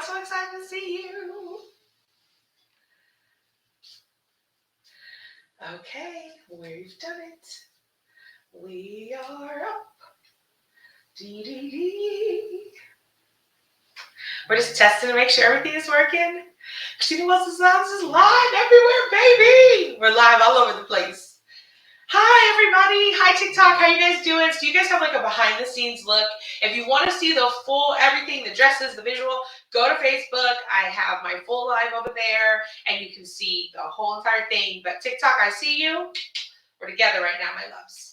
I'm so excited to see you. Okay, we've done it. We are up. Dee. We're just testing to make sure everything is working. Christina Wilson Sounds is live everywhere, baby. We're live all over the place. Hi, everybody. Hi, TikTok. How you guys doing? So you guys have like a behind the scenes look. If you want to see the full everything, the dresses, the visual, go to Facebook. I have my full live over there, and you can see the whole entire thing. But TikTok, I see you. We're together right now, my loves.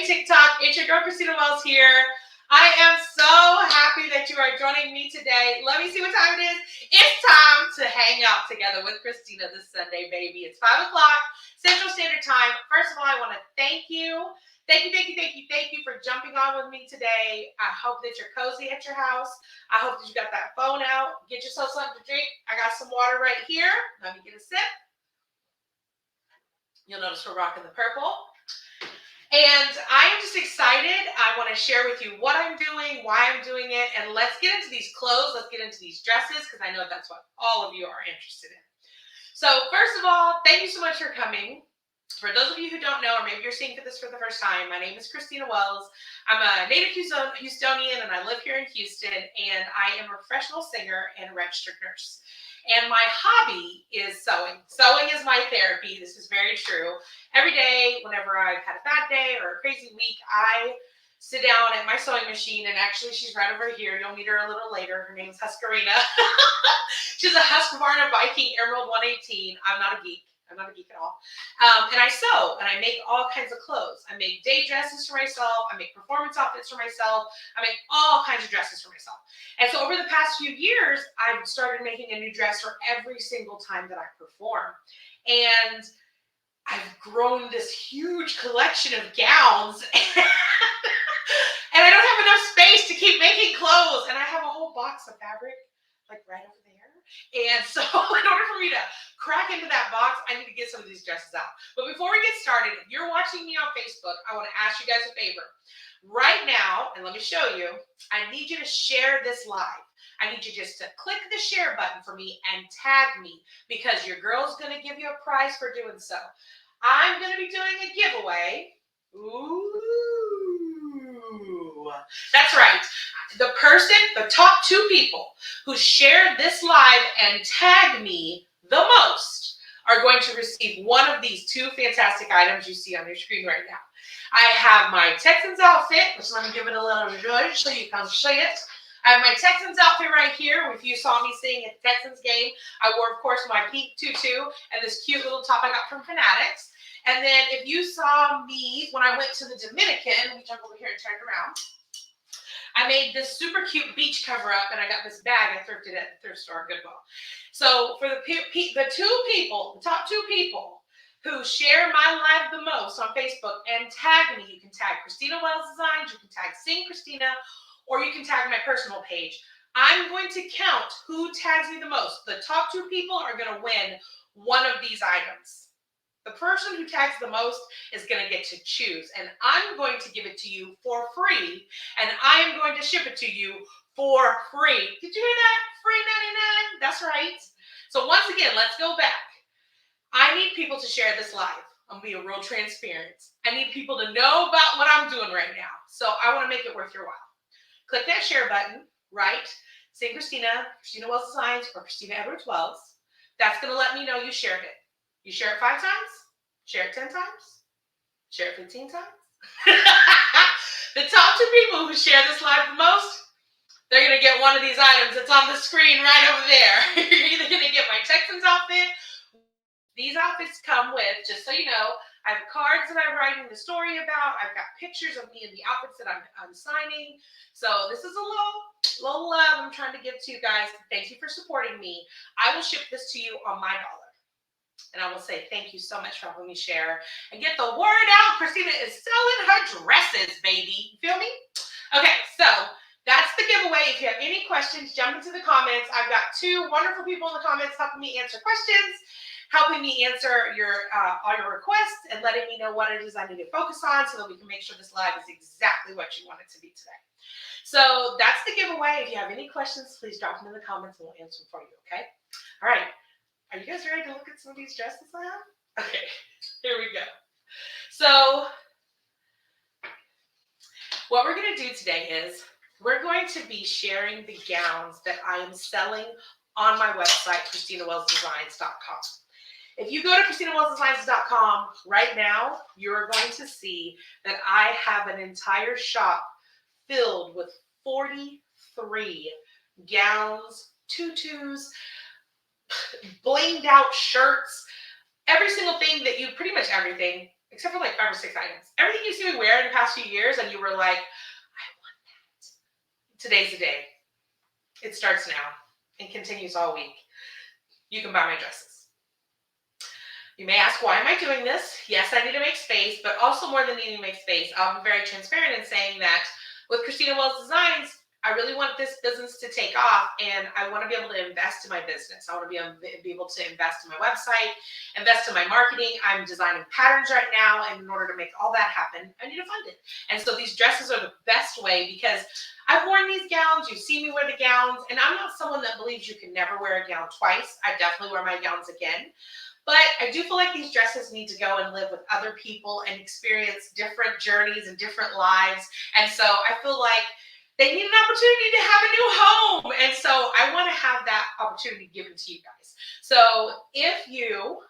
TikTok, it's your girl Christina Wells here. I am so happy that you are joining me today. Let me see what time it is. It's time to hang out together with Christina this Sunday, baby. It's 5 o'clock Central Standard Time. First of all, I want to thank you. Thank you for jumping on with me today. I hope that you're cozy at your house. I hope that you got that phone out. Get yourself something to drink. I got some water right here. Let me get a sip. You'll notice we're rocking the purple. And I am just excited. I want to share with you what I'm doing, why I'm doing it, and let's get into these clothes. Let's get into these dresses because I know that's what all of you are interested in. So first of all, thank you so much for coming. For those of you who don't know, or maybe you're seeing this for the first time, my name is Christina Wells. I'm a native Houstonian, and I live here in Houston, and I am a professional singer and a registered nurse. And my hobby is sewing. Sewing is my therapy. This is very true. Every day, whenever I've had a bad day or a crazy week, I sit down at my sewing machine, and actually she's right over here. You'll meet her a little later. Her name is Huskarina. She's a Husqvarna Viking Emerald 118. I'm not a geek. I'm not a geek at all. And I sew, and I make all kinds of clothes. I make day dresses for myself. I make performance outfits for myself. I make all kinds of dresses for myself. And so over the past few years, I've started making a new dress for every single time that I perform. And I've grown this huge collection of gowns. And I don't have enough space to keep making clothes. And I have a whole box of fabric, like right over there. And so in order for me to crack into that box, I need to get some of these dresses out. But before we get started, if you're watching me on Facebook, I want to ask you guys a favor. Right now, and let me show you, I need you to share this live. I need you just to click the share button for me and tag me because your girl's going to give you a prize for doing so. I'm going to be doing a giveaway. Ooh, that's right. The top 2 people who share this live and tag me the most are going to receive one of these 2 fantastic items you see on your screen right now. I have my Texans outfit, which let me give it a little zhuzh so you can see it. I have my Texans outfit right here. If you saw me sing at the Texans game, I wore, of course, my pink tutu and this cute little top I got from Fanatics. And then if you saw me when I went to the Dominican, let me jump over here and turn it around. I made this super cute beach cover up, and I got this bag I thrifted at the thrift store, Goodwill. So for the top 2 people who share my live the most on Facebook and tag me, you can tag Christina Wells Designs, you can tag Sing Christina, or you can tag my personal page. I'm going to count who tags me the most. The top 2 people are going to win one of these items. The person who tags the most is going to get to choose, and I'm going to give it to you for free, and I am going to ship it to you for free. Did you hear that? Free 99? That's right. So once again, let's go back. I need people to share this live. I'm going to be real transparent. I need people to know about what I'm doing right now, so I want to make it worth your while. Click that share button, right? Say Christina Wells Designs, or Christina Edwards Wells. That's going to let me know you shared it. You share it 5 times, share it 10 times, share it 15 times. The top 2 people who share this live the most, they're going to get one of these items that's on the screen right over there. You're either going to get my Texans outfit. These outfits come with, just so you know, I have cards that I'm writing the story about. I've got pictures of me in the outfits that I'm signing. So this is a little love I'm trying to give to you guys. Thank you for supporting me. I will ship this to you on my dollar. And I will say thank you so much for helping me share and get the word out. Christina is selling her dresses, baby. You feel me? Okay, so that's the giveaway. If you have any questions, jump into the comments. I've got two wonderful people in the comments helping me answer questions, helping me answer all your requests, and letting me know what it is I need to focus on so that we can make sure this live is exactly what you want it to be today. So that's the giveaway. If you have any questions, please drop them in the comments and we'll answer them for you, okay? All right. Are you guys ready to look at some of these dresses I have? Okay, here we go. So what we're going to do today is we're going to be sharing the gowns that I am selling on my website, ChristinaWellsDesigns.com. If you go to ChristinaWellsDesigns.com right now, you're going to see that I have an entire shop filled with 43 gowns, tutus, blinged out shirts, every single thing that you, pretty much everything, except for like 5 or 6 items. Everything you see me wear in the past few years and you were like, I want that. Today's the day. It starts now and continues all week. You can buy my dresses. You may ask, why am I doing this? Yes, I need to make space, but also more than needing to make space, I'll be very transparent in saying that with Christina Wells Designs, I really want this business to take off, and I want to be able to invest in my business. I want to be able to invest in my website, invest in my marketing. I'm designing patterns right now, and in order to make all that happen, I need to fund it. And so these dresses are the best way because I've worn these gowns. You see me wear the gowns, and I'm not someone that believes you can never wear a gown twice. I definitely wear my gowns again. But I do feel like these dresses need to go and live with other people and experience different journeys and different lives. And so I feel like they need an opportunity to have a new home. And so I want to have that opportunity given to you guys. So if you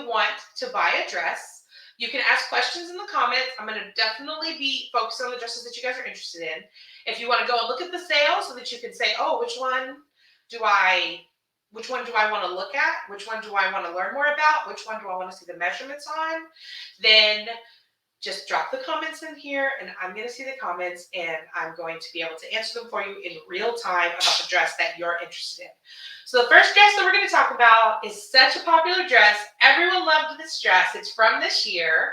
want to buy a dress, you can ask questions in the comments. I'm going to definitely be focused on the dresses that you guys are interested in. If you want to go and look at the sale so that you can say, oh, which one do I want to look at? Which one do I want to learn more about? Which one do I want to see the measurements on? Then just drop the comments in here and I'm going to see the comments and I'm going to be able to answer them for you in real time about the dress that you're interested in. So the first dress that we're going to talk about is such a popular dress. Everyone loved this dress. It's from this year.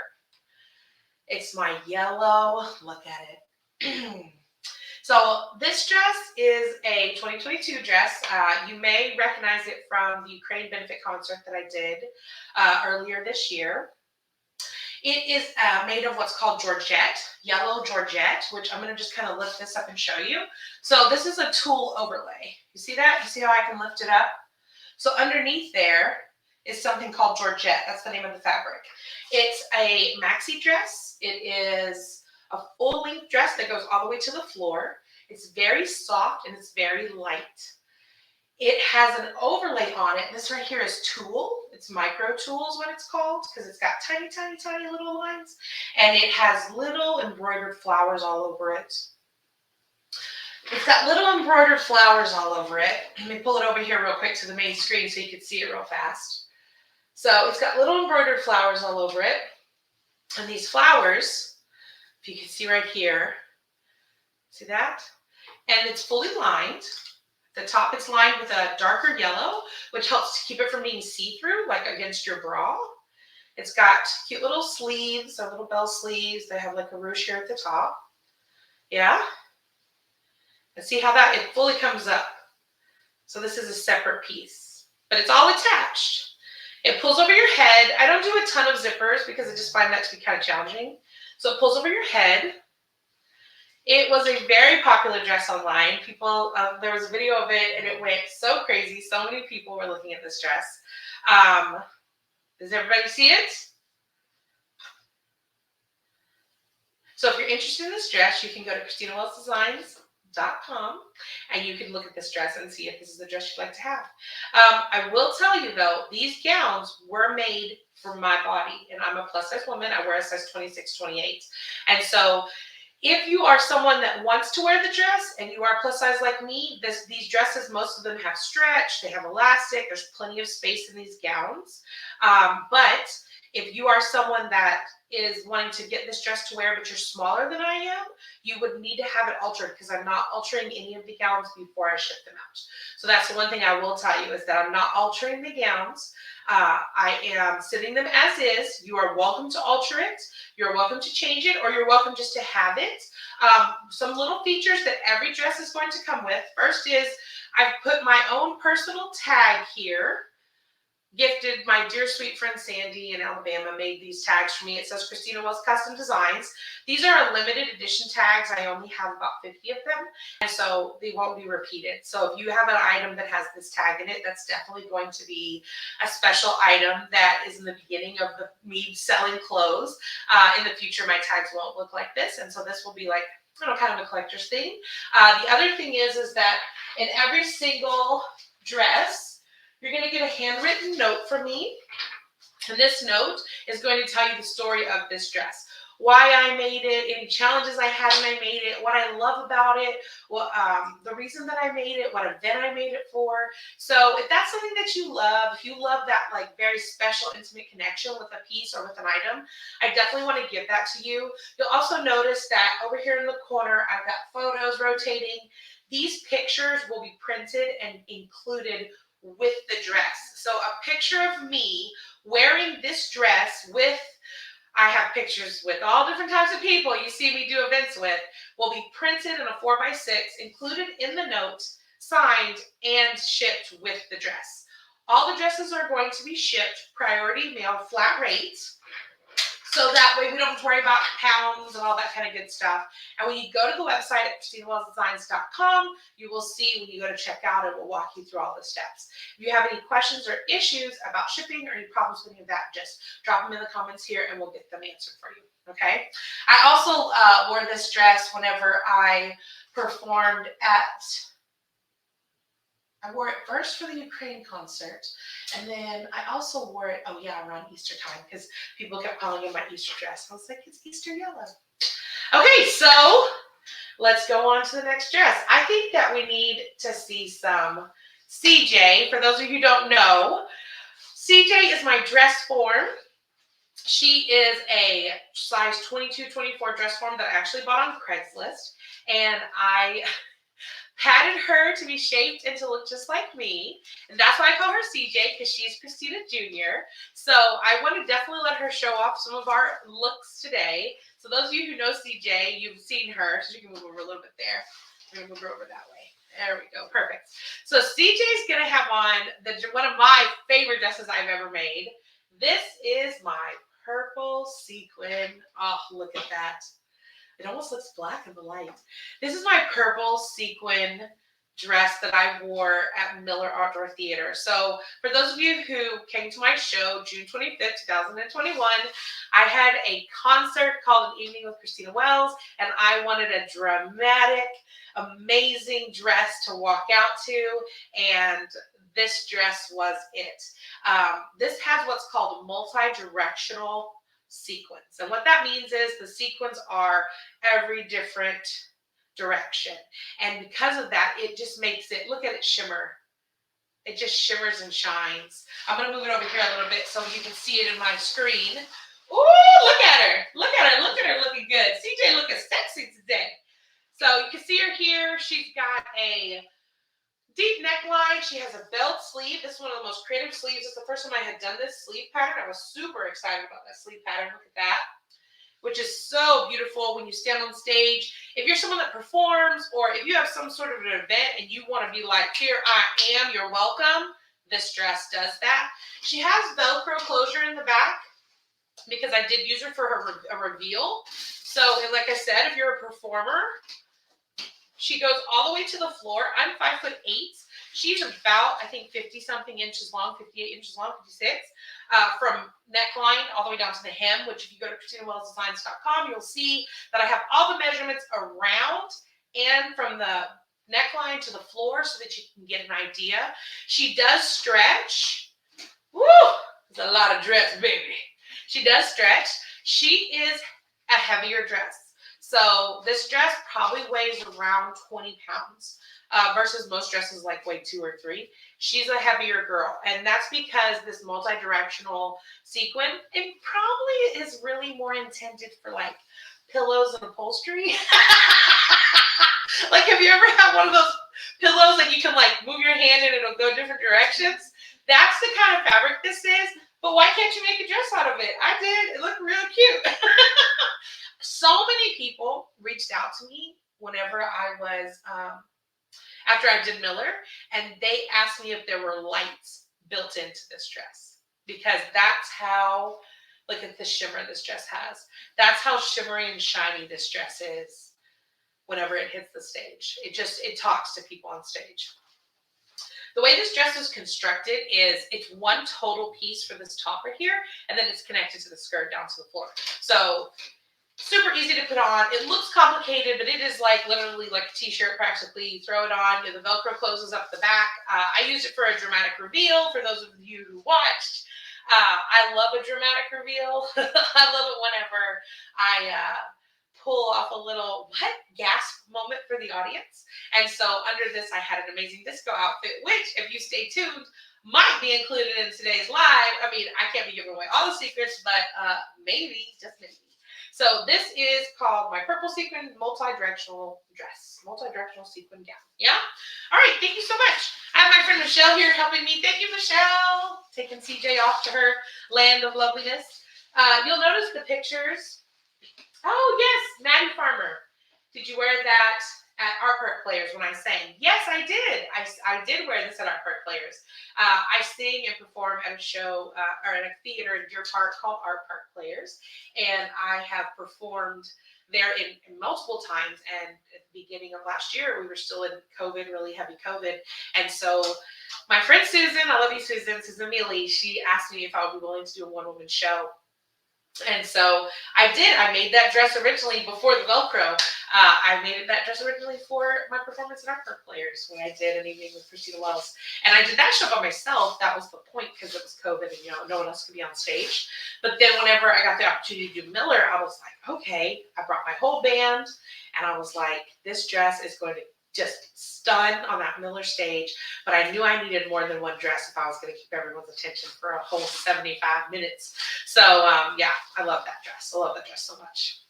It's my yellow. Look at it. So this dress is a 2022 dress. You may recognize it from the Ukraine benefit concert that I did earlier this year. It is made of what's called Georgette, yellow Georgette, which I'm going to just kind of lift this up and show you. So this is a tulle overlay. You see that? You see how I can lift it up? So underneath there is something called Georgette. That's the name of the fabric. It's a maxi dress. It is a full-length dress that goes all the way to the floor. It's very soft and it's very light. It has an overlay on it. This right here is tulle. It's micro tulle is what it's called because it's got tiny, tiny, tiny little lines. And it has little embroidered flowers all over it. It's got little embroidered flowers all over it. Let me pull it over here real quick to the main screen so you can see it real fast. So it's got little embroidered flowers all over it. And these flowers, if you can see right here, see that? And it's fully lined. The top is lined with a darker yellow, which helps to keep it from being see-through, like against your bra. It's got cute little sleeves, or little bell sleeves. They have like a ruche here at the top. Yeah? And see how that, it fully comes up. So this is a separate piece, but it's all attached. It pulls over your head. I don't do a ton of zippers because I just find that to be kind of challenging. So it pulls over your head. It was a very popular dress online. People, there was a video of it and it went so crazy. So many people were looking at this dress. Does everybody see it? So if you're interested in this dress, you can go to ChristinaWellsDesigns.com and you can look at this dress and see if this is the dress you'd like to have. I will tell you though, these gowns were made for my body and I'm a plus size woman. I wear a size 26, 28. And so if you are someone that wants to wear the dress and you are plus size like me, these dresses, most of them have stretch, they have elastic, there's plenty of space in these gowns. But If you are someone that is wanting to get this dress to wear, but you're smaller than I am, you would need to have it altered because I'm not altering any of the gowns before I ship them out. So that's the one thing I will tell you is that I'm not altering the gowns. I am sending them as is. You are welcome to alter it. You're welcome to change it, or you're welcome just to have it. Some little features that every dress is going to come with. First is I've put my own personal tag here. Gifted my dear sweet friend Sandy in Alabama made these tags for me. It says Christina Wells Custom Designs. These are a limited edition tags. I only have about 50 of them, and so they won't be repeated. So if you have an item that has this tag in it, that's definitely going to be a special item that is in the beginning of me selling clothes. In the future, my tags won't look like this, and so this will be like, you know, kind of a collector's thing. The other thing is that in every single dress, you're going to get a handwritten note from me, and this note is going to tell you the story of this dress. Why I made it, any challenges I had when I made it, what I love about it, the reason that I made it, what event I made it for. So if that's something that you love, if you love that like very special, intimate connection with a piece or with an item, I definitely want to give that to you. You'll also notice that over here in the corner, I've got photos rotating. These pictures will be printed and included with the dress. So a picture of me wearing this dress with, I have pictures with all different types of people you see me do events with, will be printed in a 4x6, included in the note, signed, and shipped with the dress. All the dresses are going to be shipped priority mail flat rate. So that way we don't have to worry about pounds and all that kind of good stuff. And when you go to the website at ChristinaWellsDesigns.com, you will see when you go to checkout, it will walk you through all the steps. If you have any questions or issues about shipping or any problems with any of that, just drop them in the comments here and we'll get them answered for you. Okay. I also wore this dress whenever I performed at, I wore it first for the Ukraine concert, and then I also wore it, oh yeah, around Easter time, because people kept calling it my Easter dress. I was like, it's Easter yellow. Okay, so let's go on to the next dress. I think that we need to see some CJ. For those of you who don't know, CJ is my dress form. She is a size 22-24 dress form that I actually bought on Craigslist, and I padded her to be shaped and to look just like me. And that's why I call her CJ, because she's Christina Jr. So I want to definitely let her show off some of our looks today. So those of you who know CJ, you've seen her. So you can move over a little bit there. We're going to move her over that way. There we go. Perfect. So CJ's going to have on one of my favorite dresses I've ever made. This is my purple sequin. Oh, look at that. It almost looks black in the light. This is my purple sequin dress that I wore at Miller Outdoor Theater. So for those of you who came to my show, June 25th, 2021, I had a concert called An Evening with Christina Wells, and I wanted a dramatic, amazing dress to walk out to, and this dress was it. This has what's called multi-directional sequins. And what that means is the sequins are every different direction. And because of that, it just makes it, look at it shimmer. It just shimmers and shines. I'm going to move it over here a little bit so you can see it in my screen. Ooh, look at her. Look at her. Look at her looking good. CJ looking sexy today. So you can see her here. She's got a deep neckline. She has a belt sleeve. This is one of the most creative sleeves. It's the first time I had done this sleeve pattern. I was super excited about that sleeve pattern. Look at that, which is so beautiful when you stand on stage. If you're someone that performs, or if you have some sort of an event and you want to be like, here I am, you're welcome, this dress does that. She has Velcro closure in the back because I did use her for a reveal. So like I said, if you're a performer, she goes all the way to the floor. I'm 5'8". She's about, I think, 50-something inches long, 58 inches long, 56, from neckline all the way down to the hem, which if you go to ChristinaWellsDesigns.com, you'll see that I have all the measurements around and from the neckline to the floor so that you can get an idea. She does stretch. Woo! It's a lot of dress, baby. She does stretch. She is a heavier dress. So this dress probably weighs around 20 pounds versus most dresses like weigh 2 or 3. She's a heavier girl, and that's because this multi-directional sequin, it probably is really more intended for like pillows and upholstery. Like, have you ever had one of those pillows that you can like move your hand and it'll go different directions? That's the kind of fabric this is. But why can't you make a dress out of it? I did. It looked really cute. So many people reached out to me whenever I was, after I did Miller, and they asked me if there were lights built into this dress. Because that's how, look at the shimmer this dress has. That's how shimmery and shiny this dress is whenever it hits the stage. It talks to people on stage. The way this dress is constructed is it's one total piece for this top right here, and then it's connected to the skirt down to the floor. So super easy to put on. It looks complicated, but it is like literally like a t-shirt practically. You throw it on, the Velcro closes up the back. I used it for a dramatic reveal for those of you who watched. I love a dramatic reveal. I love it whenever I pull off a little gasp moment for the audience. And so under this, I had an amazing disco outfit, which, if you stay tuned, might be included in today's live. I mean, I can't be giving away all the secrets, but maybe, just maybe. So this is called my purple sequin multi-directional dress, multi-directional sequin gown. Yeah? All right, thank you so much. I have my friend Michelle here helping me. Thank you, Michelle. Taking CJ off to her land of loveliness. You'll notice the pictures. Oh, yes, Maddie Farmer. Did you wear that at Art Park Players when I sang? Yes, I did. I did wear this at Art Park Players. I sing and perform at a show or at a theater in Deer Park called Art Park Players, and I have performed there in multiple times. And at the beginning of last year, we were still in COVID, really heavy COVID, and so my friend Susan, I love you, Susan Mealy, she asked me if I would be willing to do a one-woman show. And so I did. I made that dress originally before the Velcro. I made that dress originally for my performance at Art Park Players when I did an evening with Christina Wells. And I did that show by myself. That was the point because it was COVID and, no one else could be on stage. But then whenever I got the opportunity to do Miller, I was like, okay, I brought my whole band. And I was like, this dress is going to just stun on that Miller stage. But I knew I needed more than one dress if I was going to keep everyone's attention for a whole 75 minutes. So, yeah, I love that dress. I love that dress so much.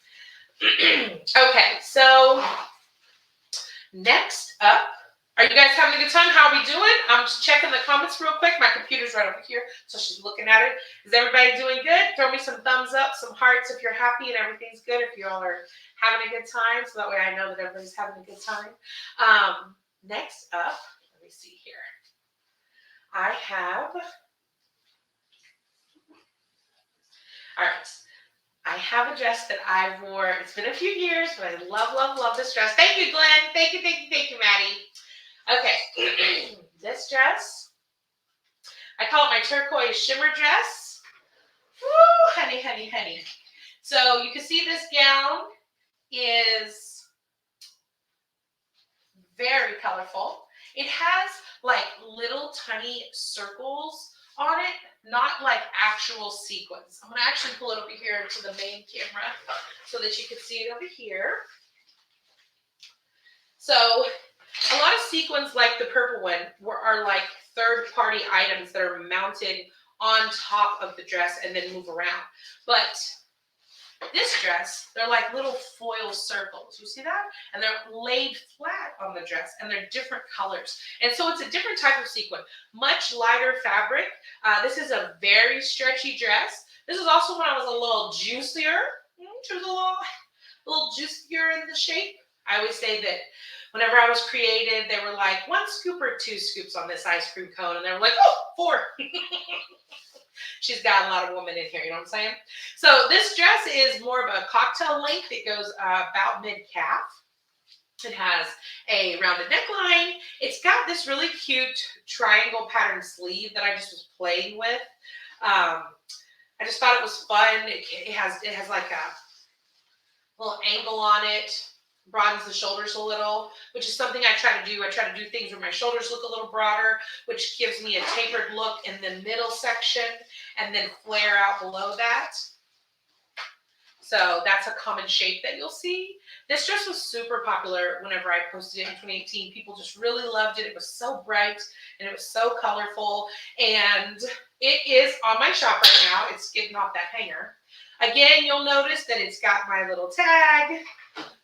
Okay, so next up, are you guys having a good time? How are we doing? I'm just checking the comments real quick. My computer's right over here, so she's looking at it. Is everybody doing good? Throw me some thumbs up, some hearts if you're happy and everything's good, if you all are having a good time, so that way I know that everybody's having a good time. Next up, let me see here. I have, all right. I have a dress that I wore. It's been a few years, but I love, love, love this dress. Thank you, Glenn. Thank you, Maddie. Okay, this dress, I call it my turquoise shimmer dress. Woo, honey, honey, honey. So you can see this gown is very colorful. It has like little tiny circles on it, not like actual sequins. I'm going to actually pull it over here to the main camera so that you can see it over here. So a lot of sequins like the purple one are like third-party items that are mounted on top of the dress and then move around. But this dress, they're like little foil circles. You see that? And they're laid flat on the dress, and they're different colors. And so it's a different type of sequin, much lighter fabric. This is a very stretchy dress. This is also when I was a little juicier. She was a little juicier in the shape. I always say that whenever I was created, they were like, 1 scoop or 2 scoops on this ice cream cone. And they were like, oh, 4. She's got a lot of woman in here, you know what I'm saying? So this dress is more of a cocktail length. It goes about mid-calf. It has a rounded neckline. It's got this really cute triangle pattern sleeve that I just was playing with. I just thought it was fun. It has like a little angle on it. Broadens the shoulders a little, which is something I try to do. I try to do things where my shoulders look a little broader, which gives me a tapered look in the middle section and then flare out below that. So that's a common shape that you'll see. This dress was super popular whenever I posted it in 2018. People just really loved it. It was so bright and it was so colorful. And it is on my shop right now. It's getting off that hanger. Again, you'll notice that it's got my little tag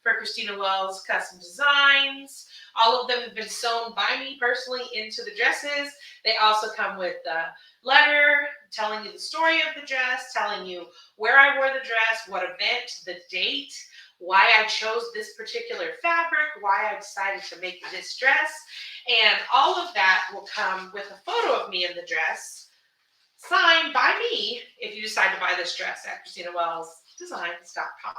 for Christina Wells Custom Designs. All of them have been sewn by me personally into the dresses. They also come with a letter telling you the story of the dress, telling you where I wore the dress, what event, the date, why I chose this particular fabric, why I decided to make this dress. And all of that will come with a photo of me in the dress, signed by me if you decide to buy this dress at ChristinaWellsDesigns.com.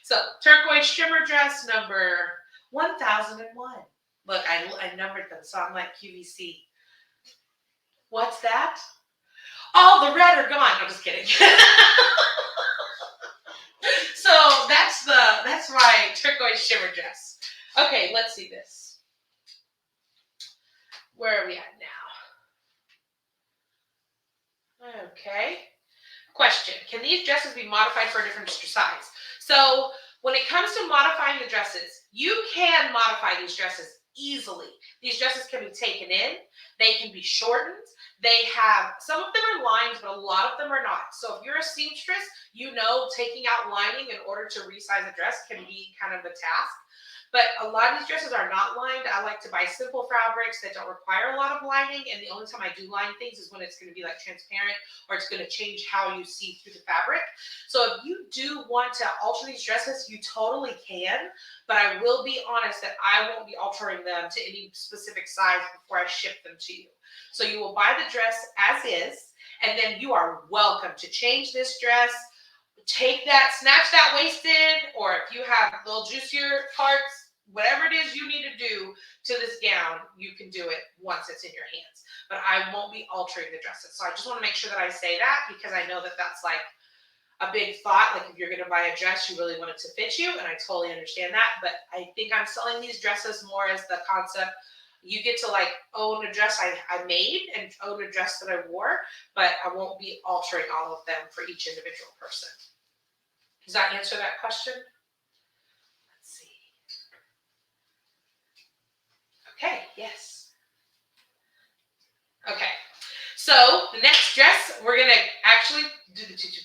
So, turquoise shimmer dress number 1001. Look, I numbered them, so I'm like QVC. What's that? Oh, the red are gone. I'm just kidding. So that's my turquoise shimmer dress. Okay, let's see this. Where are we at now? Okay. Question: can these dresses be modified for a different size? So when it comes to modifying the dresses, you can modify these dresses easily. These dresses can be taken in. They can be shortened. They have, some of them are lined, but a lot of them are not. So if you're a seamstress, you know taking out lining in order to resize a dress can be kind of a task. But a lot of these dresses are not lined. I like to buy simple fabrics that don't require a lot of lining. And the only time I do line things is when it's going to be like transparent or it's going to change how you see through the fabric. So if you do want to alter these dresses, you totally can. But I will be honest that I won't be altering them to any specific size before I ship them to you. So you will buy the dress as is, and then you are welcome to change this dress. Take that, snatch that waist in, or if you have little juicier parts, whatever it is you need to do to this gown, you can do it once it's in your hands. But I won't be altering the dresses. So I just want to make sure that I say that because I know that that's like a big thought. Like if you're going to buy a dress, you really want it to fit you, and I totally understand that. But I think I'm selling these dresses more as the concept. You get to like own a dress I made and own a dress that I wore, but I won't be altering all of them for each individual person. Does that answer that question? Let's see. Okay, yes. Okay, so the next dress, we're going to actually do the tutu.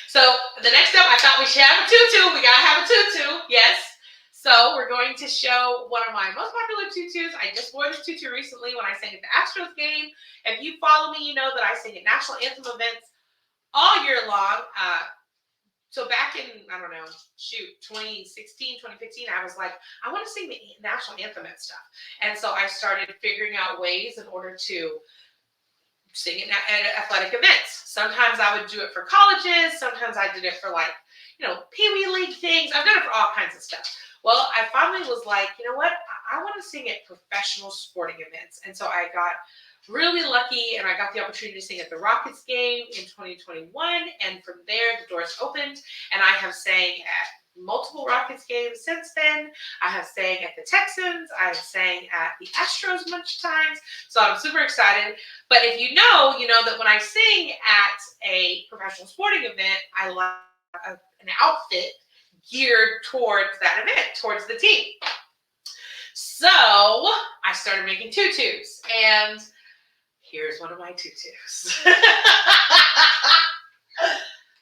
So the next up, I thought we should have a tutu. We got to have a tutu, yes. So we're going to show one of my most popular tutus. I just wore this tutu recently when I sang at the Astros game. If you follow me, you know that I sing at national anthem events all year long. So back in, I don't know, 2016, 2015, I was like, I want to sing the national anthem and stuff. And so I started figuring out ways in order to sing it at athletic events. Sometimes I would do it for colleges. Sometimes I did it for like, Pee Wee League things. I've done it for all kinds of stuff. Well, I finally was like, you know what? I want to sing at professional sporting events. And so I got really lucky and I got the opportunity to sing at the Rockets game in 2021. And from there, the doors opened and I have sang at multiple Rockets games since then. I have sang at the Texans. I have sang at the Astros much times. So I'm super excited. But if you know that when I sing at a professional sporting event, I like an outfit geared towards that event, towards the team. So I started making tutus, and here's one of my tutus.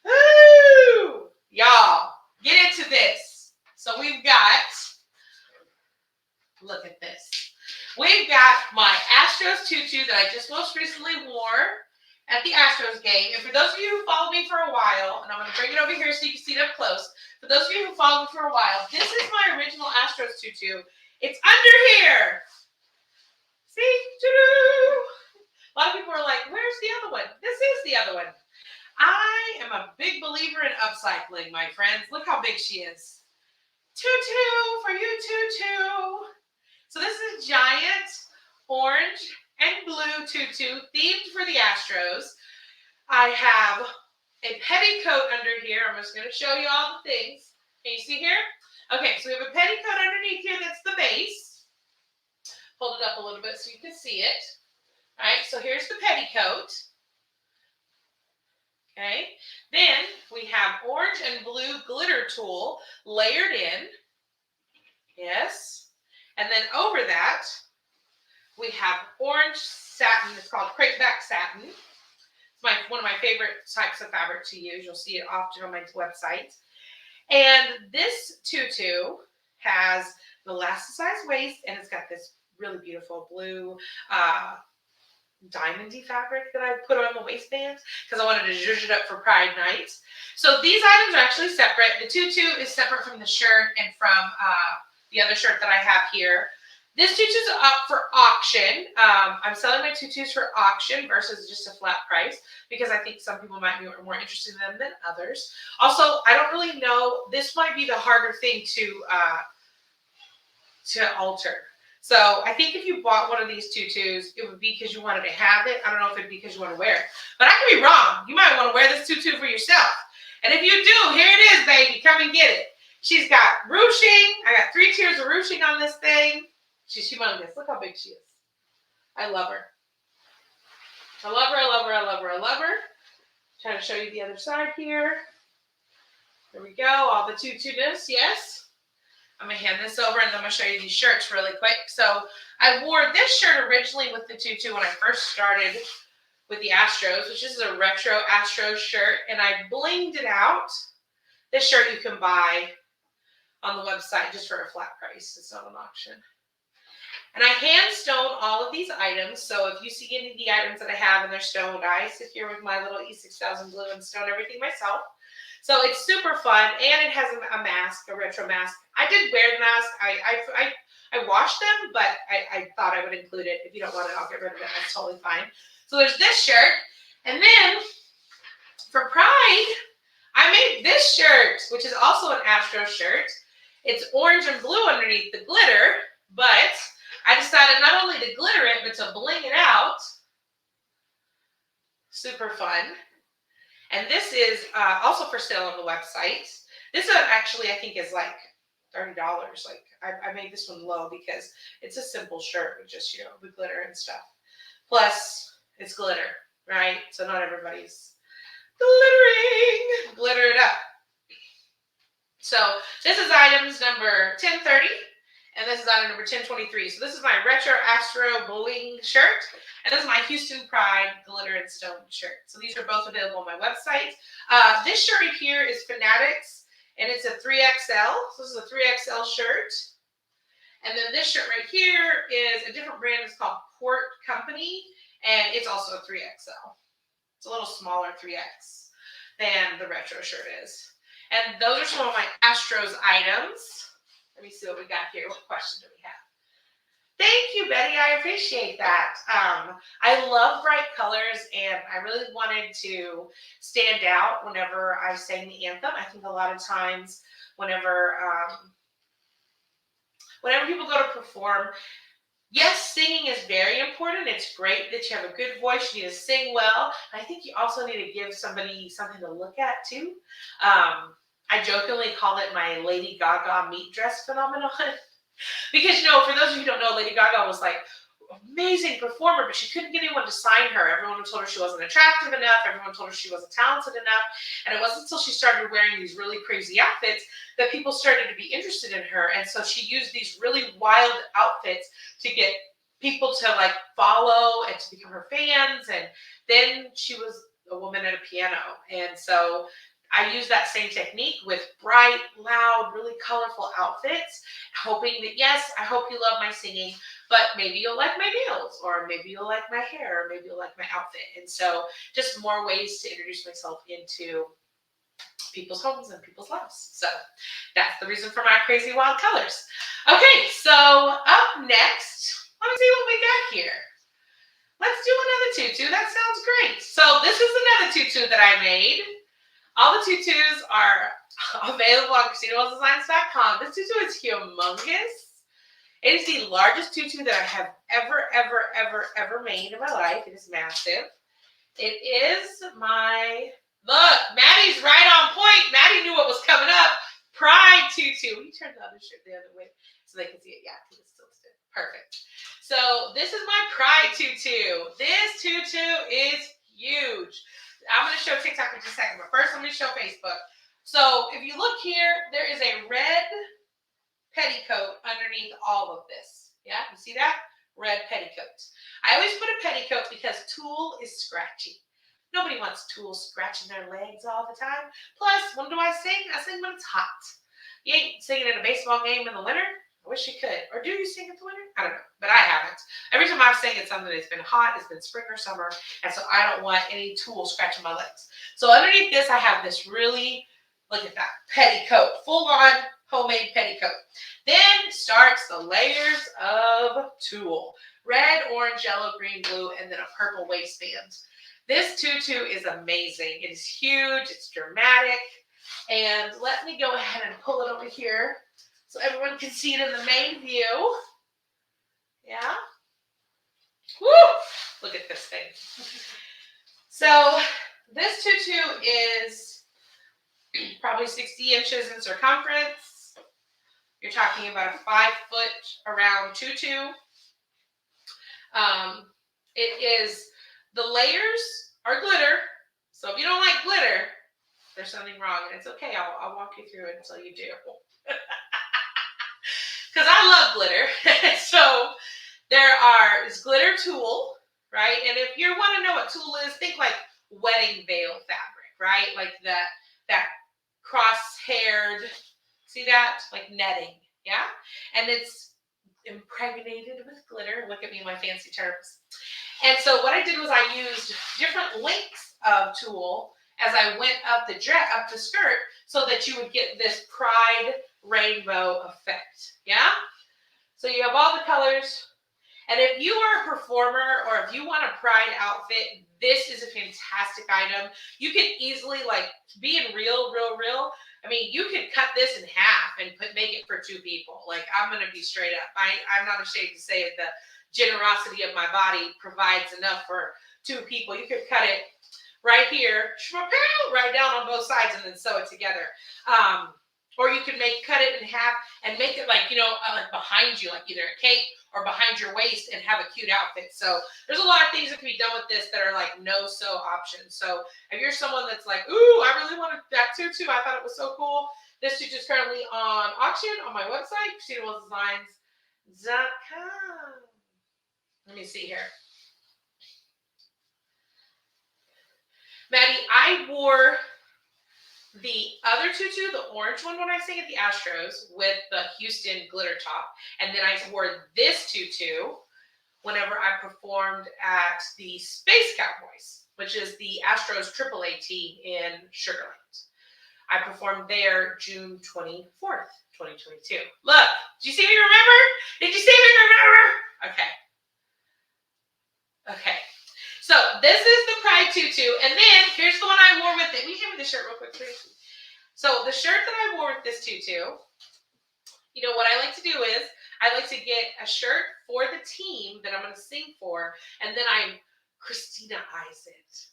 Woo! Y'all, get into this. So we've got, look at this. We've got my Astros tutu that I just most recently wore at the Astros game. And for those of you who followed me for a while, and I'm going to bring it over here so you can see it up close. For those of you who followed me for a while, this is my original Astros tutu. It's under here. See? Tutu! A lot of people are like, where's the other one? This is the other one. I am a big believer in upcycling, my friends. Look how big she is. Tutu for you, tutu. So this is giant orange and blue tutu themed for the Astros. I have a petticoat under here. I'm just going to show you all the things. Can you see here? Okay, so we have a petticoat underneath here that's the base. Hold it up a little bit so you can see it. All right, so here's the petticoat. Okay, then we have orange and blue glitter tulle layered in. Yes, and then over that, we have orange satin. It's called crepeback satin. It's one of my favorite types of fabric to use. You'll see it often on my website. And this tutu has the elasticized waist, and it's got this really beautiful blue diamondy fabric that I put on the waistband because I wanted to zhuzh it up for Pride Night. So these items are actually separate. The tutu is separate from the shirt and from the other shirt that I have here. This tutu is up for auction. I'm selling my tutus for auction versus just a flat price because I think some people might be more interested in them than others. Also, I don't really know. This might be the harder thing to alter. So I think if you bought one of these tutus, it would be because you wanted to have it. I don't know if it'd be because you want to wear it. But I could be wrong. You might want to wear this tutu for yourself. And if you do, here it is, baby. Come and get it. She's got ruching. I got 3 tiers of ruching on this thing. She's humongous. Look how big she is. I love her. I love her, I love her, I love her, I love her. Trying to show you the other side here. There we go. All the tutu-ness, yes. I'm going to hand this over and then I'm going to show you these shirts really quick. So I wore this shirt originally with the tutu when I first started with the Astros, which is a retro Astros shirt, and I blinged it out. This shirt you can buy on the website just for a flat price. It's not an auction. And I hand stone all of these items. So if you see any of the items that I have and they're stoned, I sit here with my little E6000 glue and stone everything myself. So it's super fun, and it has a mask, a retro mask. I did wear the mask. I washed them, but I thought I would include it. If you don't want it, I'll get rid of it. That's totally fine. So there's this shirt. And then for Pride, I made this shirt, which is also an Astro shirt. It's orange and blue underneath the glitter, but I decided not only to glitter it, but to bling it out. Super fun. And this is also for sale on the website. This one actually I think is like $30. Like I made this one low because it's a simple shirt with just, you know, the glitter and stuff. Plus it's glitter, right? So not everybody's glittering. Glitter it up. So this is items number 1030. And this is item number 1023. So this is my retro Astro bling shirt. And this is my Houston Pride glitter and stone shirt. So these are both available on my website. This shirt right here is Fanatics, and it's a 3XL. So this is a 3XL shirt. And then this shirt right here is a different brand. It's called Port Company, and it's also a 3XL. It's a little smaller 3X than the retro shirt is. And those are some of my Astros items. Let me see what we got here. What question do we have? Thank you, Betty. I appreciate that. I love bright colors, and I really wanted to stand out whenever I sang the anthem. I think a lot of times whenever people go to perform, yes, singing is very important. It's great that you have a good voice. You need to sing well. I think you also need to give somebody something to look at, too. I jokingly call it my Lady Gaga meat dress phenomenon. Because, you know, for those of you who don't know, Lady Gaga was like an amazing performer, but she couldn't get anyone to sign her. Everyone told her she wasn't attractive enough. Everyone told her she wasn't talented enough. And it wasn't until she started wearing these really crazy outfits that people started to be interested in her. And so she used these really wild outfits to get people to like follow and to become her fans. And then she was a woman at a piano. And so I use that same technique with bright, loud, really colorful outfits, hoping that, yes, I hope you love my singing, but maybe you'll like my nails, or maybe you'll like my hair, or maybe you'll like my outfit. And so just more ways to introduce myself into people's homes and people's lives. So that's the reason for my crazy wild colors. Okay, so up next, let me see what we got here. Let's do another tutu. That sounds great. So this is another tutu that I made. All the tutus are available on ChristinaWellsDesigns.com. This tutu is humongous. It is the largest tutu that I have ever made in my life. It is massive. It is my, look, Maddie's right on point. Maddie knew what was coming up. Pride tutu. We turned the other shirt the other way so they can see it. Yeah, it's still stiff. Perfect. So this is my Pride tutu. This tutu is huge. I'm going to show TikTok in just a second, but first I'm going to show Facebook. So if you look here, there is a red petticoat underneath all of this. Yeah, you see that? Red petticoat. I always put a petticoat because tulle is scratchy. Nobody wants tulle scratching their legs all the time. Plus, when do I sing? I sing when it's hot. You ain't singing at a baseball game in the winter? I wish you could. Or do you sing in the winter? I don't know, but I haven't. Every time I've sang, it's something that's been hot, it's been spring or summer, and so I don't want any tulle scratching my legs. So underneath this, I have this really, look at that, petticoat, full-on homemade petticoat. Then starts the layers of tulle. Red, orange, yellow, green, blue, and then a purple waistband. This tutu is amazing. It is huge, it's dramatic, and let me go ahead and pull it over here so everyone can see it in the main view. Yeah? Woo! Look at this thing. So this tutu is probably 60 inches in circumference. You're talking about a 5-foot around tutu. It is, the layers are glitter. So if you don't like glitter, there's something wrong, and it's okay. I'll walk you through it until you do. Because I love glitter. So is glitter tulle, right? And if you want to know what tulle is, think like wedding veil fabric, right? Like that cross-haired, see that? Like netting, yeah? And it's impregnated with glitter. Look at me, my fancy terms. And so what I did was I used different lengths of tulle as I went up the skirt so that you would get this pride rainbow effect, yeah? So you have all the colors. And if you are a performer or if you want a pride outfit, this is a fantastic item. You can easily, like, being real. I mean, you could cut this in half and make it for 2 people. Like, I'm going to be straight up. I'm not ashamed to say it. The generosity of my body provides enough for 2 people. You could cut it right here, right down on both sides and then sew it together. Or you could cut it in half and make it like, like behind you, like either a cape or behind your waist and have a cute outfit. So there's a lot of things that can be done with this that are like no-sew options. So if you're someone that's like, ooh, I really wanted that tutu, I thought it was so cool. This tutu is currently on auction on my website, ChristinaWellsDesigns.com. Let me see here. Maddie, I wore the other tutu, the orange one, when I sang at the Astros with the Houston glitter top. And then I wore this tutu whenever I performed at the Space Cowboys, which is the Astros AAA team in Sugar Land. I performed there June 24th, 2022. Look, did you see me remember? Did you see me remember? Okay. So this is the Pride tutu, and then here's the one I wore with it. Will you hand me the shirt real quick, please? So the shirt that I wore with this tutu, what I like to do is I like to get a shirt for the team that I'm going to sing for, and then I Christina-ize it.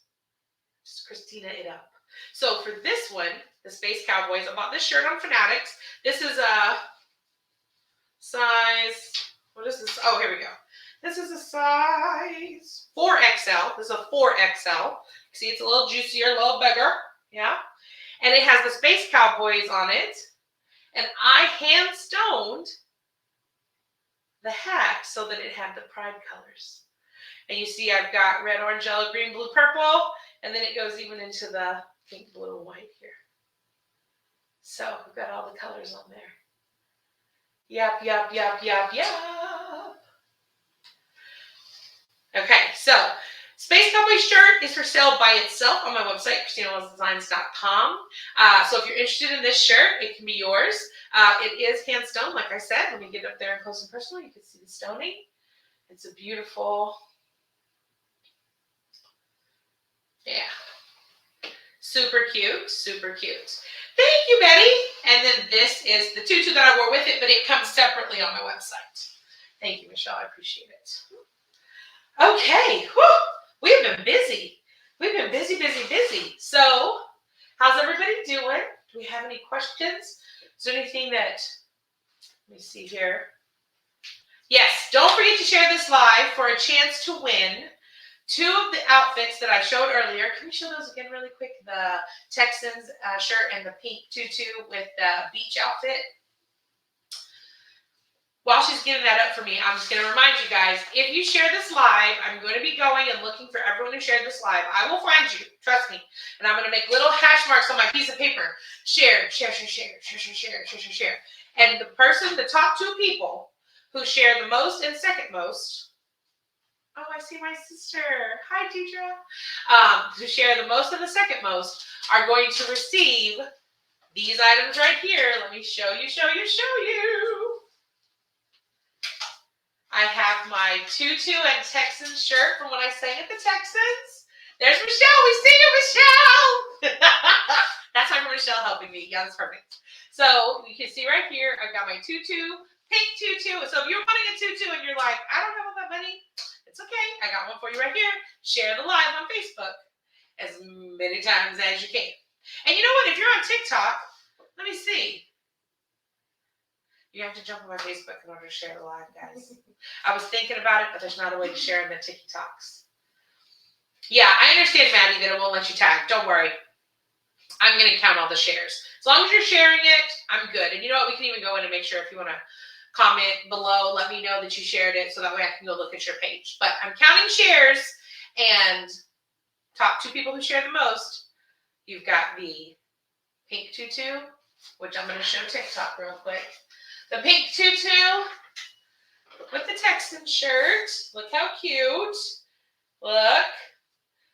Just Christina it up. So for this one, the Space Cowboys, I bought this shirt on Fanatics. This is a size, what is this? Oh, here we go. This is a size 4XL. This is a 4XL. See, it's a little juicier, a little bigger. Yeah. And it has the Space Cowboys on it. And I hand stoned the hat so that it had the pride colors. And you see I've got red, orange, yellow, green, blue, purple. And then it goes even into the pink, blue, and white here. So we've got all the colors on there. Yup. Okay, so Space Cowboy shirt is for sale by itself on my website, ChristinaWellsDesigns.com. So if you're interested in this shirt, it can be yours. It is hand stoned, like I said. Let me get up there and close and personal. You can see the stoning. It's a beautiful, super cute. Thank you, Betty. And then this is the tutu that I wore with it, but it comes separately on my website. Thank you, Michelle. I appreciate it. Okay, we have been busy. We've been busy. So, how's everybody doing? Do we have any questions? Is there anything that, let me see here. Yes, don't forget to share this live for a chance to win two of the outfits that I showed earlier. Can we show those again really quick? The Texans shirt and the pink tutu with the beach outfit. While she's getting that up for me, I'm just going to remind you guys, if you share this live, I'm going to be going and looking for everyone who shared this live. I will find you, trust me. And I'm going to make little hash marks on my piece of paper. Share, share, share, share, share, share, share, share, share, share. And the person, the top two people who share the most and second most, oh, I see my sister. Hi, Deidre. Who share the most and the second most are going to receive these items right here. Let me show you. I have my tutu and Texans shirt from when I sang at the Texans. There's Michelle. We see you, Michelle. That's my Michelle helping me. Yeah, that's perfect. So you can see right here, I've got my tutu, pink tutu. So if you're wanting a tutu and you're like, I don't have all that money, it's okay. I got one for you right here. Share the live on Facebook as many times as you can. And you know what? If you're on TikTok, let me see. You have to jump on my Facebook in order to share the live, guys. I was thinking about it, but there's not a way to share in the TikToks. Yeah, I understand, Maddie, that it won't let you tag. Don't worry. I'm going to count all the shares. As long as you're sharing it, I'm good. And you know what? We can even go in and make sure if you want to comment below, let me know that you shared it so that way I can go look at your page. But I'm counting shares, and top two people who share the most, you've got the pink tutu, which I'm going to show TikTok real quick. The pink tutu with the Texan shirt. Look how cute. Look.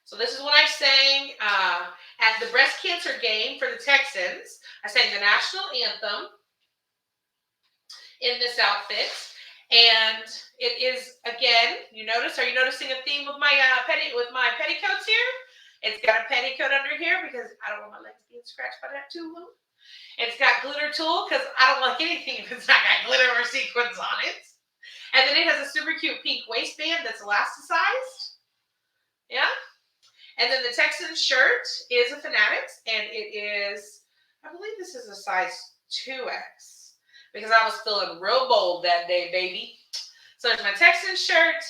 So this is what I sang at the breast cancer game for the Texans. I sang the national anthem in this outfit. And it is, again, are you noticing a theme with my petticoats here? It's got a petticoat under here because I don't want my legs being scratched by that too. It's got glitter tulle because I don't like anything if it's not got glitter or sequins on it. And then it has a super cute pink waistband that's elasticized. Yeah. And then the Texan shirt is a Fanatics, and it is, I believe this is a size 2X because I was feeling real bold that day, baby. So there's my Texan shirt.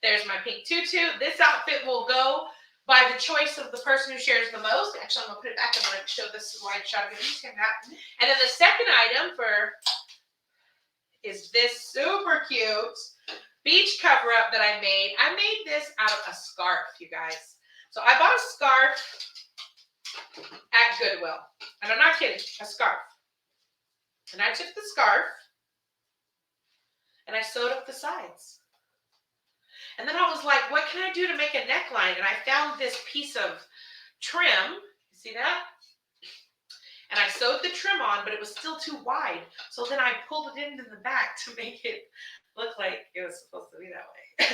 There's my pink tutu. This outfit will go by the choice of the person who shares the most. Actually, I'm going to put it back. I'm going to show this wide shot of it. And then the second item is this super cute beach cover-up that I made. I made this out of a scarf, you guys. So I bought a scarf at Goodwill. And I'm not kidding, a scarf. And I took the scarf and I sewed up the sides. And then I was like, what can I do to make a neckline? And I found this piece of trim. You see that? And I sewed the trim on, but it was still too wide. So then I pulled it into the back to make it look like it was supposed to be that way.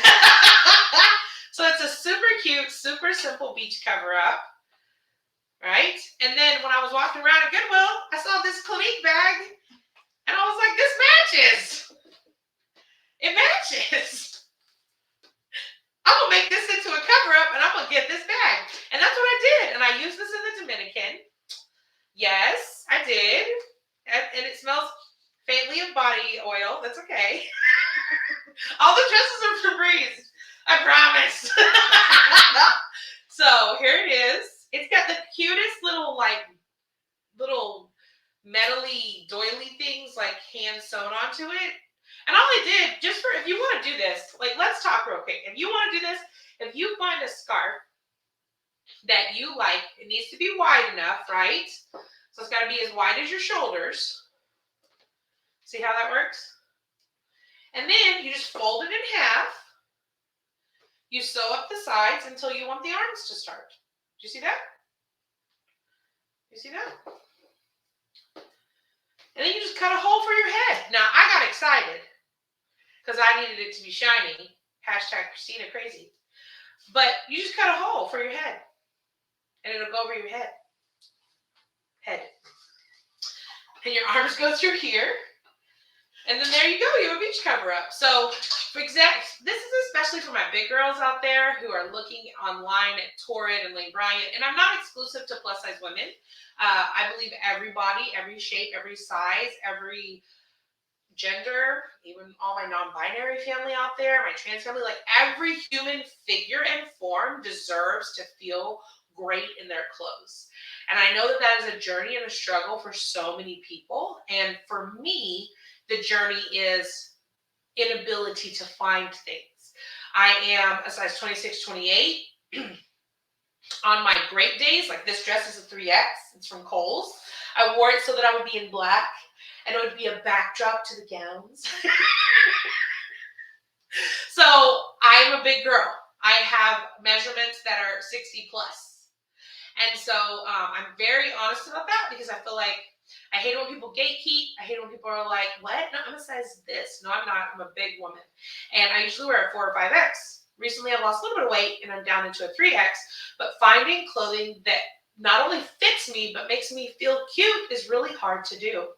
So it's a super cute, super simple beach cover-up. Right? And then when I was walking around at Goodwill, I saw this Clinique bag. And I was like, this matches. It matches. I'm going to make this into a cover-up, and I'm going to get this bag. And that's what I did. And I used this in the Dominican. Yes, I did. And it smells faintly of body oil. That's okay. All the dresses are Febreze. I promise. So here it is. It's got the cutest little metally doily things hand sewn onto it. And all I did, just for, if you want to do this, let's talk real quick. If you want to do this, if you find a scarf that you like, it needs to be wide enough, right? So it's got to be as wide as your shoulders. See how that works? And then you just fold it in half. You sew up the sides until you want the arms to start. Do you see that? You see that? And then you just cut a hole for your head. Now, I got excited because I needed it to be shiny. Hashtag Christina crazy. But you just cut a hole for your head. And it'll go over your head. And your arms go through here. And then there you go. You have a beach cover-up. So, for example, this is especially for my big girls out there who are looking online at Torrid and Lane Bryant. And I'm not exclusive to plus-size women. I believe every body, every shape, every size, every gender, even all my non-binary family out there, my trans family, like every human figure and form deserves to feel great in their clothes. And I know that that is a journey and a struggle for so many people. And for me, the journey is inability to find things. I am a size 26, 28. On my great days, like this dress is a 3X. It's from Kohl's. I wore it so that I would be in black and it would be a backdrop to the gowns. So I'm a big girl. I have measurements that are 60 plus. And so I'm very honest about that because I feel like I hate when people gatekeep. I hate when people are like, what? No, I'm a size this. No, I'm not. I'm a big woman. And I usually wear a 4 or 5X. Recently, I've lost a little bit of weight and I'm down into a 3X. But finding clothing that not only fits me, but makes me feel cute is really hard to do.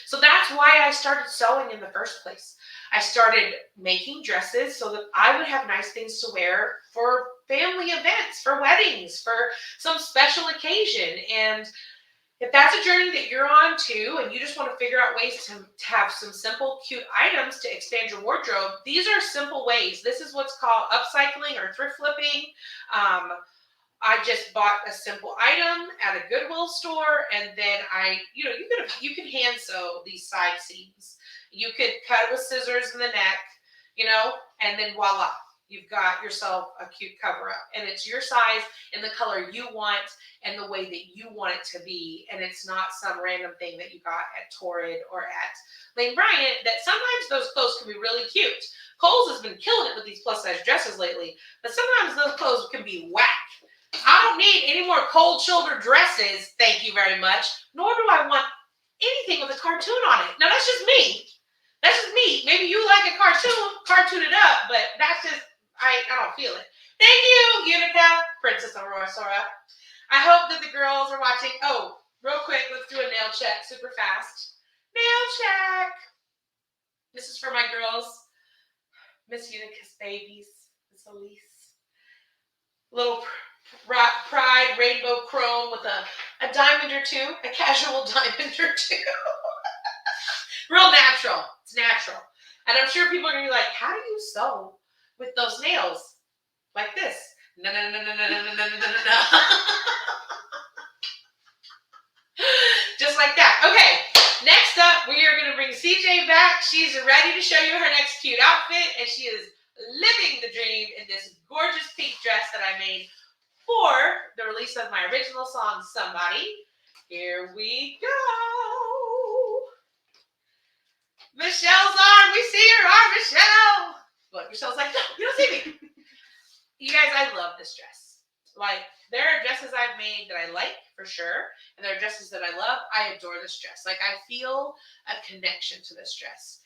So that's why I started sewing in the first place. I started making dresses so that I would have nice things to wear for family events, for weddings, for some special occasion. And if that's a journey that you're on too, and you just want to figure out ways to have some simple, cute items to expand your wardrobe, these are simple ways. This is what's called upcycling or thrift flipping. I just bought a simple item at a Goodwill store, and then you can hand sew these side seams. You could cut it with scissors in the neck, and then voila, you've got yourself a cute cover up. And it's your size and the color you want and the way that you want it to be. And it's not some random thing that you got at Torrid or at Lane Bryant that sometimes those clothes can be really cute. Kohl's has been killing it with these plus size dresses lately, but sometimes those clothes can be whack. I don't need any more cold shoulder dresses, thank you very much, nor do I want anything with a cartoon on it. Now, that's just me. That's just me. Maybe you like a cartoon it up, but that's just, I don't feel it. Thank you, Unica, Princess Aurora Sora. I hope that the girls are watching. Oh, real quick, let's do a nail check super fast. Nail check. This is for my girls. Miss Unica's babies. Miss Elise. Little Pride rainbow chrome with a diamond or two, a casual diamond or two. Real natural. It's natural. And I'm sure people are going to be like, how do you sew with those nails like this? No. Just like that. Okay, next up, we are going to bring CJ back. She's ready to show you her next cute outfit, and she is living the dream in this gorgeous pink dress that I made for the release of my original song, Somebody. Here we go. Michelle's arm. We see your arm, Michelle. Look, Michelle's like, no, you don't see me. You guys, I love this dress. Like, there are dresses I've made that I like, for sure, and there are dresses that I love. I adore this dress. Like, I feel a connection to this dress.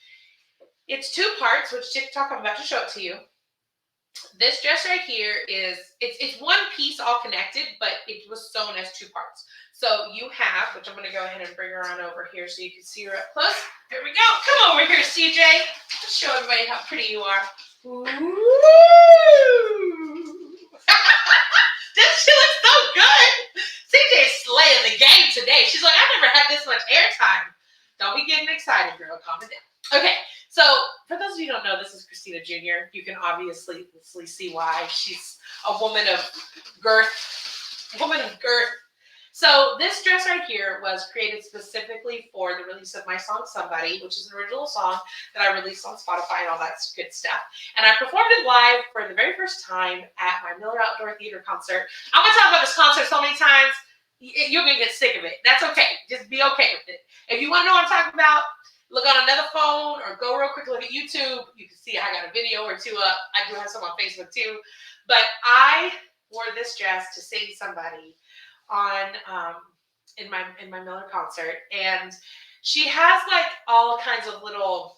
It's 2 parts, which TikTok, I'm about to show it to you. This dress right here is, it's one piece all connected, but it was sewn as 2 parts. So you have, which I'm going to go ahead and bring her on over here so you can see her up close. Here we go. Come over here, CJ. Let's show everybody how pretty you are. Ooh. She looks so good. CJ's slaying the game today. She's like, I never had this much airtime. Don't be getting excited, girl. Calm it down. Okay. So, for those of you who don't know, this is Christina Jr. You can obviously see why. She's a woman of girth. So, this dress right here was created specifically for the release of my song, Somebody, which is an original song that I released on Spotify and all that good stuff. And I performed it live for the very first time at my Miller Outdoor Theater concert. I'm going to talk about this concert so many times, you're going to get sick of it. That's okay. Just be okay with it. If you want to know what I'm talking about, look on another phone or go real quick, look at YouTube. You can see I got a video or 2 up. I do have some on Facebook too. But I wore this dress to sing Somebody on in my Miller concert. And she has like all kinds of little,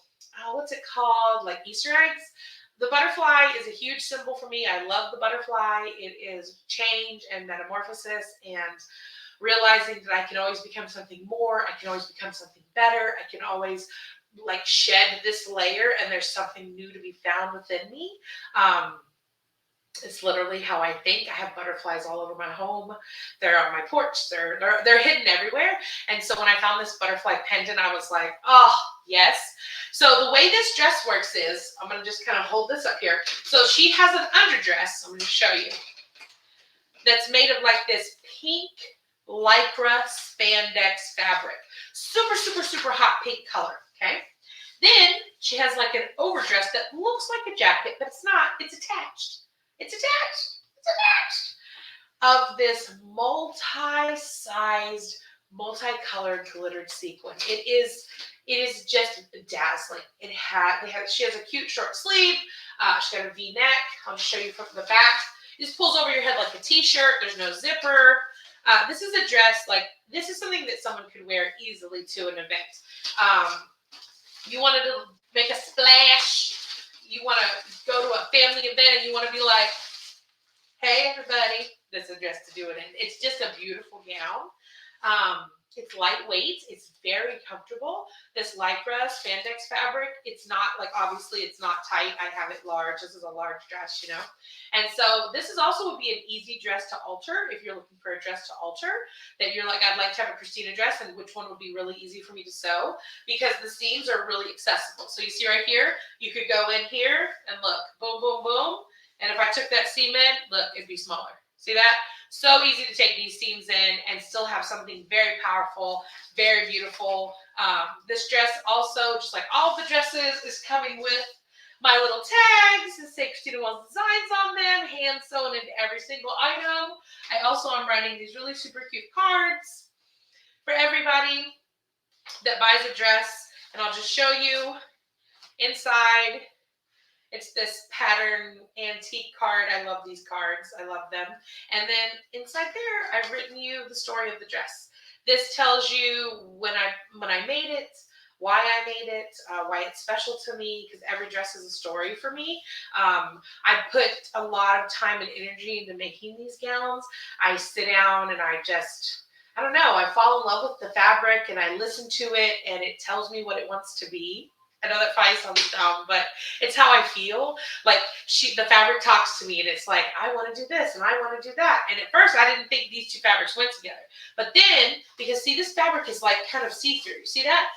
what's it called? Like Easter eggs. The butterfly is a huge symbol for me. I love the butterfly. It is change and metamorphosis and realizing that I can always become something more. I can always become something better. I can always like shed this layer and there's something new to be found within me. It's literally how I think. I have butterflies all over my home. They're on my porch. They're hidden everywhere. And so when I found this butterfly pendant, I was like, oh, Yes. So the way this dress works is, I'm going to just kind of hold this up here. So she has an underdress, I'm going to show you, that's made of like this pink lycra spandex fabric. Super, super, super hot pink color, okay? Then she has like an overdress that looks like a jacket, but it's not. It's attached. It's attached. It's attached. Of this multi-sized, multicolored glittered sequin. It is just dazzling. She has a cute short sleeve. She's got a V-neck. I'll just show you from the back. It just pulls over your head like a t-shirt. There's no zipper. This is a dress, like, this is something that someone could wear easily to an event. You wanted to make a splash. You want to go to a family event and you want to be like, hey, everybody, this is a dress to do it in. It's just a beautiful gown. It's lightweight. It's very comfortable. This lycra spandex fabric, it's not like, obviously it's not tight. I have it large. This is a large dress, you know. And so this is also would be an easy dress to alter if you're looking for a dress to alter, that you're like, I'd like to have a Christina dress, and which one would be really easy for me to sew, because the seams are really accessible. So you see right here, you could go in here and look, boom, boom, boom. And if I took that seam in, look, it'd be smaller. See that? So easy to take these seams in and still have something very powerful, very beautiful. This dress also, just like all of the dresses, is coming with my little tags that say Christina Wells Designs on them, hand sewn into every single item. I also am writing these really super cute cards for everybody that buys a dress. And I'll just show you inside. It's this pattern antique card. I love these cards. I love them. And then inside there, I've written you the story of the dress. This tells you when I made it, why I made it, why it's special to me, because every dress is a story for me. I put a lot of time and energy into making these gowns. I sit down and I don't know, I fall in love with the fabric and I listen to it and it tells me what it wants to be. I know that probably sounds dumb, but it's how I feel. Like the fabric talks to me and it's like, I want to do this and I want to do that. And at first I didn't think these two fabrics went together. But then, because see, this fabric is like kind of see-through. You see that?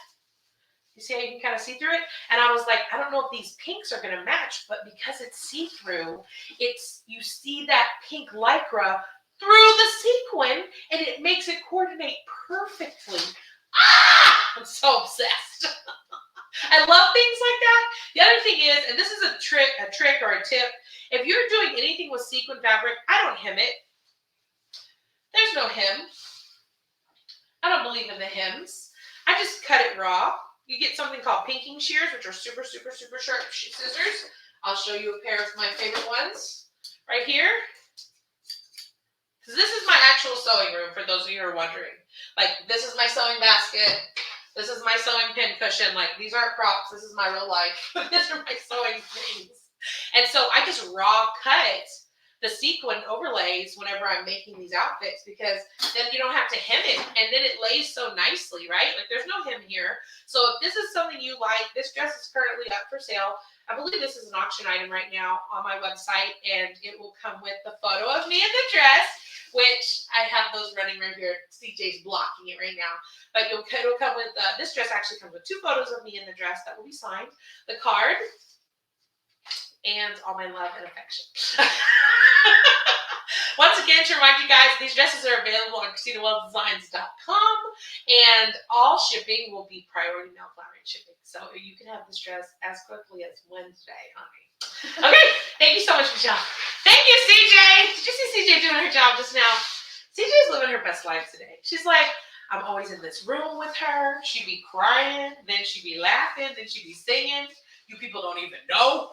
You see how you can kind of see through it? And I was like, I don't know if these pinks are going to match, but because it's see-through, you see that pink lycra through the sequin and it makes it coordinate perfectly. Ah! I'm so obsessed. I love things like that. The other thing is, and this is a trick or a tip, if you're doing anything with sequin fabric, I don't hem it. There's no hem. I don't believe in the hems. I just cut it raw. You get something called pinking shears, which are super, super, super sharp scissors. I'll show you a pair of my favorite ones right here. So this is my actual sewing room, for those of you who are wondering. Like, this is my sewing basket. This is my sewing pin cushion. Like, these aren't props. This is my real life. These are my sewing things. And so I just raw cut the sequin overlays whenever I'm making these outfits, because then you don't have to hem it. And then it lays so nicely, right? Like, there's no hem here. So if this is something you like, this dress is currently up for sale. I believe this is an auction item right now on my website, and it will come with the photo of me in the dress, which I have those running right here. CJ's blocking it right now. But it'll come with, this dress actually comes with 2 photos of me in the dress that will be signed, the card, and all my love and affection. Once again, to remind you guys, these dresses are available on ChristinaWellsDesigns.com, and all shipping will be priority mail flower shipping. So you can have this dress as quickly as Wednesday, honey. Okay, thank you so much, Michelle. Thank you, CJ. Did you see CJ doing her job just now? CJ's living her best life today. She's like, I'm always in this room with her. She'd be crying, then she'd be laughing, then she'd be singing. You people don't even know.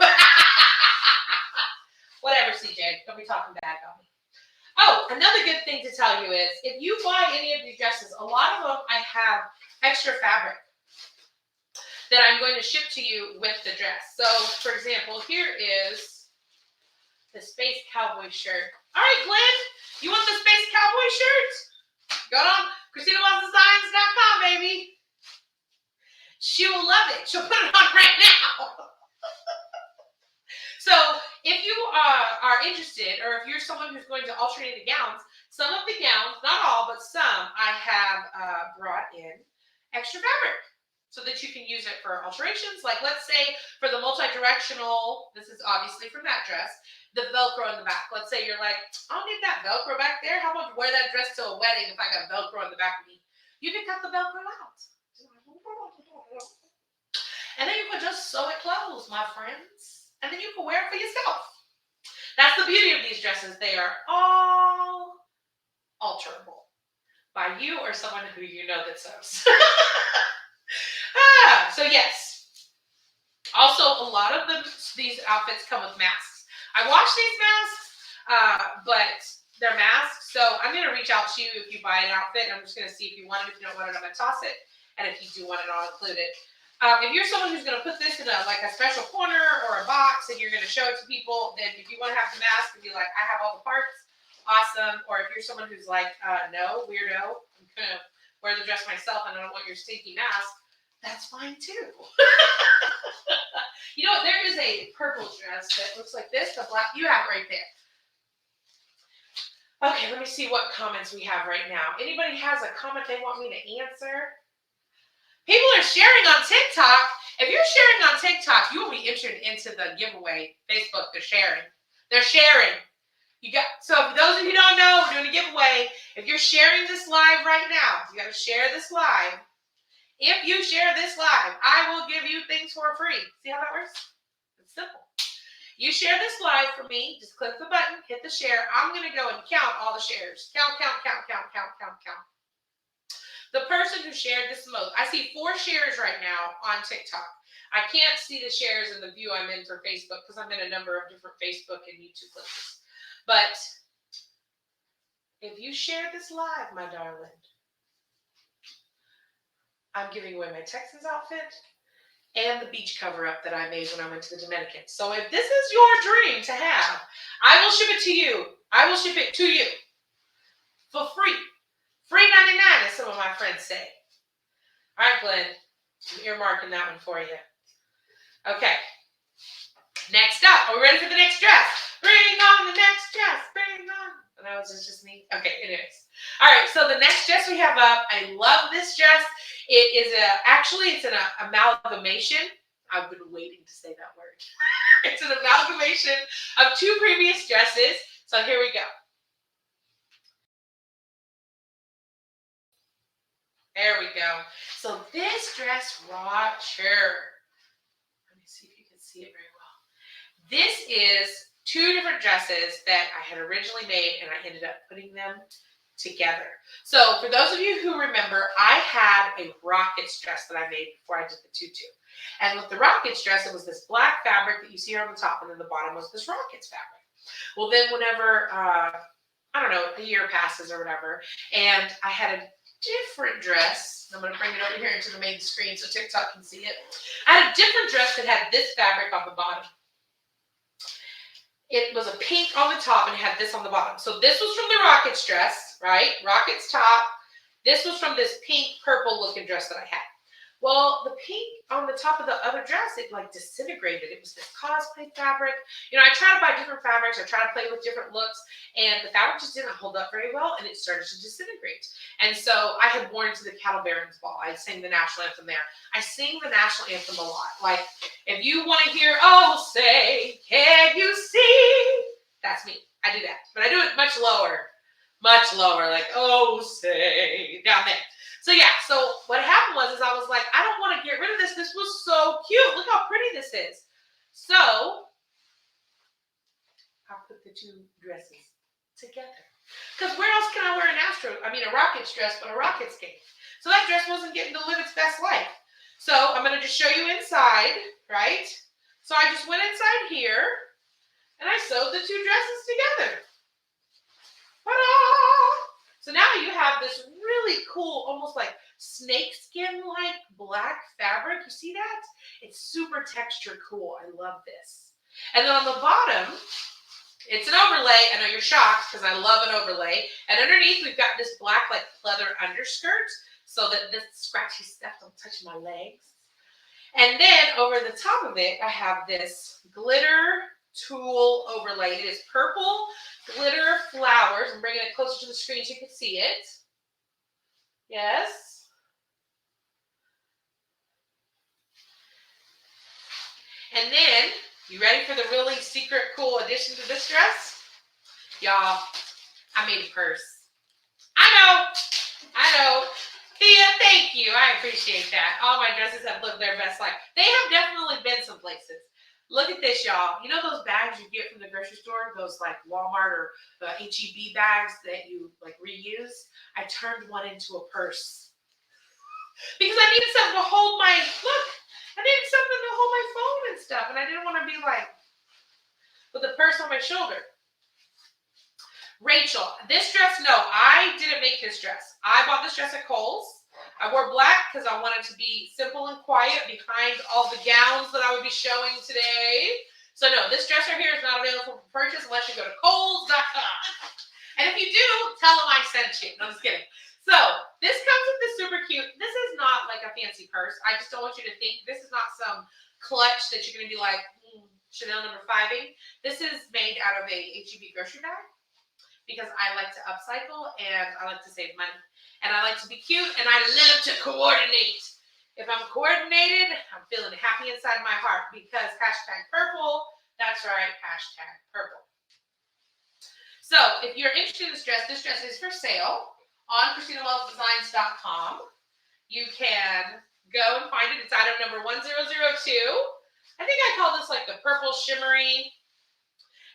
Whatever, CJ. Don't be talking bad about me. Oh, another good thing to tell you is, if you buy any of these dresses, a lot of them I have extra fabric that I'm going to ship to you with the dress. So, for example, here is the Space Cowboy shirt. All right, Glenn, you want the Space Cowboy shirt? Go on ChristinaWellsDesigns.com, baby. She will love it. She'll put it on right now. So if you are interested, or if you're someone who's going to alternate the gowns, some of the gowns, not all, but some, I have brought in extra fabric. so that you can use it for alterations. Like let's say for the multi-directional, this is obviously from that dress, the Velcro in the back. Let's say you're like, I don't need that Velcro back there. How about wear that dress to a wedding if I got Velcro in the back of me? You can cut the Velcro out. And then you can just sew it closed, my friends. And then you can wear it for yourself. That's the beauty of these dresses. They are all alterable by you or someone who you know that sews. So yes. Also, a lot of these outfits come with masks. I wash these masks, but they're masks. So I'm going to reach out to you if you buy an outfit. I'm just going to see if you want it. If you don't want it, I'm going to toss it. And if you do want it, I'll include it. If you're someone who's going to put this in a special corner or a box and you're going to show it to people, then if you want to have the mask and be like, I have all the parts, awesome. Or if you're someone who's like, no, weirdo, I'm going to wear the dress myself and I don't want your stinky mask, that's fine too. You know what? There is a purple dress that looks like this, the black. You have it right there. Okay, let me see what comments we have right now. Anybody has a comment they want me to answer? People are sharing on TikTok. If you're sharing on TikTok, you will be entered into the giveaway. Facebook, they're sharing. They're sharing. So for those of you who don't know, we're doing a giveaway. If you're sharing this live right now, you got to share this live. If you share this live, I will give you things for free. See how that works? It's simple. You share this live for me. Just click the button, hit the share. I'm going to go and count all the shares. Count. The person who shared this most, I see 4 shares right now on TikTok. I can't see the shares in the view I'm in for Facebook because I'm in a number of different Facebook and YouTube places. But if you share this live, my darling, I'm giving away my Texans outfit and the beach cover-up that I made when I went to the Dominican. So if this is your dream to have, I will ship it to you. I will ship it to you for free. Free 99, as some of my friends say. All right, Glenn, I'm earmarking that one for you. Okay. Next up, are we ready for the next dress? Bring on the next dress. Bring on. And that was just me. Okay, anyways. All right, so the next dress we have up, I love this dress. It is it's an amalgamation. I've been waiting to say that word. It's an amalgamation of 2 previous dresses. So here we go. There we go. So this dress, Roger. Let me see if you can see it very well. This is 2 different dresses that I had originally made, and I ended up putting them together. So for those of you who remember, I had a Rockets dress that I made before I did the tutu. And with the Rockets dress, it was this black fabric that you see here on the top, and then the bottom was this Rockets fabric. Well, then whenever, I don't know, a year passes or whatever, and I had a different dress. I'm going to bring it over here into the main screen so TikTok can see it. I had a different dress that had this fabric on the bottom. It was a pink on the top and it had this on the bottom. So this was from the Rockets dress, right? Rockets top. This was from this pink purple looking dress that I had. Well, the pink on the top of the other dress, it like disintegrated. It was this cosplay fabric. You know, I try to buy different fabrics. I try to play with different looks, and the fabric just didn't hold up very well, and it started to disintegrate. And so I had worn it to the Cattle Barons Ball. I sang the national anthem there. I sing the national anthem a lot. Like, if you want to hear, oh, say, can you see? That's me. I do that. But I do it much lower, like, oh, say, down there. So yeah, so what happened was I was like, I don't want to get rid of this. This was so cute. Look how pretty this is. So I put the 2 dresses together. Because where else can I wear a Rockets dress, but a Rockets game? So that dress wasn't getting to live its best life. So I'm going to just show you inside, right? So I just went inside here and I sewed the 2 dresses together. Ta-da! So now you have this really cool, almost like snakeskin-like black fabric. You see that? It's super texture cool. I love this. And then on the bottom, it's an overlay. I know you're shocked because I love an overlay. And underneath, we've got this black like pleather underskirt so that this scratchy stuff don't touch my legs. And then over the top of it, I have this glitter tulle overlay. It is purple glitter flowers. I'm bringing it closer to the screen so you can see it. Yes. And then, you ready for the really secret, cool addition to this dress? Y'all, I made a purse. I know. Tia, thank you. I appreciate that. All my dresses have lived their best life. They have definitely been some places. Look at this, y'all. You know those bags you get from the grocery store? Those like Walmart or H-E-B bags that you like reuse? I turned one into a purse. Because I needed something to hold my, look, I needed something to hold my phone and stuff. And I didn't want to be like, with a purse on my shoulder. Rachel, this dress, no, I didn't make this dress. I bought this dress at Kohl's. I wore black because I wanted to be simple and quiet behind all the gowns that I would be showing today. So no, this dress right here is not available for purchase unless you go to Kohl's.com. And if you do, tell them I sent you. No, I'm just kidding. So this comes with this super cute, this is not like a fancy purse. I just don't want you to think this is not some clutch that you're going to be like, Chanel number 5-ing. This is made out of a H-E-B grocery bag. Because I like to upcycle and I like to save money. And I like to be cute and I love to coordinate. If I'm coordinated, I'm feeling happy inside my heart because #purple, that's right, #purple. So if you're interested in this dress is for sale on ChristinaWellsDesigns.com. You can go and find it. It's item number 1002. I think I call this like the purple shimmery.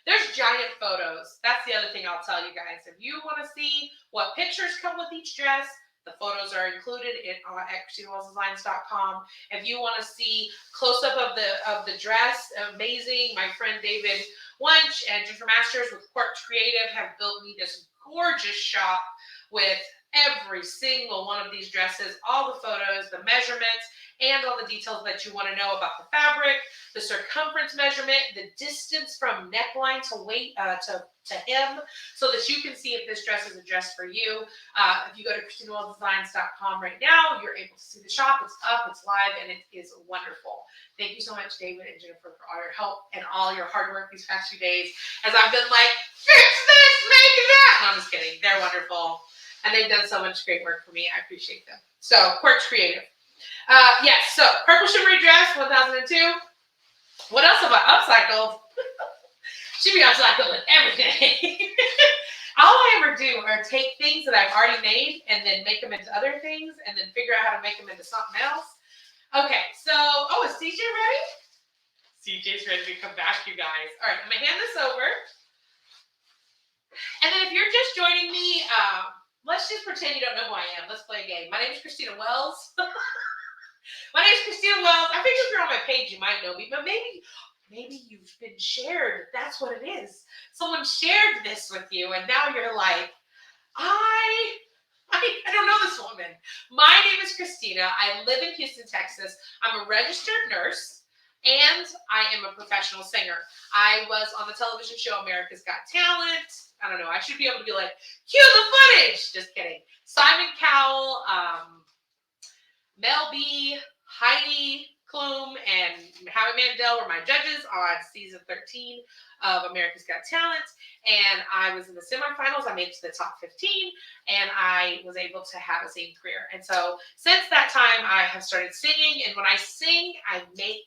There's giant photos. That's the other thing I'll tell you guys. If you want to see what pictures come with each dress, the photos are included at ChristinaWellsDesigns.com. If you want to see close-up of the dress, amazing. My friend David Wunsch and Ginger Masters with Quartz Creative have built me this gorgeous shop with every single one of these dresses, all the photos, the measurements, and all the details that you want to know about the fabric, the circumference measurement, the distance from neckline to weight to hem, so that you can see if this dress is a dress for you. If you go to ChristinaWellsDesigns.com right now, you're able to see the shop. It's up, it's live, and it is wonderful. Thank you so much, David and Jennifer, for all your help and all your hard work these past few days. As I've been like, fix this, make that. No, I'm just kidding. They're wonderful. And they've done so much great work for me. I appreciate them. So, Quartz Creative. Yes, so purple shimmery dress, 1002. What else have I upcycled? Should be upcycled with everything. All I ever do are take things that I've already made and then make them into other things and then figure out how to make them into something else. Okay, so, is CJ ready? CJ's ready to come back, you guys. All right, I'm going to hand this over. And then if you're just joining me, let's just pretend you don't know who I am. Let's play a game. My name is Christina Wells. My name is Christina Wells. I think if you're on my page, you might know me, but maybe you've been shared. That's what it is. Someone shared this with you, and now you're like, I don't know this woman. My name is Christina. I live in Houston, Texas. I'm a registered nurse, and I am a professional singer. I was on the television show America's Got Talent. I don't know. I should be able to be like, cue the footage. Just kidding. Simon Cowell, Mel B, Heidi Klum, and Howie Mandel were my judges on season 13 of America's Got Talent. And I was in the semifinals. I made it to the top 15, and I was able to have a singing career. And so since that time, I have started singing. And when I sing, I make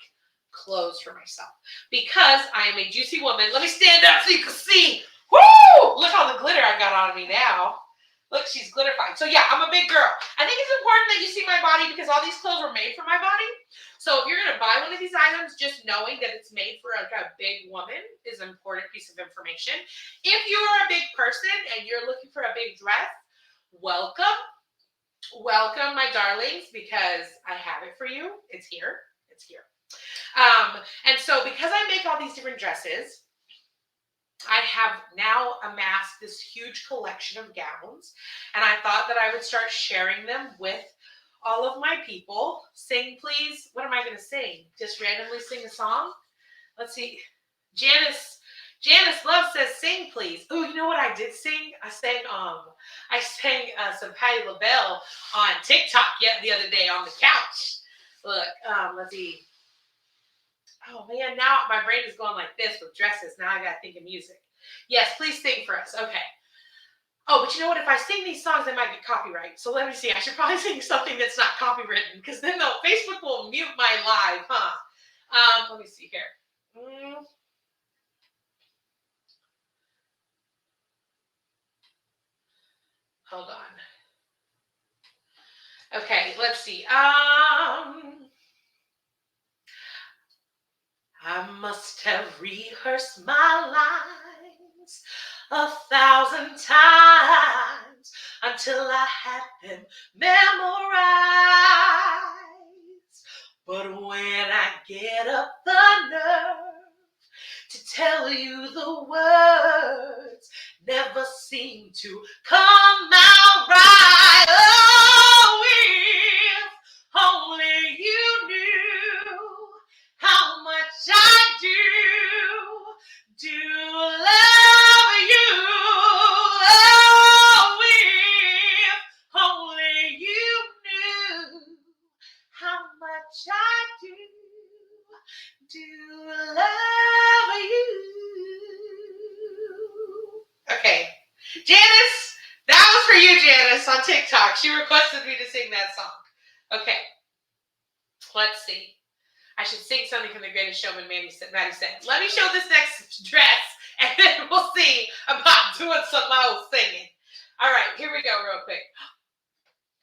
clothes for myself because I am a juicy woman. Let me stand up so you can see. Woo! Look all the glitter I got on me now. Look, she's glitterfying. So yeah, I'm a big girl. I think it's important that you see my body because all these clothes were made for my body. So if you're going to buy one of these items, just knowing that it's made for like a big woman is an important piece of information. If you are a big person and you're looking for a big dress, welcome. Welcome, my darlings, because I have it for you. It's here. It's here. And so because I make all these different dresses, I have now amassed this huge collection of gowns, and I thought that I would start sharing them with all of my people. Sing, please. What am I going to sing? Just randomly sing a song? Let's see. Janice Love says, sing, please. Oh, you know what I did sing? I sang some Patti LaBelle on TikTok the other day on the couch. Look, let's see. Oh, man, now my brain is going like this with dresses. Now I got to think of music. Yes, please sing for us. Okay. Oh, but you know what? If I sing these songs, they might get copyright. So let me see. I should probably sing something that's not copywritten because then Facebook will mute my live, huh? Let me see here. Hold on. Okay, let's see. I must have rehearsed my lines 1,000 times until I had them memorized. But when I get up the nerve to tell you the words, never seem to come out right. Oh, if only you knew how much I do love you. Oh, if only you knew how much I do love you. Okay, Janice, that was for you, Janice, on TikTok. She requested me to sing that song. Okay, let's see. I should sing something from The Greatest Showman, Maddie said. Let me show this next dress, and then we'll see about doing some old singing. All right, here we go real quick.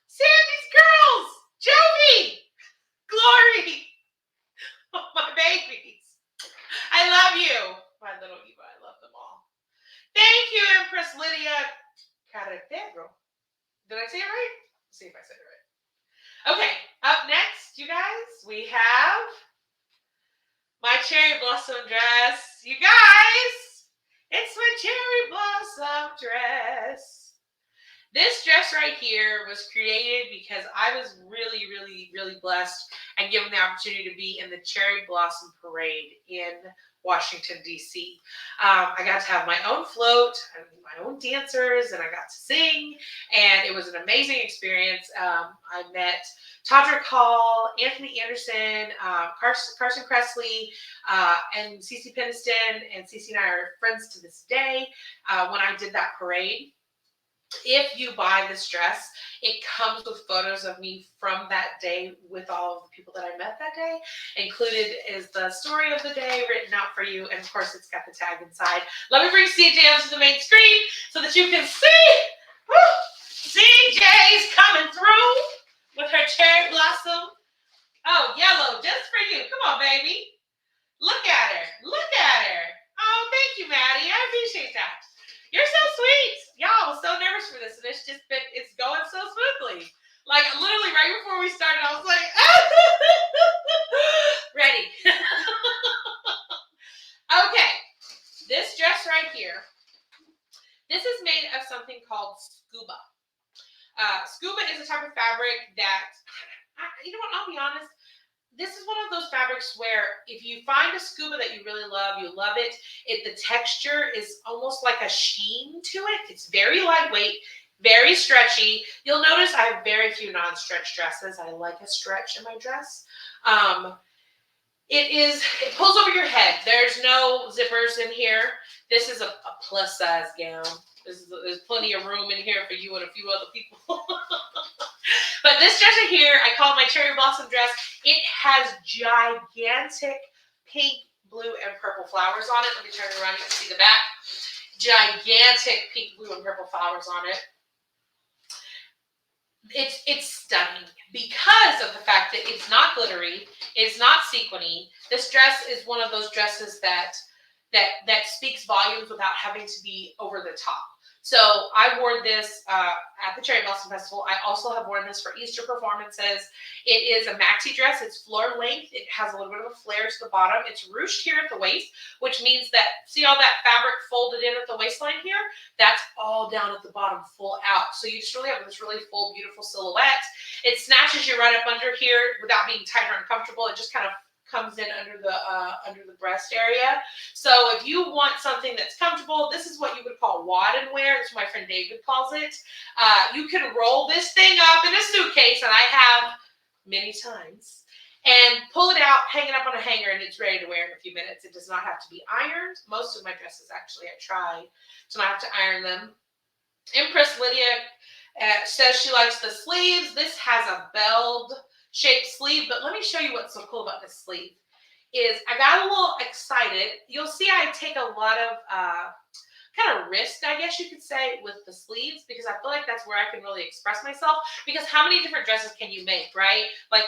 Sandy's girls! Jovi! Glory! Oh, my babies. I love you. My little Eva, I love them all. Thank you, Empress Lydia Carretero. Did I say it right? Let's see if I said it right. Okay, up next, you guys, we have my cherry blossom dress. You guys, it's my cherry blossom dress. This dress right here was created because I was really, really, really blessed and given the opportunity to be in the Cherry Blossom Parade in Washington, D.C. I got to have my own float and my own dancers, and I got to sing, and it was an amazing experience. I met Todrick Hall, Anthony Anderson, Carson Kressley, and Cece Penniston, and Cece and I are friends to this day. When I did that parade, if you buy this dress, it comes with photos of me from that day with all of the people that I met that day. Included is the story of the day written out for you, and of course it's got the tag inside. Let me bring CJ onto the main screen so that you can see. Woo! CJ's coming through with her cherry blossom. Oh, yellow, just for you. Come on, baby. Look at her. Look at her. Oh, thank you, Maddie. I appreciate that. You're so sweet. Y'all, I was so nervous for this, and it's going so smoothly. Like, literally right before we started, I was like, ready. Okay, this dress right here, this is made of something called scuba. Scuba is a type of fabric that, you know what, I'll be honest, this is one of those fabrics where if you find a scuba that you really love, you love it. The texture is almost like a sheen to it. It's very lightweight, very stretchy. You'll notice I have very few non-stretch dresses. I like a stretch in my dress. It pulls over your head. There's no zippers in here. This is a plus size gown. There's plenty of room in here for you and a few other people. But this dress right here, I call it my cherry blossom dress. It has gigantic pink, blue, and purple flowers on it. Let me turn it around. You can see the back. Gigantic pink, blue, and purple flowers on it. It's stunning because of the fact that it's not glittery, it's not sequiny. This dress is one of those dresses that speaks volumes without having to be over the top. So I wore this at the Cherry Blossom Festival. I also have worn this for Easter performances. It is a maxi dress. It's floor length. It has a little bit of a flare to the bottom. It's ruched here at the waist, which means that, see all that fabric folded in at the waistline here? That's all down at the bottom, full out. So you just really have this really full, beautiful silhouette. It snatches you right up under here without being tight or uncomfortable. It just kind of comes in under the breast area. So if you want something that's comfortable, this is what you would call wad and wear. That's what my friend David calls it. You can roll this thing up in a suitcase, and I have many times, and pull it out, hang it up on a hanger, and it's ready to wear in a few minutes. It does not have to be ironed. Most of my dresses, actually, I try to not have to iron them. Empress Lydia says she likes the sleeves. This has a belled shaped sleeve, but let me show you what's so cool about this sleeve. is I got a little excited. You'll see I take a lot of kind of risk, I guess you could say, with the sleeves, because I feel like that's where I can really express myself. Because how many different dresses can you make, right? Like,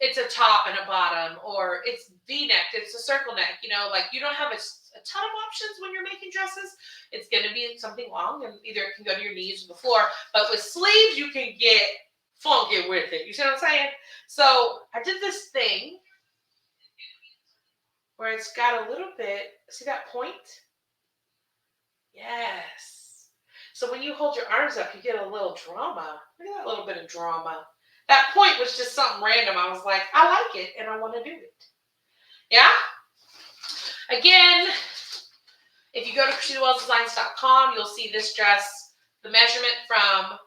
it's a top and a bottom, or it's V-necked, it's a circle neck, you know, like you don't have a ton of options when you're making dresses. It's going to be something long, and either it can go to your knees or the floor. But with sleeves, you can get funky with it. You see what I'm saying? So I did this thing where it's got a little bit, see that point? Yes. So when you hold your arms up, you get a little drama. Look at that little bit of drama. That point was just something random. I was like, I like it, and I want to do it. Yeah? Again, if you go to ChristinaWellsDesigns.com, you'll see this dress, the measurement from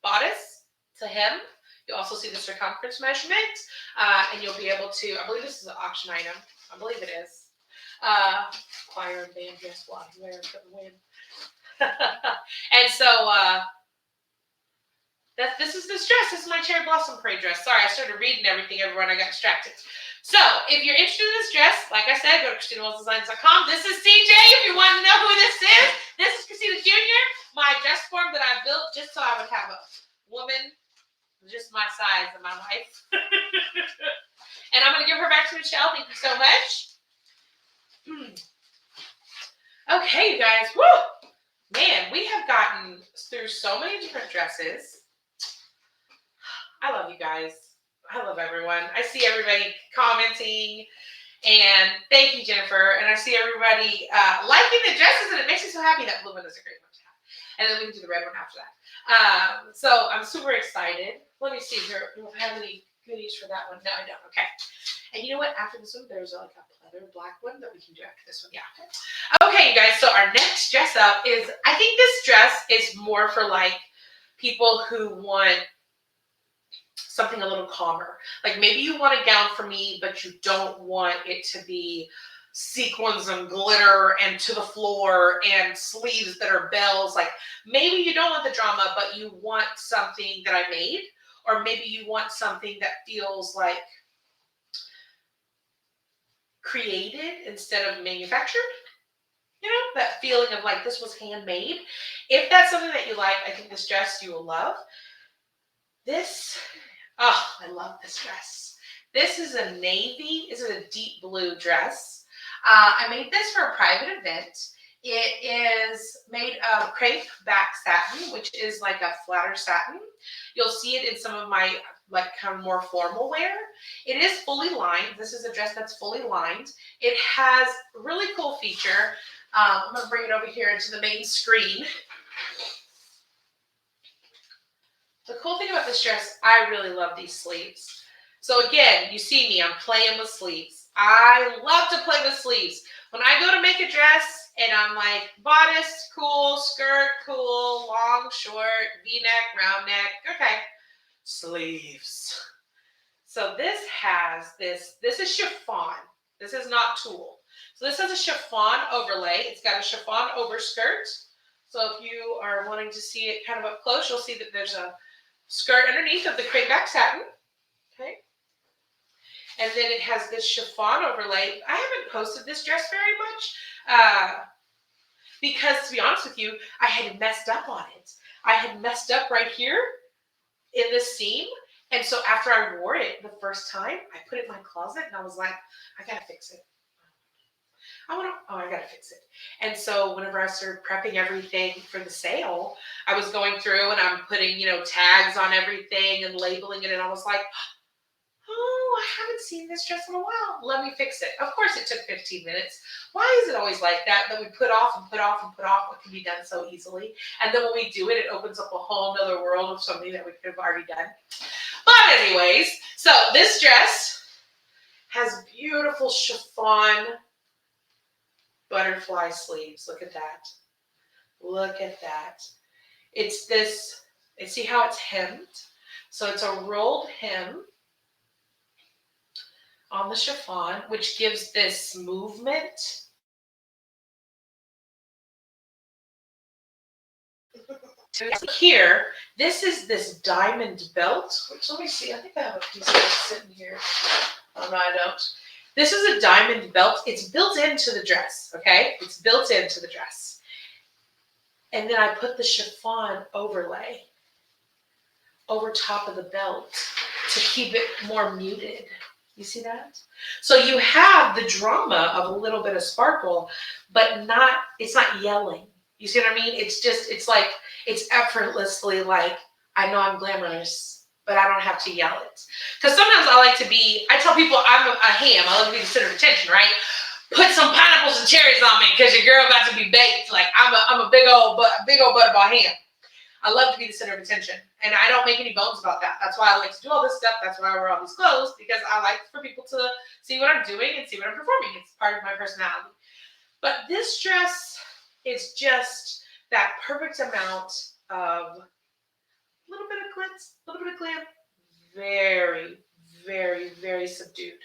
bodice to hem. You'll also see the circumference measurement, and you'll be able to, I believe this is an auction item. I believe it is. Choir and band dress, why? Where for the win? And so, this is this dress. This is my Cherry Blossom Parade dress. Sorry, I started reading everything, everyone. I got distracted. So, if you're interested in this dress, like I said, go to ChristinaWellsDesigns.com. This is CJ, if you want to know who this is. This is Christina Jr., my dress form that I built just so I would have a woman just my size in my life. And I'm going to give her back to Michelle. Thank you so much. Okay, you guys. Woo! Man, we have gotten through so many different dresses. I love you guys. I love everyone. I see everybody commenting, and thank you, Jennifer. And I see everybody liking the dresses, and it makes me so happy. That blue one is a great one to have. And then we can do the red one after that. So I'm super excited. Let me see here. Do I have any goodies for that one? No, I don't. Okay. And you know what? After this one, there's like a pleather black one that we can do after this one. Yeah. Okay, you guys. So our next dress up is, I think this dress is more for like people who want something a little calmer. Like maybe you want a gown for me, but you don't want it to be sequins and glitter and to the floor and sleeves that are bells. Like maybe you don't want the drama, but you want something that I made, or maybe you want something that feels like created instead of manufactured. You know, that feeling of like this was handmade. If that's something that you like, I think this dress you will love. This, oh, I love this dress. This is a navy, this is a deep blue dress. I made this for a private event. It is made of crepe back satin, which is like a flatter satin. You'll see it in some of my like kind of more formal wear. It is fully lined. This is a dress that's fully lined. It has a really cool feature. I'm going to bring it over here into the main screen. The cool thing about this dress, I really love these sleeves. So again, you see me, I'm playing with sleeves. I love to play with sleeves. When I go to make a dress and I'm like, bodice, cool, skirt, cool, long, short, V-neck, round neck, okay, sleeves. So this has this is chiffon. This is not tulle. So this has a chiffon overlay. It's got a chiffon overskirt. So if you are wanting to see it kind of up close, you'll see that there's a skirt underneath of the crepe back satin. Okay. And then it has this chiffon overlay. I haven't posted this dress very much because, to be honest with you, I had messed up on it. I had messed up right here in this seam. And so after I wore it the first time, I put it in my closet and I was like, I got to fix it. I got to fix it. And so whenever I started prepping everything for the sale, I was going through and I'm putting, tags on everything and labeling it. And I was like, oh, I haven't seen this dress in a while. Let me fix it. Of course, it took 15 minutes. Why is it always like that we put off and put off and put off what can be done so easily? And then when we do it, it opens up a whole nother world of something that we could have already done. But anyways, so this dress has beautiful chiffon butterfly sleeves. Look at that. Look at that. It's this, and see how it's hemmed? So it's a rolled hem on the chiffon, which gives this movement. Here, this is this diamond belt, which let me see, I think I have a piece of it sitting here. Oh no, I don't. This is a diamond belt. It's built into the dress, okay? It's built into the dress. And then I put the chiffon overlay over top of the belt to keep it more muted. You see that? So you have the drama of a little bit of sparkle, but it's not yelling. You see what I mean? It's like, it's effortlessly like, I know I'm glamorous, but I don't have to yell it. Because sometimes I tell people I'm a ham. I love to be the center of attention, right? Put some pineapples and cherries on me because your girl about to be baked. Like I'm a big old butterball ham. I love to be the center of attention, and I don't make any bones about that. That's why I like to do all this stuff. That's why I wear all these clothes, because I like for people to see what I'm doing and see what I'm performing. It's part of my personality. But this dress is just that perfect amount of a little bit of glitz, a little bit of glam, very, very, very subdued.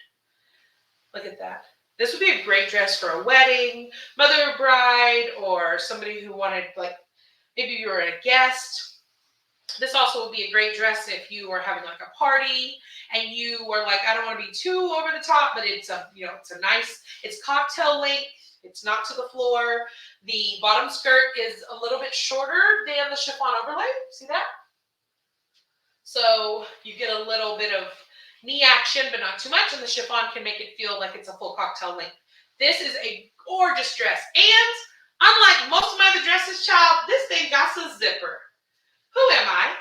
Look at that. This would be a great dress for a wedding, mother of bride, or somebody who wanted, like, maybe you were a guest. This also would be a great dress if you are having like a party and you were like, I don't want to be too over the top, but it's it's cocktail length. It's not to the floor. The bottom skirt is a little bit shorter than the chiffon overlay. See that? So you get a little bit of knee action, but not too much. And the chiffon can make it feel like it's a full cocktail length. This is a gorgeous dress. And unlike most of my other dresses, child, this thing got a zipper. Who am I?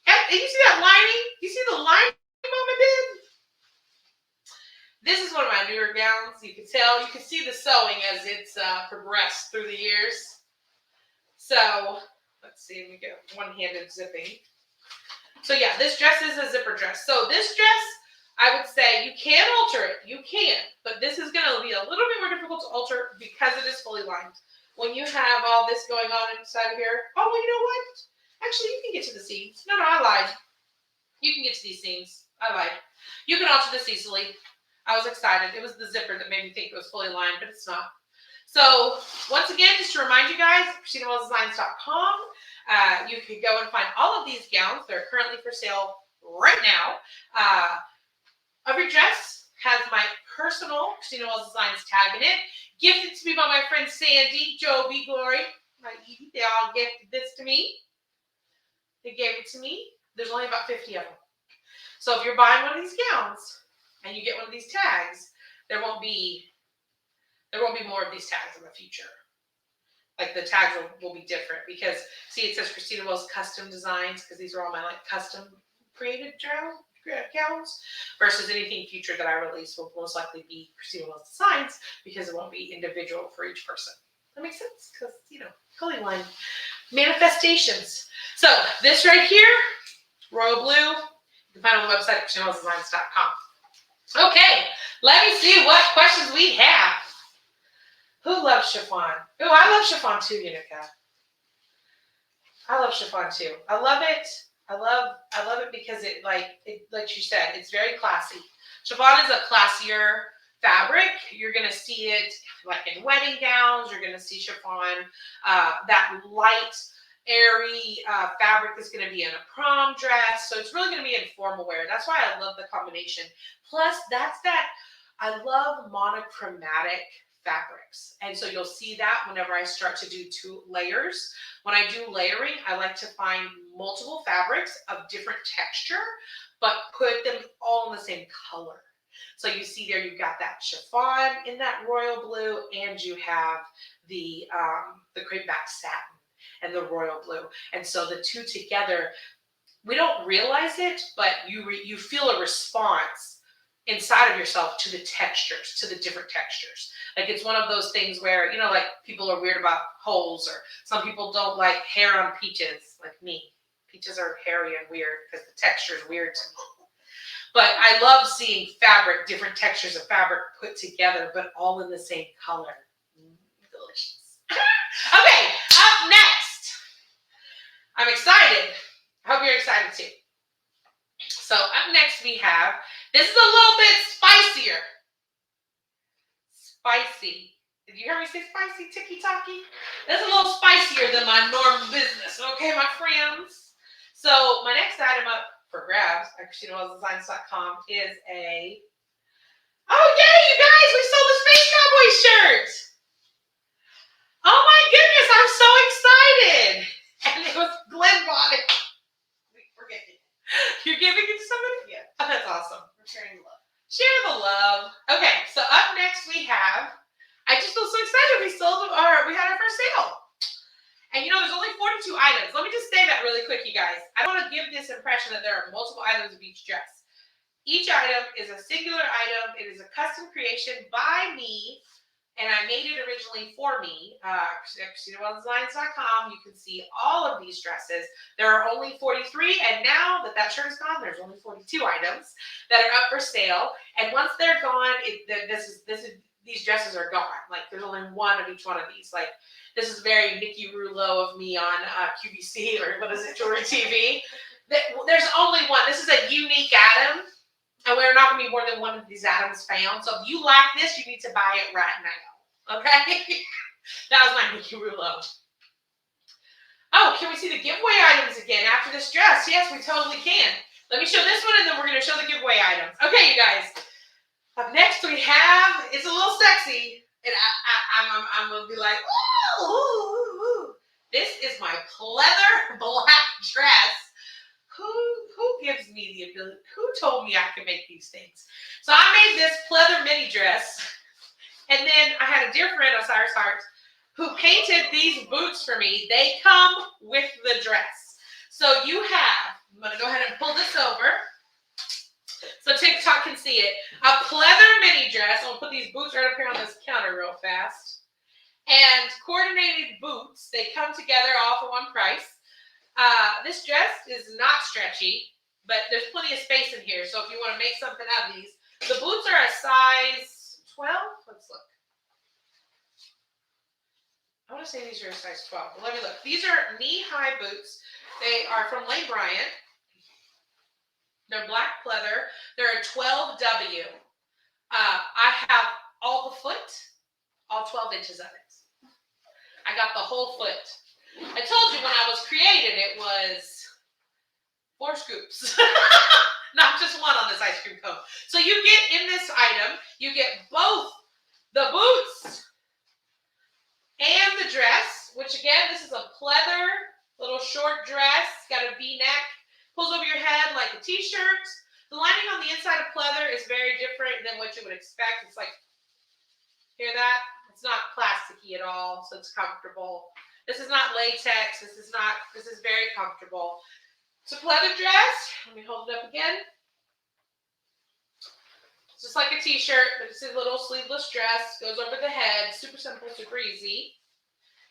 And you see that lining? You see the lining Mama did? This is one of my newer gowns. You can tell, you can see the sewing as it's progressed through the years. So let's see, we get one-handed zipping. So yeah, this dress is a zipper dress. So this dress, I would say you can alter it. You can, but this is going to be a little bit more difficult to alter because it is fully lined. When you have all this going on inside of here, oh, well, you know what? Actually, you can get to the seams. No, I lied. You can get to these seams. I lied. You can alter this easily. I was excited. It was the zipper that made me think it was fully lined, but it's not. So once again, just to remind you guys, ChristinaWellsDesigns.com. You can go and find all of these gowns. They're currently for sale right now. Every dress has my personal Christina Wells Designs tag in it. Gifted to me by my friend Sandy, Joby, Glory, my Edie. They all gifted this to me. They gave it to me. There's only about 50 of them. So if you're buying one of these gowns and you get one of these tags, there won't be more of these tags in the future. Like the tags will be different because, see, it says Christina Wells Custom Designs because these are all my like custom created gowns versus anything future that I release will most likely be Christina Wells Designs because it won't be individual for each person. That makes sense because, clothing line manifestations. So this right here, royal blue, you can find on the website at ChristinaWellsDesigns.com. Okay, let me see what questions we have. Who loves chiffon? Oh, I love chiffon too, Unica. I love chiffon too. I love it. I love it because it like she said, it's very classy. Chiffon is a classier fabric. You're gonna see it like in wedding gowns. You're gonna see chiffon, that light, airy fabric is gonna be in a prom dress. So it's really gonna be in formal wear. That's why I love the combination. Plus, I love monochromatic fabrics. And so you'll see that whenever I start to do 2 layers. When I do layering, I like to find multiple fabrics of different texture, but put them all in the same color. So you see there, you've got that chiffon in that royal blue, and you have the crepe back satin and the royal blue. And so the two together, we don't realize it, but you feel a response inside of yourself to the textures, to the different textures. Like it's one of those things where, like people are weird about holes, or some people don't like hair on peaches, like me. Peaches are hairy and weird because the texture is weird to me. But I love seeing fabric, different textures of fabric put together, but all in the same color. Delicious. Okay, up next. I'm excited. I hope you're excited too. So up next we have, this is a little bit spicier. Spicy. Did you hear me say spicy, ticky-tacky? That's a little spicier than my normal business, okay, my friends? So my next item up for grabs at ChristinaWellsDesigns.com is a, oh yay, you guys, we sold the Space Cowboy shirt. Oh my goodness, I'm so excited. And it was Glenn bought it. We're giving it. You're giving it to somebody? Yeah. Oh, that's awesome. We're sharing the love. Share the love. Okay, so up next we have, I just feel so excited. We had our first sale. And you know, there's only 42 items. Let me just say that really quick, you guys. I want to give this impression that there are multiple items of each dress. Each item is a singular item. It is a custom creation by me. And I made it originally for me. ChristinaWellsDesigns.com. You can see all of these dresses. There are only 43, and now that shirt is gone, there's only 42 items that are up for sale. And once they're gone, these dresses are gone. Like there's only one of each one of these. Like this is very Nikki Rouleau of me on QVC or what is it, Jewelry TV. There's only one. This is a unique item. And we're not going to be more than one of these items found. So if you like this, you need to buy it right now. Okay? That was my Nikki Rouleau. Oh, can we see the giveaway items again after this dress? Yes, we totally can. Let me show this one, and then we're going to show the giveaway items. Okay, you guys. Up next we have, it's a little sexy. And I'm going to be like, ooh, ooh, ooh. This is my pleather black dress. Who gives me the ability? Who told me I could make these things? So I made this pleather mini dress, and then I had a dear friend, Osiris Hearts, who painted these boots for me. They come with the dress. So you have, I'm going to go ahead and pull this over so TikTok can see it. A pleather mini dress. I'm going to put these boots right up here on this counter real fast. And coordinated boots. They come together all for one price. This dress is not stretchy, but there's plenty of space in here. So if you want to make something out of these, the boots are a size 12. Let's look. I want to say these are a size 12, but let me look. These are knee-high boots. They are from Lane Bryant. They're black pleather. They're a 12W. I have all the foot, all 12 inches of it. I got the whole foot. I told you when I was created, it was 4 scoops, not just one on this ice cream cone. So you get in this item, you get both the boots and the dress, which again, this is a pleather little short dress, got a V-neck, pulls over your head like a t-shirt. The lining on the inside of pleather is very different than what you would expect. It's like, hear that? It's not plasticky at all, so it's comfortable. This is not latex. This is very comfortable. It's a pleather dress. Let me hold it up again. It's just like a t-shirt, but it's a little sleeveless dress. Goes over the head. Super simple, super easy.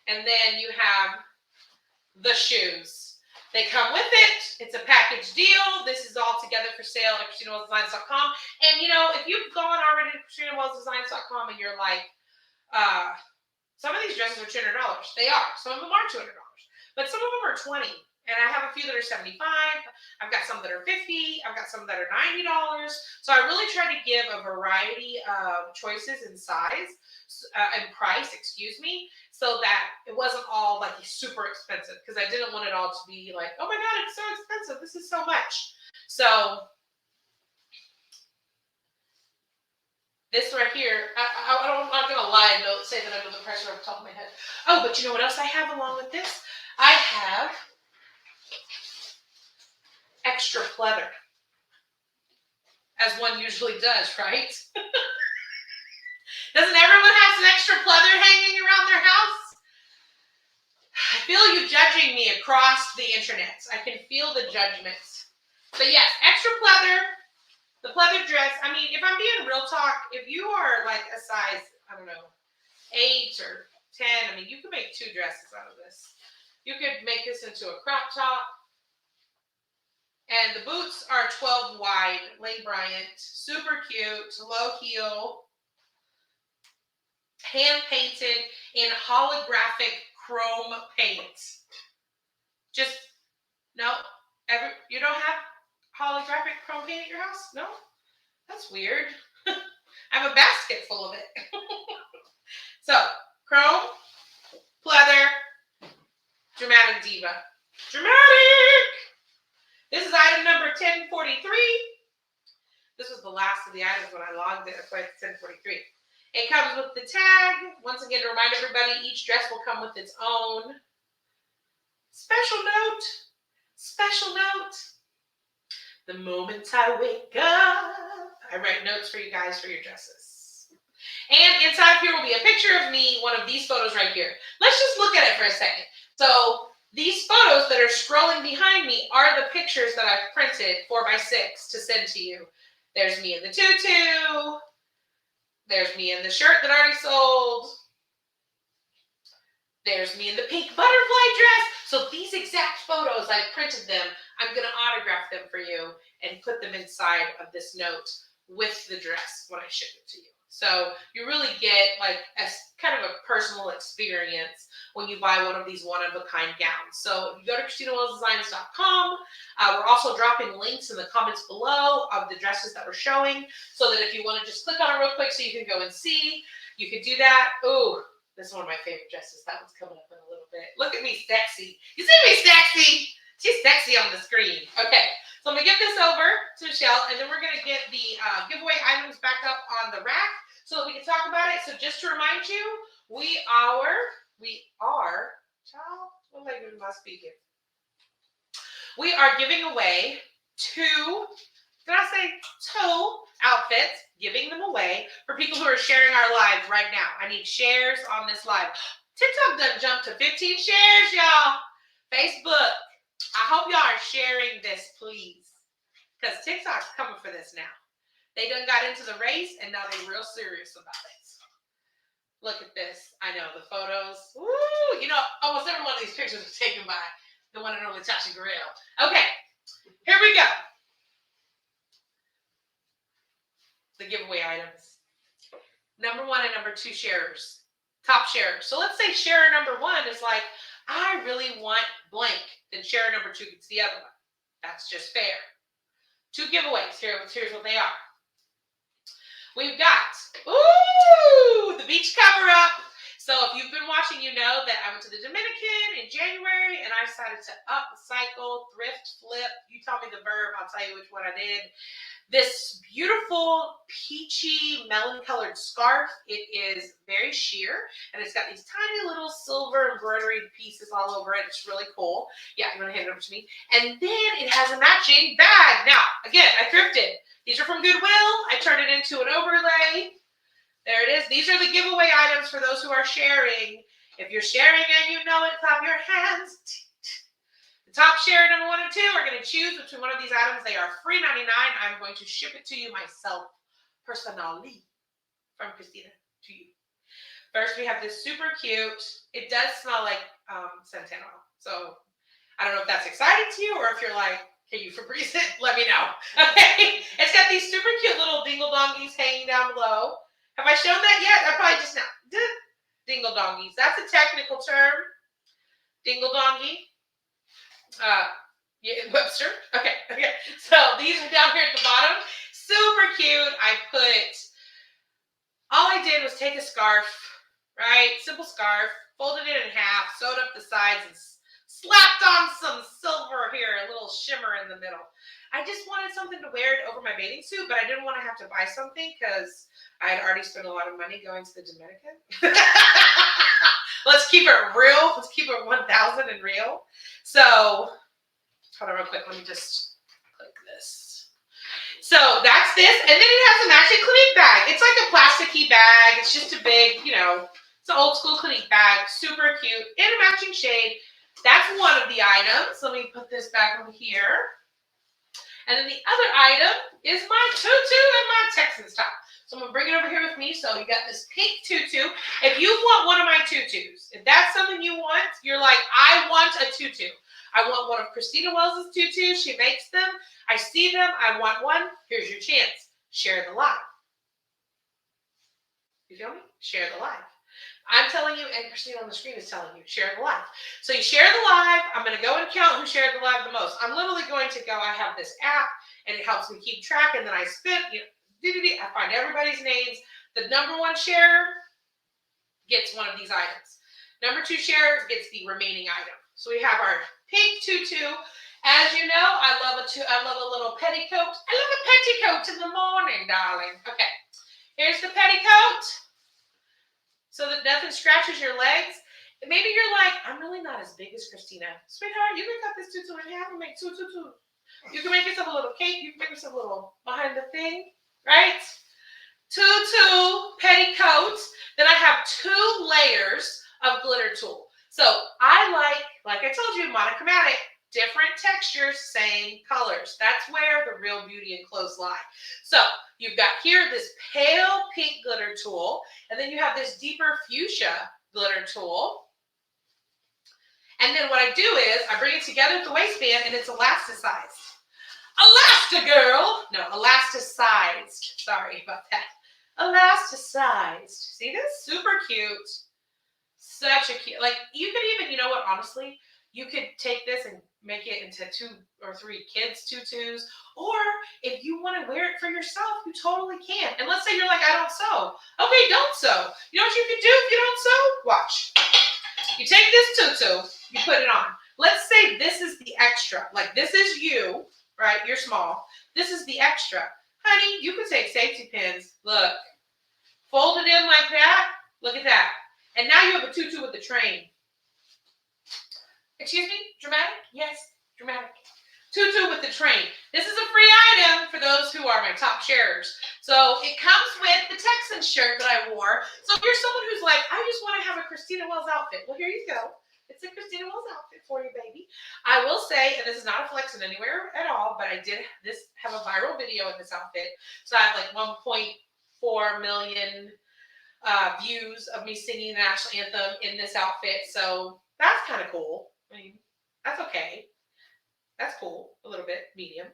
And then you have the shoes. They come with it. It's a package deal. This is all together for sale at ChristinaWellsDesigns.com. And, you know, if you've gone already to ChristinaWellsDesigns.com and you're like, some of these dresses are $200. They are. Some of them are $200. But some of them are $20. And I have a few that are $75. I've got some that are $50. I've got some that are $90. So I really try to give a variety of choices in size and price, so that it wasn't all like super expensive, because I didn't want it all to be like, oh my God, it's so expensive. This is so much. So this right here, I'm not going to lie and say that I'm under the pressure off the top of my head. Oh, but you know what else I have along with this? I have extra pleather, as one usually does, right? Doesn't everyone have some extra pleather hanging around their house? I feel you judging me across the internet. I can feel the judgments. But yes, extra pleather. The pleather dress, I mean, if I'm being real talk, if you are like a size, I don't know, 8 or 10, I mean, you could make 2 dresses out of this. You could make this into a crop top. And the boots are 12 wide, Lane Bryant, super cute, low heel, hand painted in holographic chrome paint. Just, no, you don't have holographic chrome paint at your house? No? That's weird. I have a basket full of it. So, chrome, pleather, dramatic diva. Dramatic! This is item number 1043. This was the last of the items when I logged it. That's why it's 1043. It comes with the tag. Once again, to remind everybody, each dress will come with its own special note. Special note. The moment I wake up, I write notes for you guys for your dresses. And inside here will be a picture of me, one of these photos right here. Let's just look at it for a second. So these photos that are scrolling behind me are the pictures that I've printed 4x6 to send to you. There's me in the tutu. There's me in the shirt that I already sold. There's me in the pink butterfly dress. So these exact photos, I've printed them. I'm going to autograph them for you and put them inside of this note with the dress when I ship it to you. So you really get like a kind of a personal experience when you buy one of these one-of-a-kind gowns. So if you go to ChristinaWellsDesigns.com, we're also dropping links in the comments below of the dresses that we're showing, so that if you want to just click on it real quick so you can go and see, you can do that. Ooh, this is one of my favorite dresses. That one's coming up in a little bit. Look at me sexy. You see me sexy? She's sexy on the screen. Okay, so I'm going to give this over to Michelle, and then we're going to get the giveaway items back up on the rack so that we can talk about it. So just to remind you, we are, child, what language am I speaking? We are giving away two outfits, giving them away for people who are sharing our live right now. I need shares on this live. TikTok done jumped to 15 shares, y'all. Facebook, I hope y'all are sharing this, please. Because TikTok's coming for this now. They done got into the race, and now they're real serious about it. Look at this. I know, the photos. Woo! You know, almost every one of these pictures was taken by the one and only Tasha Gurriel. Okay, here we go. The giveaway items. Number 1 and number 2 sharers. Top sharers. So let's say sharer number 1 is like, I really want blank. Then sharer number 2 gets the other one. That's just fair. 2 giveaways. Here's what they are. We've got, the beach cover up. So if you've been watching, you know that I went to the Dominican in January and I decided to upcycle, thrift, flip. You tell me the verb, I'll tell you which one I did. This beautiful peachy melon-colored scarf. It is very sheer, and it's got these tiny little silver embroidery pieces all over it. It's really cool. Yeah, you want to hand it over to me? And then it has a matching bag. Now, again, I thrifted. These are from Goodwill. I turned it into an overlay. There it is. These are the giveaway items for those who are sharing. If you're sharing and you know it, clap your hands. The top share number 1 and 2 are going to choose between one of these items. They are free $99. I'm going to ship it to you myself, personally, from Christina to you. First, we have this super cute. It does smell like suntan oil. So I don't know if that's exciting to you or if you're like, can you Febreze it? Let me know. Okay. It's got these super cute little dingle-dongies hanging down below. Have I shown that yet? I probably just now. Dingle-dongies. That's a technical term. Dingle-dongie. Yeah, Webster. Okay. So these are down here at the bottom. Super cute. All I did was take a scarf, right? Simple scarf, folded it in half, sewed up the sides, and slapped on some silver here, a little shimmer in the middle. I just wanted something to wear it over my bathing suit, but I didn't want to have to buy something because I had already spent a lot of money going to the Dominican. Let's keep it real. Let's keep it 1,000 and real. So, hold on real quick. Let me just click this. So that's this. And then it has a matching Clinique bag. It's like a plasticky bag. It's just a big, it's an old school Clinique bag. Super cute. In a matching shade. That's one of the items. Let me put this back over here. And then the other item is my tutu and my Texans top. So I'm going to bring it over here with me. So you got this pink tutu. If you want one of my tutus, if that's something you want, you're like, I want a tutu. I want one of Christina Wells' tutus. She makes them. I see them. I want one. Here's your chance. Share the live. You feel me? Share the live. I'm telling you, and Christina on the screen is telling you, share the live. So you share the live. I'm going to go and count who shared the live the most. I'm literally going to go, I have this app, and it helps me keep track, and then I spit, I find everybody's names. The number 1 share gets one of these items. Number 2 share gets the remaining item. So we have our pink tutu, As you know, I love a little petticoat. I love a petticoat in the morning, darling. Okay, here's the petticoat so that nothing scratches your legs. Maybe you're like, I'm really not as big as Christina. Sweetheart, you can cut this tutu in half and make two. You can make yourself a little cape. You can make yourself a little behind the thing, right? Tutu petticoats. Then I have 2 layers of glitter tulle. So I like I told you, monochromatic, different textures, same colors. That's where the real beauty in clothes lie. So you've got here this pale pink glitter tulle, and then you have this deeper fuchsia glitter tulle. And then what I do is I bring it together at the waistband, and it's elasticized. Elastigirl. No, elasticized. Sorry about that. Elasticized. See this? Super cute. Such a cute. Like, you could even, you know what, honestly, you could take this and make it into 2 or 3 kids' tutus. Or if you want to wear it for yourself, you totally can. And let's say you're like, I don't sew. Okay, don't sew. You know what you can do if you don't sew? Watch. You take this tutu, you put it on. Let's say this is the extra. Like, this is you, right? You're small. This is the extra. Honey, you can take safety pins. Look. Fold it in like that. Look at that. And now you have a tutu with the train. Excuse me? Dramatic? Yes, dramatic. Tutu with the train. This is a free item for those who are my top sharers. So it comes with the Texan shirt that I wore. So if you're someone who's like, I just want to have a Christina Wells outfit. Well, here you go. It's a Christina Wells outfit for you, baby. I will say, and this is not a flex in anywhere at all, but I did have a viral video in this outfit. So I have like 1.4 million views of me singing the national anthem in this outfit. So that's kind of cool. I mean, that's okay. That's cool. A little bit medium.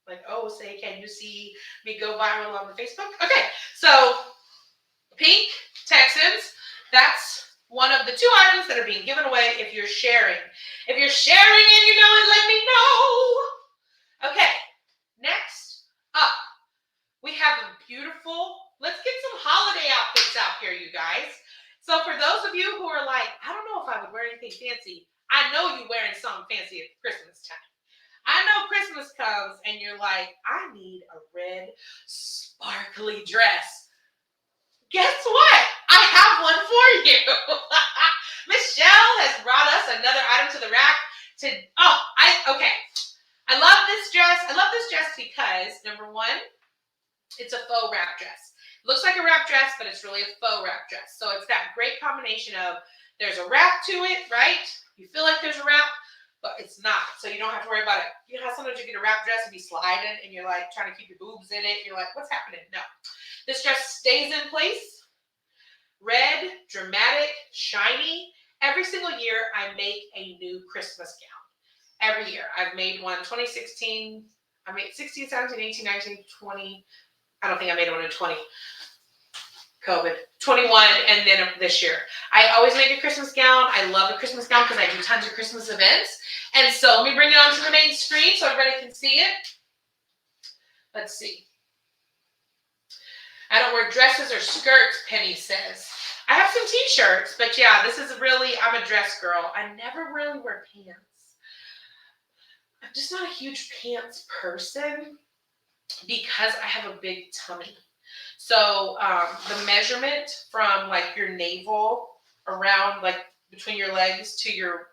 Like, oh, say, can you see me go viral on the Facebook? Okay, so pink Texans. That's one of the 2 items that are being given away if you're sharing. If you're sharing and you know it, let me know. Okay, next up, we have a beautiful, let's get some holiday outfits out here, you guys. So for those of you who are like, I don't know if I would wear anything fancy, I know you're wearing something fancy at Christmas time. I know Christmas comes and you're like, I need a red sparkly dress. Guess what? I have one for you. Michelle has brought us another item to the rack. Okay. I love this dress. I love this dress because, number 1, it's a faux wrap dress. It looks like a wrap dress, but it's really a faux wrap dress. So it's that great combination of there's a wrap to it, right? You feel like there's a wrap, but it's not. So you don't have to worry about it. You know how sometimes you get a wrap dress and be sliding and you're like trying to keep your boobs in it. You're like, what's happening? No. This dress stays in place. Red, dramatic, shiny. Every single year I make a new Christmas gown. Every year. I've made one 2016. I made 16, 17, 18, 19, 20. I don't think I made one in 20. COVID. 21, and then this year. I always make a Christmas gown. I love a Christmas gown because I do tons of Christmas events. And so let me bring it onto the main screen so everybody can see it. Let's see. I don't wear dresses or skirts, Penny says. I have some t-shirts, but yeah, this is really, I'm a dress girl. I never really wear pants. I'm just not a huge pants person because I have a big tummy. So the measurement from like your navel around like between your legs to your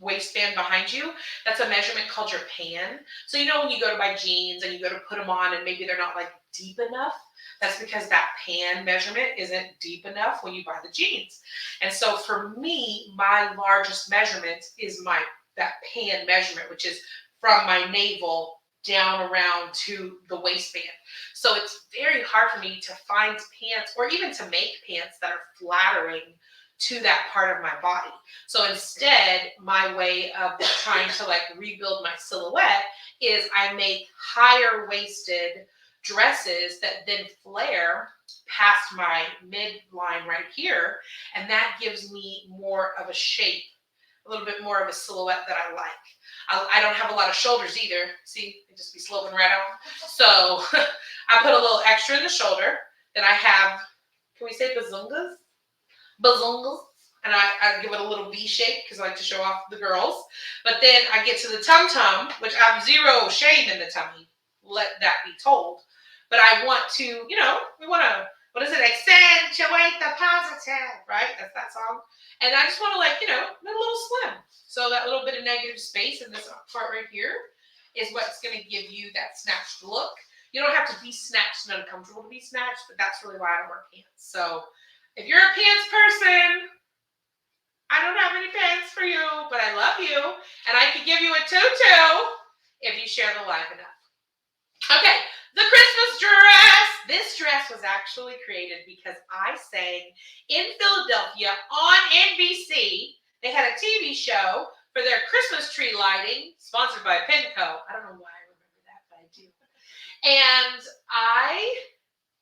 waistband behind you, that's a measurement called your pan. So you know when you go to buy jeans and you go to put them on and maybe they're not like deep enough, that's because that pan measurement isn't deep enough when you buy the jeans. And so for me, my largest measurement is that pan measurement, which is from my navel down around to the waistband. So it's very hard for me to find pants or even to make pants that are flattering to that part of my body. So instead, my way of trying to like rebuild my silhouette is I make higher waisted dresses that then flare past my midline right here. And that gives me more of a shape, a little bit more of a silhouette that I like. I don't have a lot of shoulders either. See, they just be sloping right out. So I put a little extra in the shoulder. Then I have, can we say bazungas? Bazungas. And I give it a little V shape because I like to show off the girls. But then I get to the tum-tum, which I have zero shame in the tummy. Let that be told. But I want to, you know, we want to, what is it? Accentuate the positive, right? That's that song. And I just want to, like, you know, a little slim. So that little bit of negative space in this part right here is what's going to give you that snatched look. You don't have to be snatched and uncomfortable to be snatched, but that's really why I don't wear pants. So if you're a pants person, I don't have any pants for you, but I love you. And I could give you a tutu if you share the live enough. Okay, the Christmas dress. This dress was actually created because I sang in Philadelphia on NBC. They had a TV show for their Christmas tree lighting, sponsored by Penco. I don't know why I remember that, but I do. And I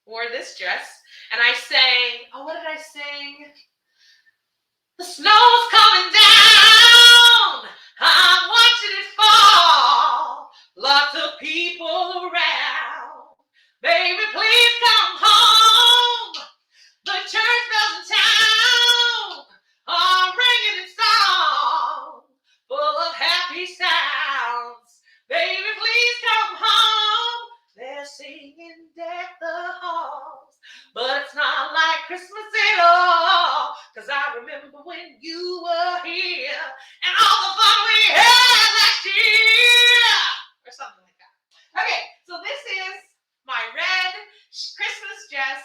wore this dress, and I sang, oh, what did I sing? The snow's coming down, I'm watching it fall, lots of people around, baby please come home, the church bells in town are ringing in song, full of happy sounds, baby please come home, they're singing deck the halls, but it's not like Christmas at all, cause I remember when you were here, and all the fun we had last year, or something like that. Okay, so this is my red Christmas dress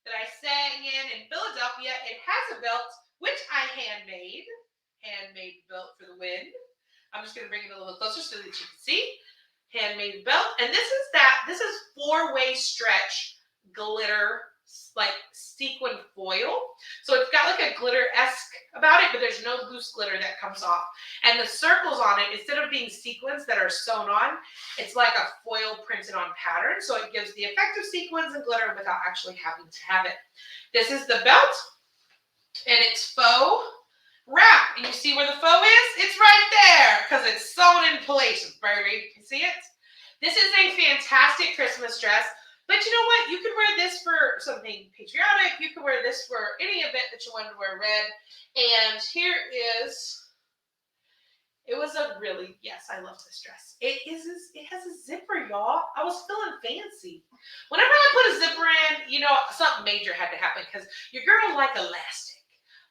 that I sang in Philadelphia. It has a belt, which I handmade belt for the win. I'm just gonna bring it a little closer so that you can see. Handmade belt, and this is 4-way stretch glitter, like sequin foil. So it's got like a glitter-esque about it, but there's no loose glitter that comes off. And the circles on it, instead of being sequins that are sewn on, it's like a foil printed on pattern. So it gives the effect of sequins and glitter without actually having to have it. This is the belt, and it's faux wrap. And you see where the faux is? It's right there because it's sewn in place, baby. You see it? This is a fantastic Christmas dress. But you know what? You could wear this for something patriotic. You could wear this for any event that you wanted to wear red. And here is, it was a really, yes, I love this dress. It has a zipper, y'all. I was feeling fancy. Whenever I put a zipper in, you know, something major had to happen because your girl like elastic.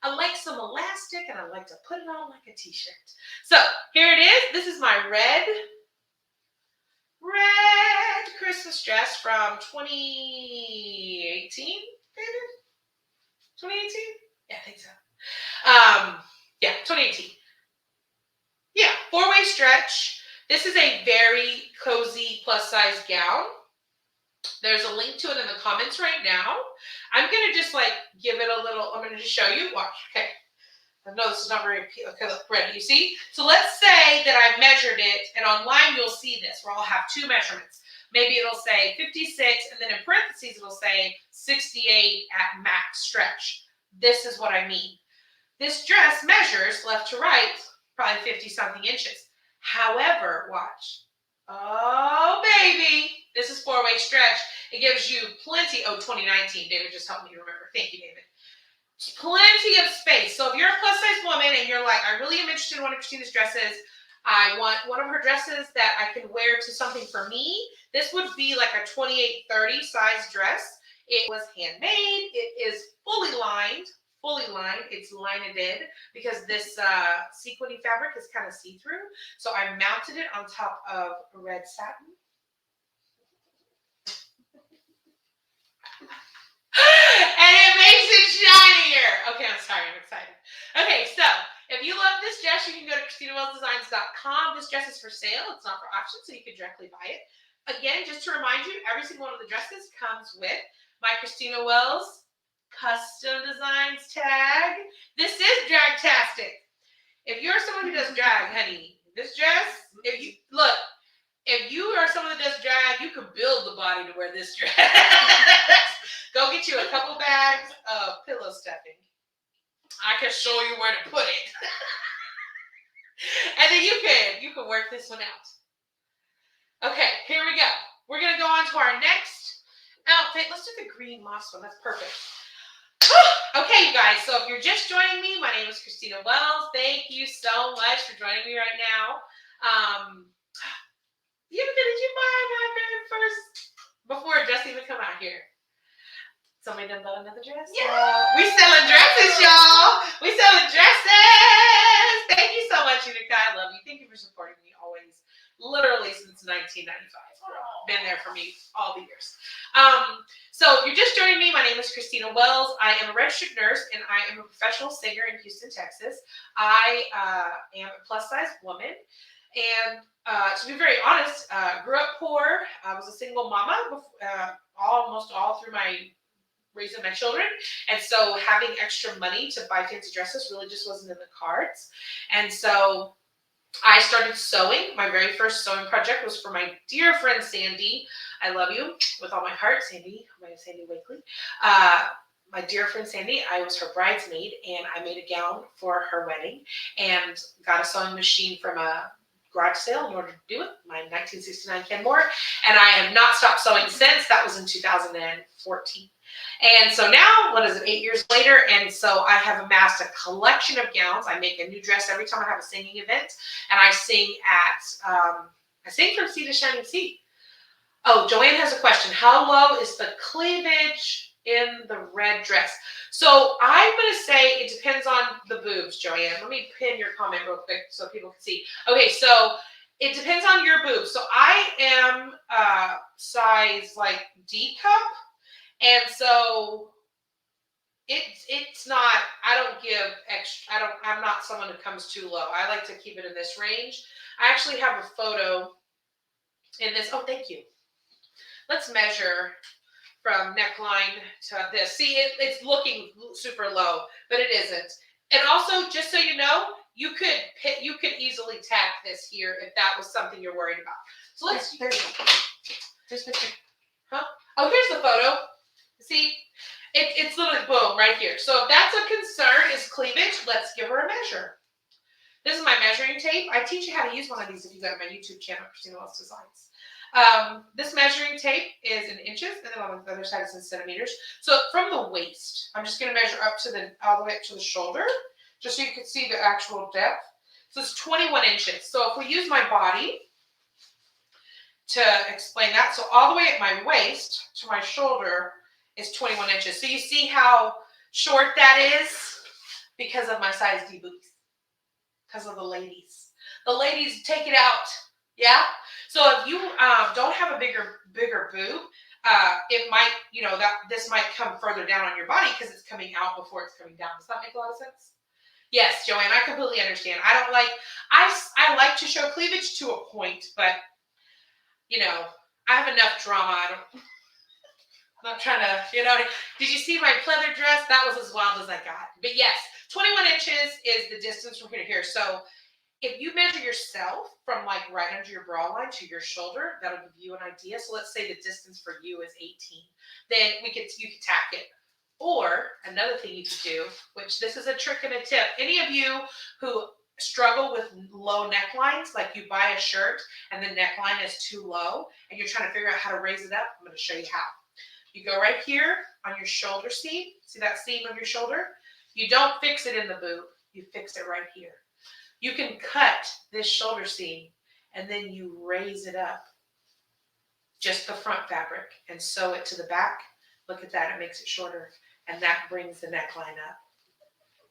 I like some elastic and I like to put it on like a t-shirt. So here it is. This is my red Christmas dress from 2018, maybe? 2018? Yeah, I think so. Yeah, 2018. Yeah, 4-way stretch. This is a very cozy plus size gown. There's a link to it in the comments right now. I'm going to just like give it a little, I'm going to just show you. Watch, okay. I know this is not very, okay, look, ready, you see? So let's say that I measured it, and online you'll see this, where I'll have 2 measurements. Maybe it'll say 56, and then in parentheses it'll say 68 at max stretch. This is what I mean. This dress measures left to right, probably 50-something inches. However, watch. Oh, baby. This is 4-way stretch. It gives you plenty, 2019, David just helped me remember. Thank you, David. Plenty of space. So if you're a plus size woman and you're like, I really am interested in one of Christina's dresses, I want one of her dresses that I can wear to something for me, this would be like a 28-30 size dress. It was handmade. It is fully lined. It's lined because this sequiny fabric is kind of see-through. So I mounted it on top of red satin. And it makes it shinier. Okay, I'm sorry, I'm excited. Okay, so if you love this dress, you can go to ChristinaWellsDesigns.com. This dress is for sale. It's not for auction, so you can directly buy it. Again, just to remind you, every single one of the dresses comes with my Christina Wells Custom Designs tag. This is drag-tastic. If you're someone who does drag, honey, this dress, if you are someone that does drag, you can build the body to wear this dress. Go get you a couple bags of pillow stuffing. I can show you where to put it. And then you can work this one out. Okay, here we go. We're going to go on to our next outfit. Let's do the green moss one. That's perfect. Okay, you guys, so if you're just joining me, my name is Christina Wells. Thank you so much for joining me right now. Did you buy my very first, before it just even come out here? Somebody done bought another dress? Yeah. We selling dresses, y'all. We selling dresses. Thank you so much, Unica. I love you. Thank you for supporting me always. Literally since 1995. Been there for me all the years. So if you're just joining me, my name is Christina Wells. I am a registered nurse and I am a professional singer in Houston, Texas. I am a plus size woman. And to be very honest, grew up poor. I was a single mama almost all through my raising my children, and so having extra money to buy fancy dresses really just wasn't in the cards. And so I started sewing. My very first sewing project was for my dear friend Sandy. I love you with all my heart, Sandy. My name is Sandy Wakely. My dear friend Sandy, I was her bridesmaid, and I made a gown for her wedding and got a sewing machine from a garage sale in order to do it, my 1969 Kenmore, and I have not stopped sewing since. That was in 2014. And so now, 8 years later, and so I have amassed a collection of gowns. I make a new dress every time I have a singing event, and I sing I sing from sea to shining sea. Oh, Joanne has a question. How low is the cleavage in the red dress? So I'm going to say it depends on the boobs, Joanne. Let me pin your comment real quick so people can see. Okay, so it depends on your boobs. So I am size like D cup, and so it's not. I don't give extra. I'm not someone who comes too low. I like to keep it in this range. I actually have a photo in this. Oh, thank you. Let's measure from neckline to this. See, it's looking super low, but it isn't. And also, just so you know, you could easily tack this here if that was something you're worried about. So let's. There's picture. Huh? Oh, here's the photo. See, it's literally boom right here. So if that's a concern, is cleavage, let's give her a measure. This is my measuring tape. I teach you how to use one of these if you go to my YouTube channel, Christina Wells Designs. This measuring tape is in inches, and then on the other side is in centimeters. So from the waist, I'm just going to measure up to all the way up to the shoulder, just so you can see the actual depth. So it's 21 inches. So if we use my body to explain that, so all the way at my waist to my shoulder is 21 inches. So you see how short that is because of my size D boots, because of the ladies. The ladies take it out, yeah? So if you don't have a bigger boob, it might, this might come further down on your body because it's coming out before it's coming down. Does that make a lot of sense? Yes, Joanne, I completely understand. I like to show cleavage to a point, but, I have enough drama. I'm not trying to, did you see my pleather dress? That was as wild as I got. But yes, 21 inches is the distance from here to here. So if you measure yourself from like right under your bra line to your shoulder, that'll give you an idea. So let's say the distance for you is 18. Then you could tack it. Or another thing you could do, which this is a trick and a tip. Any of you who struggle with low necklines, like you buy a shirt and the neckline is too low and you're trying to figure out how to raise it up, I'm going to show you how. You go right here on your shoulder seam. See that seam of your shoulder? You don't fix it in the boob. You fix it right here. You can cut this shoulder seam and then you raise it up, just the front fabric, and sew it to the back. Look at that, it makes it shorter, and that brings the neckline up.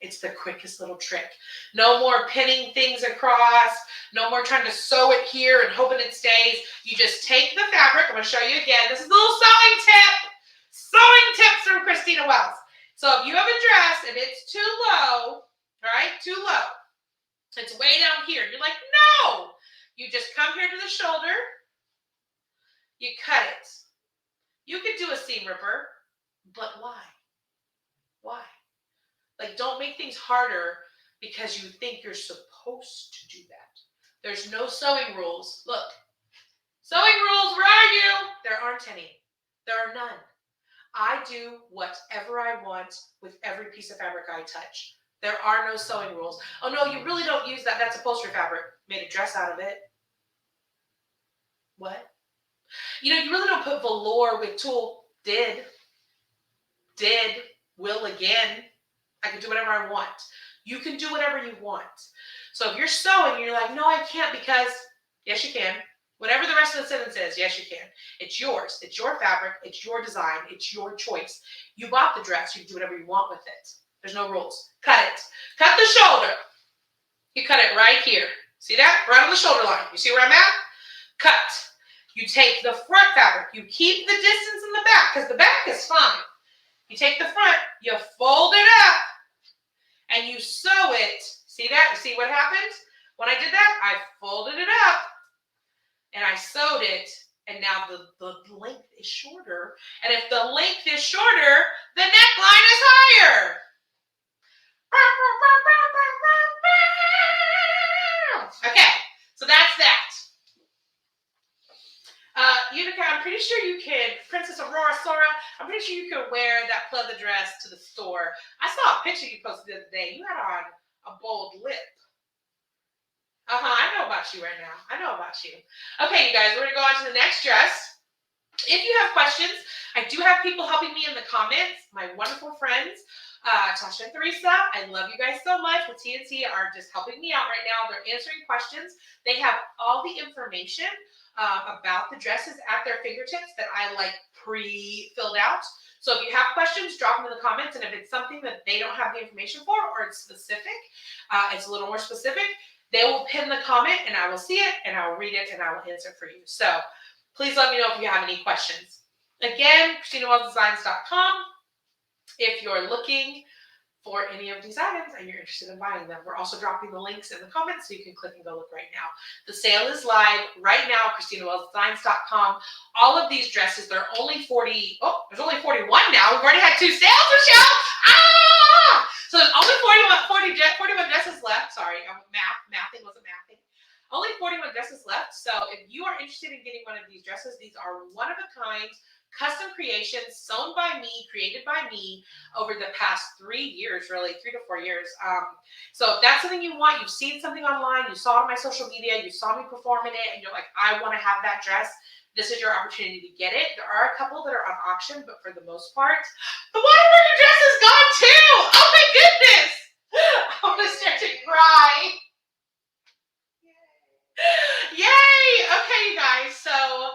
It's the quickest little trick. No more pinning things across, no more trying to sew it here and hoping it stays. You just take the fabric. I'm going to show you again. This is a little sewing tip. Sewing tips from Christina Wells. So if you have a dress and it's too low, all right, too low, it's way down here. You're like, no. You just come here to the shoulder. You cut it. You could do a seam ripper, but why? Why? Like, don't make things harder because you think you're supposed to do that. There's no sewing rules. Look, sewing rules, where are you? There aren't any. There are none. I do whatever I want with every piece of fabric I touch. There are no sewing rules. Oh, no, you really don't use that. That's upholstery fabric. Made a dress out of it. What? You really don't put velour with tulle. Did. Will again. I can do whatever I want. You can do whatever you want. So if you're sewing and you're like, no, I can't because, yes, you can. Whatever the rest of the sentence is, yes, you can. It's yours. It's your fabric. It's your design. It's your choice. You bought the dress. You can do whatever you want with it. There's no rules. Cut it. Cut the shoulder. You cut it right here. See that? Right on the shoulder line. You see where I'm at? Cut. You take the front fabric. You keep the distance in the back because the back is fine. You take the front. You fold it up. And you sew it. See that? You see what happened? When I did that, I folded it up. And I sewed it. And now the length is shorter. And if the length is shorter, the neckline is higher. Okay, so that's that. Utica, I'm pretty sure you could, Princess Aurora Sora, I'm pretty sure you could wear that pleather dress to the store. I saw a picture you posted the other day. You had on a bold lip. I know about you right now. I know about you. Okay, you guys, we're going to go on to the next dress. If you have questions, I do have people helping me in the comments. My wonderful friends, Tasha and Theresa, I love you guys so much. The TNT are just helping me out right now. They're answering questions. They have all the information about the dresses at their fingertips that I like pre-filled out. So if you have questions, drop them in the comments. And if it's something that they don't have the information for or it's specific, it's a little more specific, they will pin the comment and I will see it and I will read it and I will answer for you. So please let me know if you have any questions. Again, ChristinaWellsDesigns.com. If you're looking for any of these items and you're interested in buying them, we're also dropping the links in the comments so you can click and go look right now. The sale is live right now, ChristinaWellsDesigns.com. All of these dresses, they're only 40. Oh, there's only 41 now. We've already had 2 sales, Michelle. So there's only 41 dresses left. Sorry, mathing wasn't mathing. Only 41 dresses left. So if you are interested in getting one of these dresses, these are one-of-a-kind, custom creations, sewn by me, created by me over the past 3 years, really, 3 to 4 years. So if that's something you want, you've seen something online, you saw it on my social media, you saw me performing it, and you're like, I want to have that dress, this is your opportunity to get it. There are a couple that are on auction, but for the most part, the Whataburger dress is gone too! Oh my goodness! I'm going to start to cry. Yay! Okay, you guys, so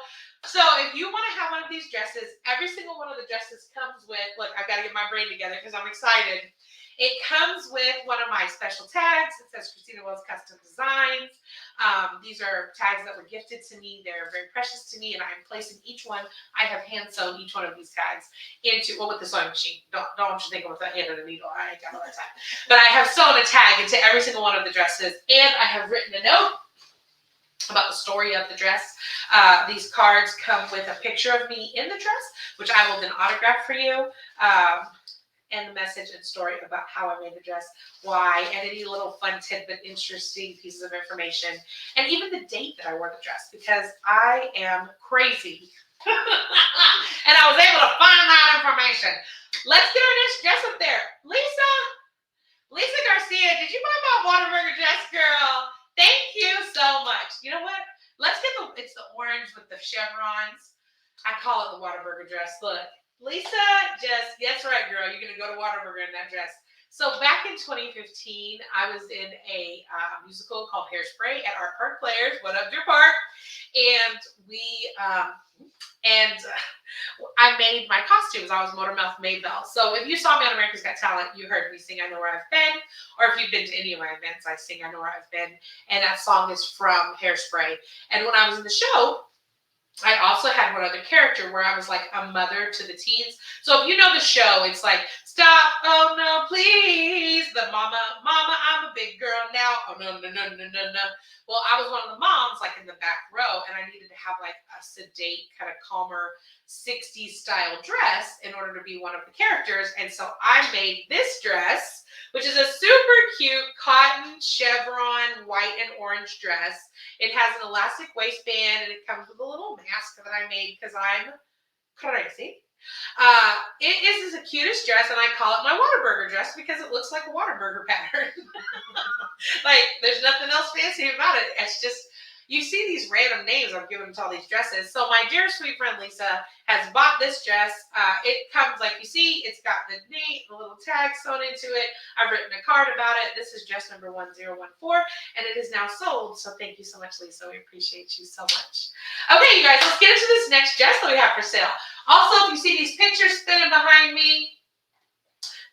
if you want to have one of these dresses, every single one of the dresses comes with, look, I've got to get my brain together because I'm excited. It comes with one of my special tags. It says Christina Wells Custom Designs. These are tags that were gifted to me. They're very precious to me, and I'm placing each one. I have hand sewn each one of these tags into, well, with the sewing machine. Don't want you thinking with the hand and a needle. I ain't got all that time. But I have sewn a tag into every single one of the dresses, and I have written a note about the story of the dress. These cards come with a picture of me in the dress, which I will then autograph for you, and the message and story about how I made the dress, why, and any little fun tidbit, interesting pieces of information, and even the date that I wore the dress, because I am crazy. And I was able to find that information. Let's get our next dress up there. Lisa Garcia, did you buy my Whataburger dress, girl? Thank you so much. You know what? Let's get it's the orange with the chevrons. I call it the Whataburger dress. Look, Lisa that's right, girl. You're going to go to Whataburger in that dress. So back in 2015, I was in a musical called Hairspray at Art Park Players. What up, Deer Park? And I made my costumes. I was Motormouth Maybelle. So if you saw me on America's Got Talent, you heard me sing I Know Where I've Been. Or if you've been to any of my events, I sing I Know Where I've Been. And that song is from Hairspray. And when I was in the show, I also had one other character where I was like a mother to the teens. So if you know the show, it's like, stop, oh no, please. The mama, I'm a big girl now. Oh no. Well, I was one of the moms like in the back row, and I needed to have like a sedate, kind of calmer 60s style dress in order to be one of the characters. And so I made this dress, which is a super cute cotton chevron white and orange dress. It has an elastic waistband, and it comes with a little mask that I made because I'm crazy. It is the cutest dress, and I call it my Whataburger dress because it looks like a Whataburger pattern. Like, there's nothing else fancy about it. It's just, You see these random names I've given to all these dresses. So my dear sweet friend Lisa has bought this dress. It comes like you see, it's got the name, the little tag sewn into it. I've written a card about it. This is dress number 1014, and it is now sold. So thank you so much, Lisa. We appreciate you so much. Okay, you guys, let's get into this next dress that we have for sale. Also, if you see these pictures spinning behind me,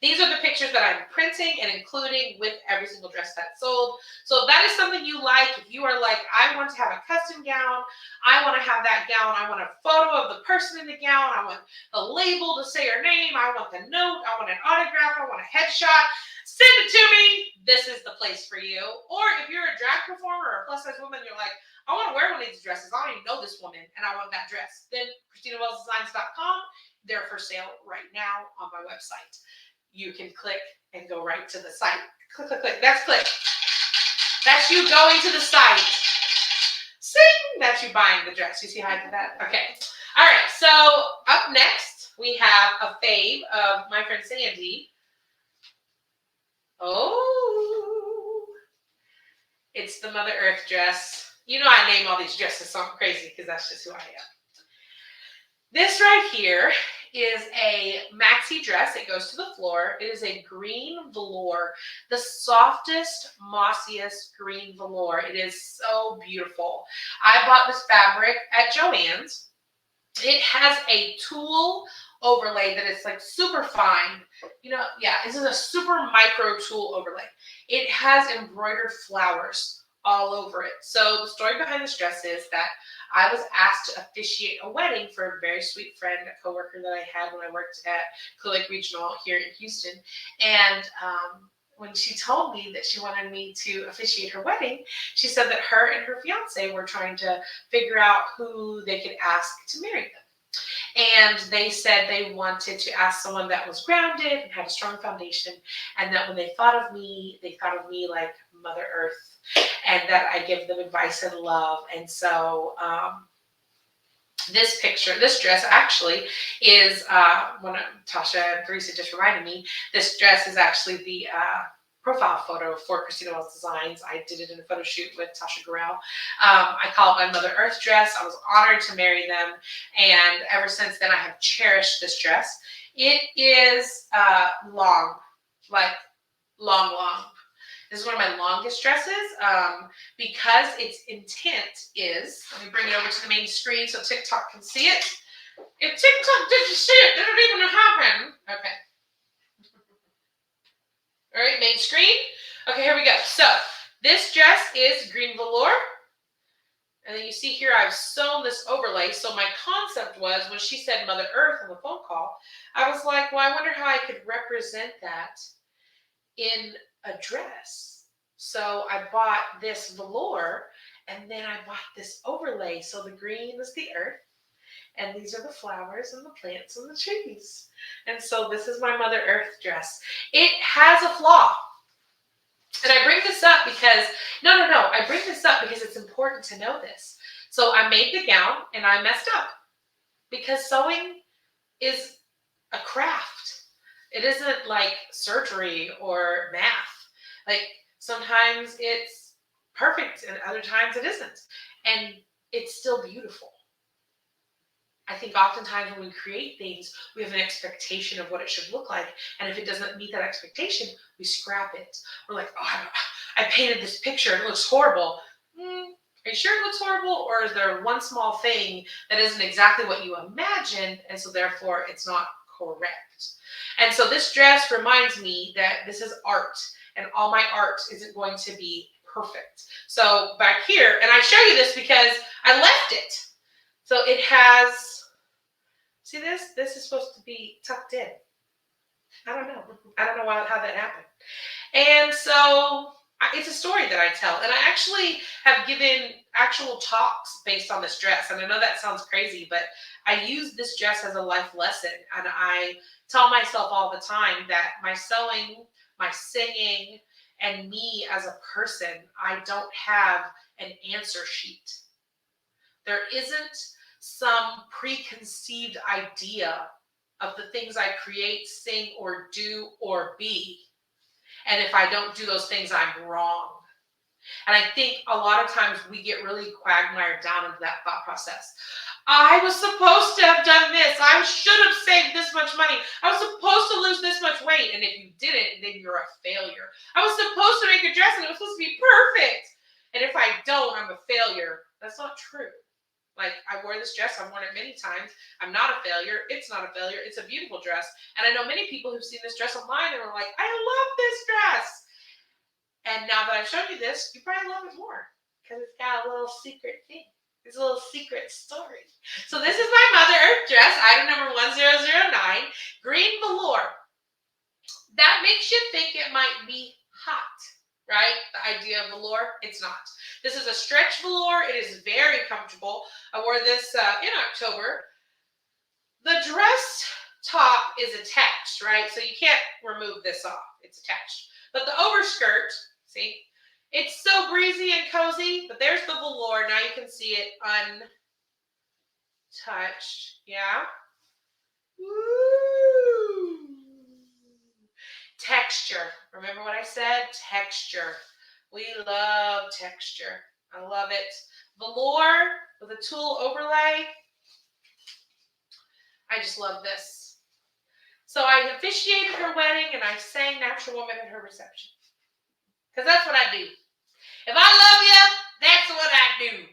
these are the pictures that I'm printing and including with every single dress that's sold. So if that is something you like, if you are like, I want to have a custom gown, I want to have that gown, I want a photo of the person in the gown, I want the label to say her name, I want the note, I want an autograph, I want a headshot, send it to me. This is the place for you. Or if you're a drag performer or a plus size woman, you're like, I want to wear one of these dresses, I don't even know this woman, and I want that dress. Then ChristinaWellsDesigns.com, they're for sale right now on my website. You can click and go right to the site. Click, click, click. That's click. That's you going to the site. Sing! That's you buying the dress. You see how I did that? Okay. All right. So up next, we have a fave of my friend Sandy. Oh, it's the Mother Earth dress. You know I name all these dresses so I'm crazy because that's just who I am. This right here is a maxi dress. It goes to the floor. It is a green velour, the softest, mossiest green velour. It is so beautiful. I bought this fabric at Joann's. It has a tulle overlay that is like super fine. You know, yeah, this is a super micro tulle overlay. It has embroidered flowers all over it. So the story behind this dress is that I was asked to officiate a wedding for a very sweet friend, a coworker that I had when I worked at Clear Lake Regional here in Houston. And when she told me that she wanted me to officiate her wedding, she said that her and her fiance were trying to figure out who they could ask to marry them. And they said they wanted to ask someone that was grounded and had a strong foundation, and that when they thought of me like Mother Earth, and that I give them advice and love. And so this dress actually is, when Tasha and Teresa just reminded me, this dress is actually the profile photo for Christina Wells Designs. I did it in a photo shoot with Tasha Gurrell. I call it my Mother Earth dress. I was honored to marry them, and ever since then I have cherished this dress. It is long. This is one of my longest dresses because its intent is, let me bring it over to the main screen so TikTok can see it. If TikTok didn't see it, did it even happen? Okay. All right, main screen. Okay, here we go. So this dress is green velour. And then you see here I've sewn this overlay. So my concept was, when she said Mother Earth on the phone call, I was like, well, I wonder how I could represent that in a dress. So I bought this velour, and then I bought this overlay. So the green is the earth, and these are the flowers and the plants and the trees. And so this is my Mother Earth dress. It has a flaw. And I bring this up because, I bring this up because it's important to know this. So I made the gown and I messed up because sewing is a craft. It isn't like surgery or math. Like sometimes it's perfect and other times it isn't. And it's still beautiful. I think oftentimes when we create things, we have an expectation of what it should look like. And if it doesn't meet that expectation, we scrap it. We're like, oh, I painted this picture and it looks horrible. Are you sure it looks horrible? Or is there one small thing that isn't exactly what you imagined, and so therefore it's not correct? And so this dress reminds me that this is art, and all my art isn't going to be perfect. So back here, and I show you this because I left it. So it has, see this? This is supposed to be tucked in. I don't know. I don't know how that happened. And so it's a story that I tell. And I actually have given actual talks based on this dress. And I know that sounds crazy, but I use this dress as a life lesson. And I tell myself all the time that my sewing, my singing, and me as a person, I don't have an answer sheet. There isn't some preconceived idea of the things I create, sing, or do, or be. And if I don't do those things, I'm wrong. And I think a lot of times we get really quagmired down into that thought process. I was supposed to have done this. I should have saved this much money. I was supposed to lose this much weight. And if you didn't, then you're a failure. I was supposed to make a dress and it was supposed to be perfect. And if I don't, I'm a failure. That's not true. Like, I wore this dress. I've worn it many times. I'm not a failure. It's not a failure. It's a beautiful dress. And I know many people who've seen this dress online and are like, I love this dress. And now that I've shown you this, you probably love it more because it's got a little secret thing. It's a little secret story. So this is my Mother Earth dress, item number 1009, green velour. That makes you think it might be hot, right? The idea of velour, it's not. This is a stretch velour. It is very comfortable. I wore this in October. The dress top is attached, right? So you can't remove this off. It's attached. But the overskirt, see, it's so breezy and cozy, but there's the velour. Now you can see it untouched. Yeah. Woo. Texture. Remember what I said? Texture. We love texture. I love it. Velour with a tulle overlay. I just love this. So I officiated her wedding and I sang Natural Woman at her reception. Because that's what I do. If I love you, that's what I do.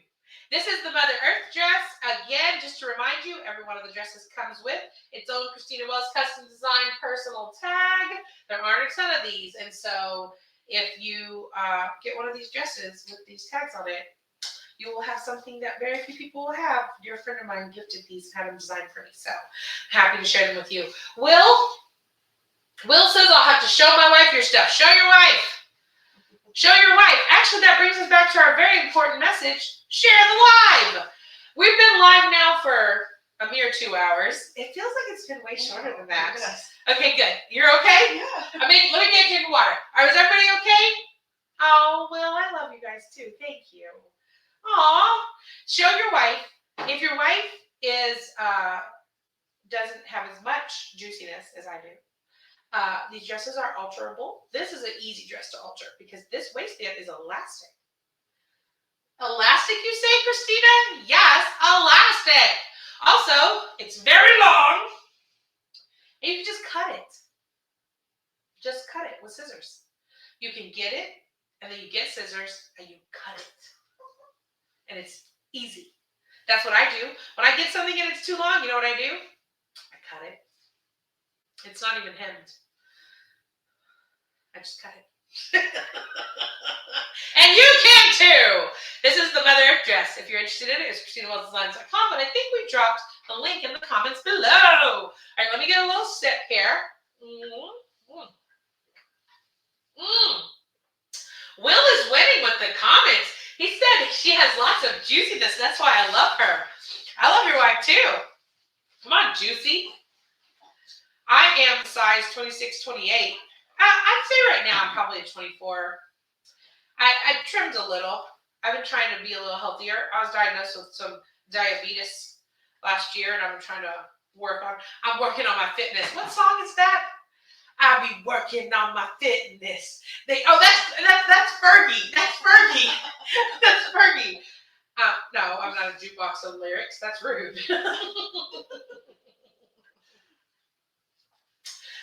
This is the Mother Earth dress. Again, just to remind you, every one of the dresses comes with its own Christina Wells custom design personal tag. There aren't a ton of these. And so if you get one of these dresses with these tags on it, you will have something that very few people will have. A dear friend of mine gifted these and had them designed for me. So happy to share them with you. Will says I'll have to show my wife your stuff. Show your wife. Show your wife. Actually, that brings us back to our very important message. Share the live. We've been live now for a mere 2 hours. It feels like it's been way shorter than that. Okay, good. You're okay? Yeah. Let me get you some water. All right, is everybody okay? Oh, Will, I love you guys too. Thank you. Aw. Show your wife. If your wife is doesn't have as much juiciness as I do, these dresses are alterable. This is an easy dress to alter because this waistband is elastic. Elastic, you say, Christina? Yes, elastic. Also, it's very long. And you can just cut it. Just cut it with scissors. You can get it, and then you get scissors, and you cut it. And it's easy. That's what I do. When I get something and it's too long, you know what I do? I cut it. It's not even hemmed. I just cut it. And you can too. This is the Mother Earth dress. If you're interested in it, it's ChristinaWellsDesigns.com. But I think we dropped the link in the comments below. All right, let me get a little sip here. Will is winning with the comments. He said she has lots of juiciness. That's why I love her. I love your wife too. Come on, Juicy. I am size 26, 28. I'd say right now I'm probably a 24. I trimmed a little. I've been trying to be a little healthier. I was diagnosed with some diabetes last year, and I'm trying to I'm working on my fitness. What song is that? I'll be working on my fitness. That's Fergie. That's Fergie. That's Fergie. No, I'm not a jukebox of lyrics. That's rude.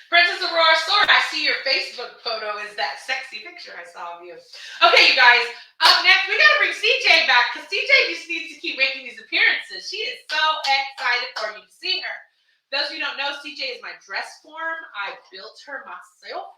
Princess Aurora Sword, I see your Facebook photo is that sexy picture I saw of you. Okay, you guys, up next, we got to bring CJ back because CJ just needs to keep making these appearances. She is so excited for you to see her. Those of you who don't know, CJ is my dress form. I built her myself.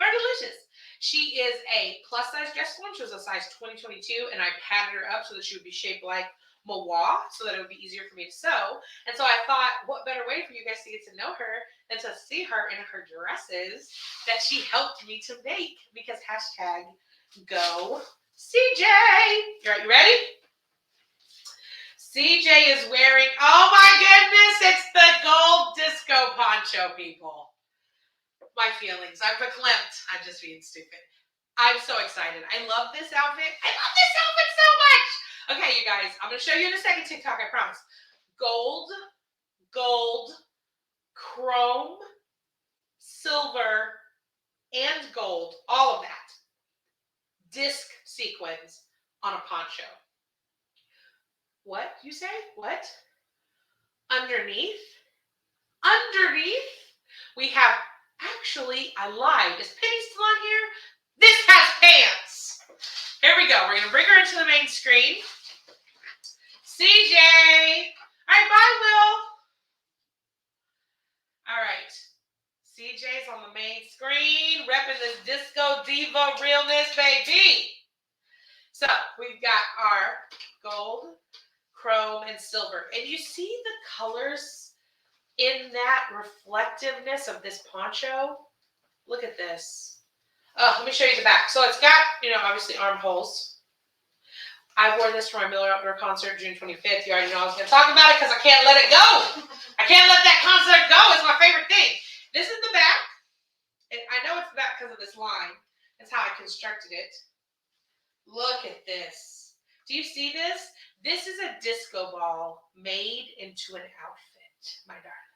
Very delicious. She is a plus size dress form. She was a size 2022, and I padded her up so that she would be shaped like Mawa, so that it would be easier for me to sew. And so I thought, what better way for you guys to get to know her than to see her in her dresses that she helped me to make, because hashtag go CJ. All right, you ready? CJ is wearing, oh my goodness, it's the gold disco poncho, people. My feelings, I'm verklempt. I'm just being stupid. I'm so excited. I love this outfit. I love this outfit so much. Okay, you guys, I'm going to show you in a second TikTok, I promise. Gold, chrome, silver, and gold, all of that. disc sequins on a poncho. What? You say? What? Underneath? Underneath? We have, actually, I lied. Is Penny still on here? This has pants. Here we go. We're going to bring her into the main screen. CJ. All right, bye, Will. All right. CJ's on the main screen, repping this disco diva realness, baby. So we've got our gold, chrome, and silver. And you see the colors in that reflectiveness of this poncho? Look at this. Oh, let me show you the back. So it's got, obviously armholes. I wore this for my Miller Outdoor concert June 25th. You already know I was going to talk about it because I can't let it go. I can't let that concert go. It's my favorite thing. This is the back. And I know it's the back because of this line. That's how I constructed it. Look at this. Do you see this? This is a disco ball made into an outfit, my darling.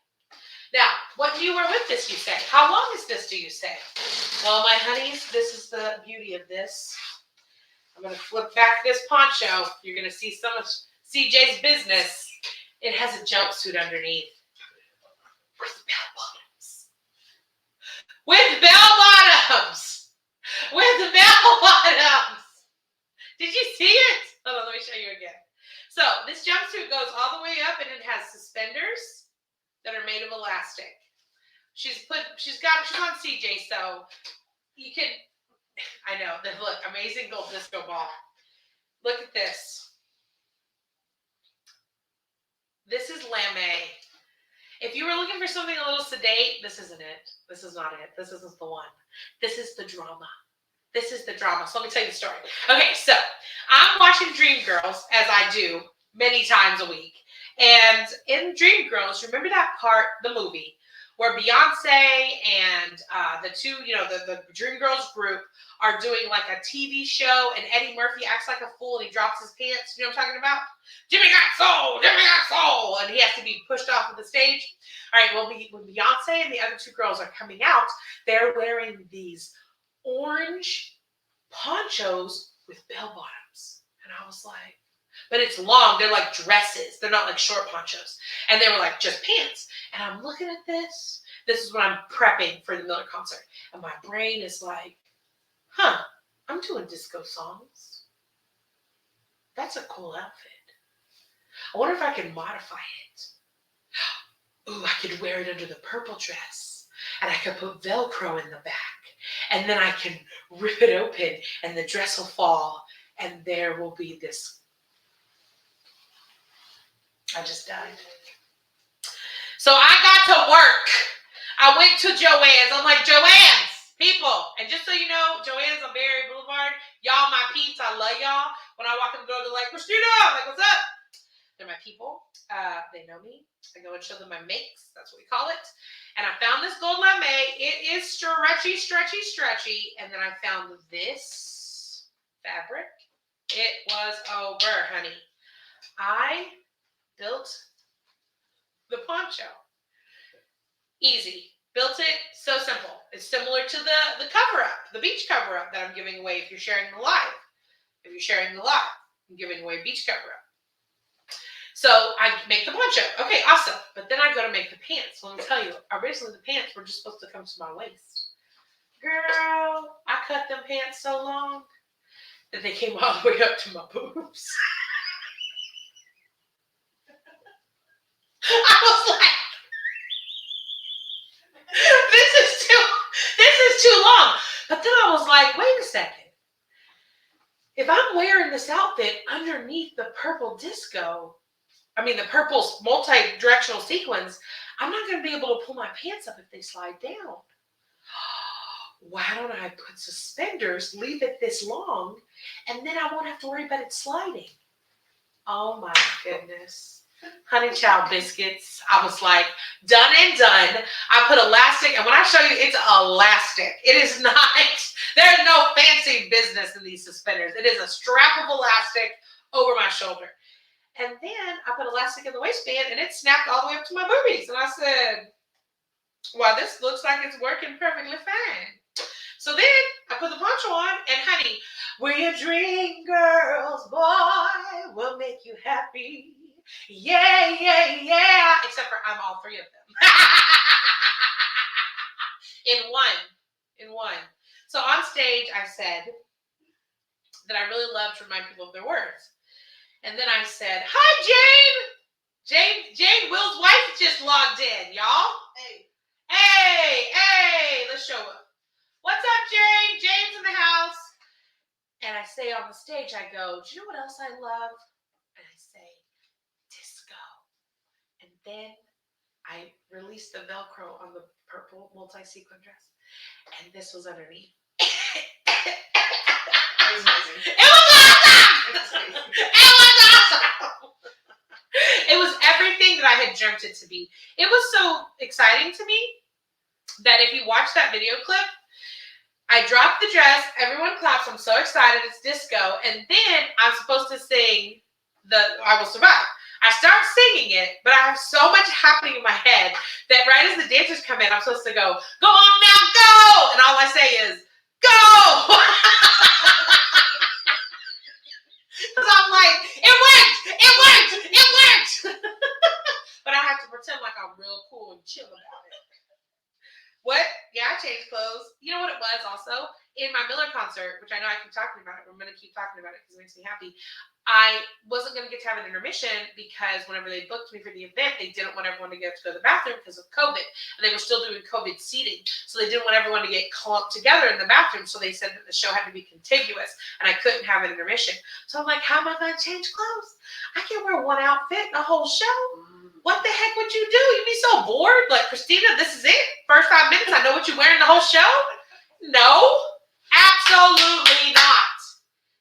Now, what do you wear with this, you say? How long is this, do you say? Well, my honeys, this is the beauty of this. I'm going to flip back this poncho. You're going to see some of CJ's business. It has a jumpsuit underneath. With bell bottoms. With bell bottoms. With bell bottoms. Did you see it? Hold on, let me show you again. So this jumpsuit goes all the way up and it has suspenders that are made of elastic. She's on CJ, so you can, I know, look, amazing gold disco ball. Look at this. This is lame. If you were looking for something a little sedate, this isn't it. This is not it. This isn't the one. This is the drama. This is the drama. So let me tell you the story. Okay, so I'm watching Dreamgirls, as I do many times a week. And in Dreamgirls, remember that part, the movie, where Beyonce and the two, the Dreamgirls group are doing like a TV show, and Eddie Murphy acts like a fool and he drops his pants. You know what I'm talking about? Jimmy got soul, Jimmy got soul, and he has to be pushed off of the stage. All right, well, when Beyonce and the other two girls are coming out, they're wearing these orange ponchos with bell bottoms. And I was like, but it's long. They're like dresses. They're not like short ponchos. And they were like just pants. And I'm looking at this. This is when I'm prepping for the Miller concert. And my brain is like, I'm doing disco songs. That's a cool outfit. I wonder if I can modify it. Ooh, I could wear it under the purple dress. And I could put Velcro in the back. And then I can rip it open and the dress will fall. And there will be this. I just died. So I got to work. I went to Joann's. I'm like, Joann's, people. And just so you know, Joann's on Berry Boulevard. Y'all my peeps. I love y'all. When I walk in the door, they're like, Christina. I'm like, what's up? They're my people. They know me. I go and show them my makes. That's what we call it. And I found this gold lame. It is stretchy, stretchy, stretchy. And then I found this fabric. It was over, honey. I built the poncho. Easy. Built it. So simple. It's similar to the cover-up, the beach cover-up that I'm giving away if you're sharing the live. If you're sharing the live, I'm giving away beach cover-up. So I make the poncho. Okay, awesome. But then I go to make the pants. Well, let me tell you, originally the pants were just supposed to come to my waist. Girl, I cut them pants so long that they came all the way up to my boobs. I was like, this is too long. But then I was like, wait a second. If I'm wearing this outfit underneath the purple the purple multi-directional sequins, I'm not going to be able to pull my pants up if they slide down. Why don't I put suspenders, leave it this long, and then I won't have to worry about it sliding? Oh my goodness. Honey child biscuits. I was like, done and done. I put elastic, and when I show you, it's elastic. It is not, there's no fancy business in these suspenders. It is a strap of elastic over my shoulder. And then I put elastic in the waistband, and it snapped all the way up to my boobies. And I said, well, this looks like it's working perfectly fine. So then I put the poncho on, and honey, We're your dream girls, boy. We'll make you happy. Yeah, yeah, yeah. Except for I'm all three of them. In one. So on stage, I said that I really love to remind people of their words. And then I said, hi, Jane, Will's wife just logged in, y'all. Hey, let's show up. What's up, Jane? Jane's in the house. And I say on the stage, I go, do you know what else I love? And I say, disco. And then I released the Velcro on the purple multi-sequin dress. And this was underneath. It was amazing. It was awesome! It was awesome! It was everything that I had dreamt it to be. It was so exciting to me that if you watch that video clip, I dropped the dress, everyone claps, I'm so excited, it's disco, and then I'm supposed to sing I Will Survive. I start singing it, but I have so much happening in my head that right as the dancers come in, I'm supposed to go on now, go! And all I say is, go! Because I'm like, it worked! But I have to pretend like I'm real cool and chill about it. What? Yeah, I changed clothes. You know what it was also? In my Miller concert, which I know I keep talking about it, but I'm going to keep talking about it because it makes me happy. I wasn't going to get to have an intermission because whenever they booked me for the event, they didn't want everyone to get to go to the bathroom because of COVID. And they were still doing COVID seating. So they didn't want everyone to get clumped together in the bathroom. So they said that the show had to be contiguous and I couldn't have an intermission. So I'm like, how am I going to change clothes? I can't wear one outfit the whole show. What the heck would you do? You'd be so bored. Like, Christina, this is it. First 5 minutes, I know what you're wearing the whole show. No, absolutely not.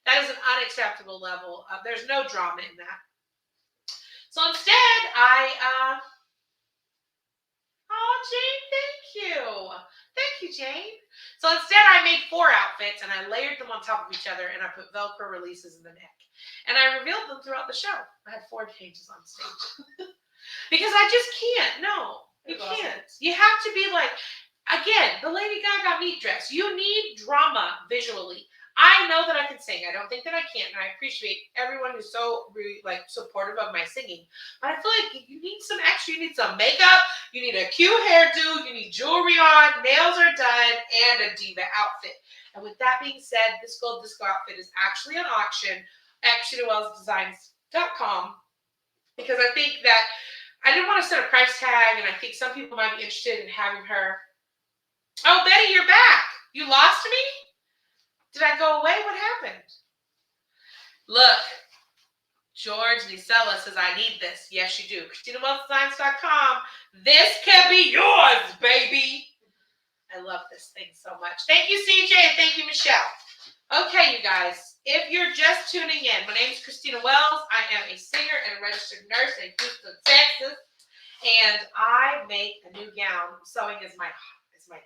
That is an unacceptable level. There's no drama in that. So instead, Jane, thank you. Thank you, Jane. So instead, I made 4 outfits, and I layered them on top of each other, and I put Velcro releases in the neck. And I revealed them throughout the show. I had 4 changes on stage. Because I just can't. No, you can't. You have to be like, again, the Lady Gaga meat dress. You need drama visually. I know that I can sing. I don't think that I can't, and I appreciate everyone who's so supportive of my singing. But I feel like you need some extra. You need some makeup. You need a cute hairdo. You need jewelry on. Nails are done, and a diva outfit. And with that being said, this gold disco outfit is actually on auction at SheetaWellsDesigns.com because I think that I didn't want to set a price tag, and I think some people might be interested in having her. Oh, Betty, you're back. You lost me? Did I go away? What happened? Look, George Nisella says, I need this. Yes, you do. ChristinaWellsDesigns.com. This can be yours, baby. I love this thing so much. Thank you, CJ, and thank you, Michelle. Okay, you guys, if you're just tuning in, my name is Christina Wells. I am a singer and a registered nurse in Houston, Texas, and I make a new gown. Sewing is my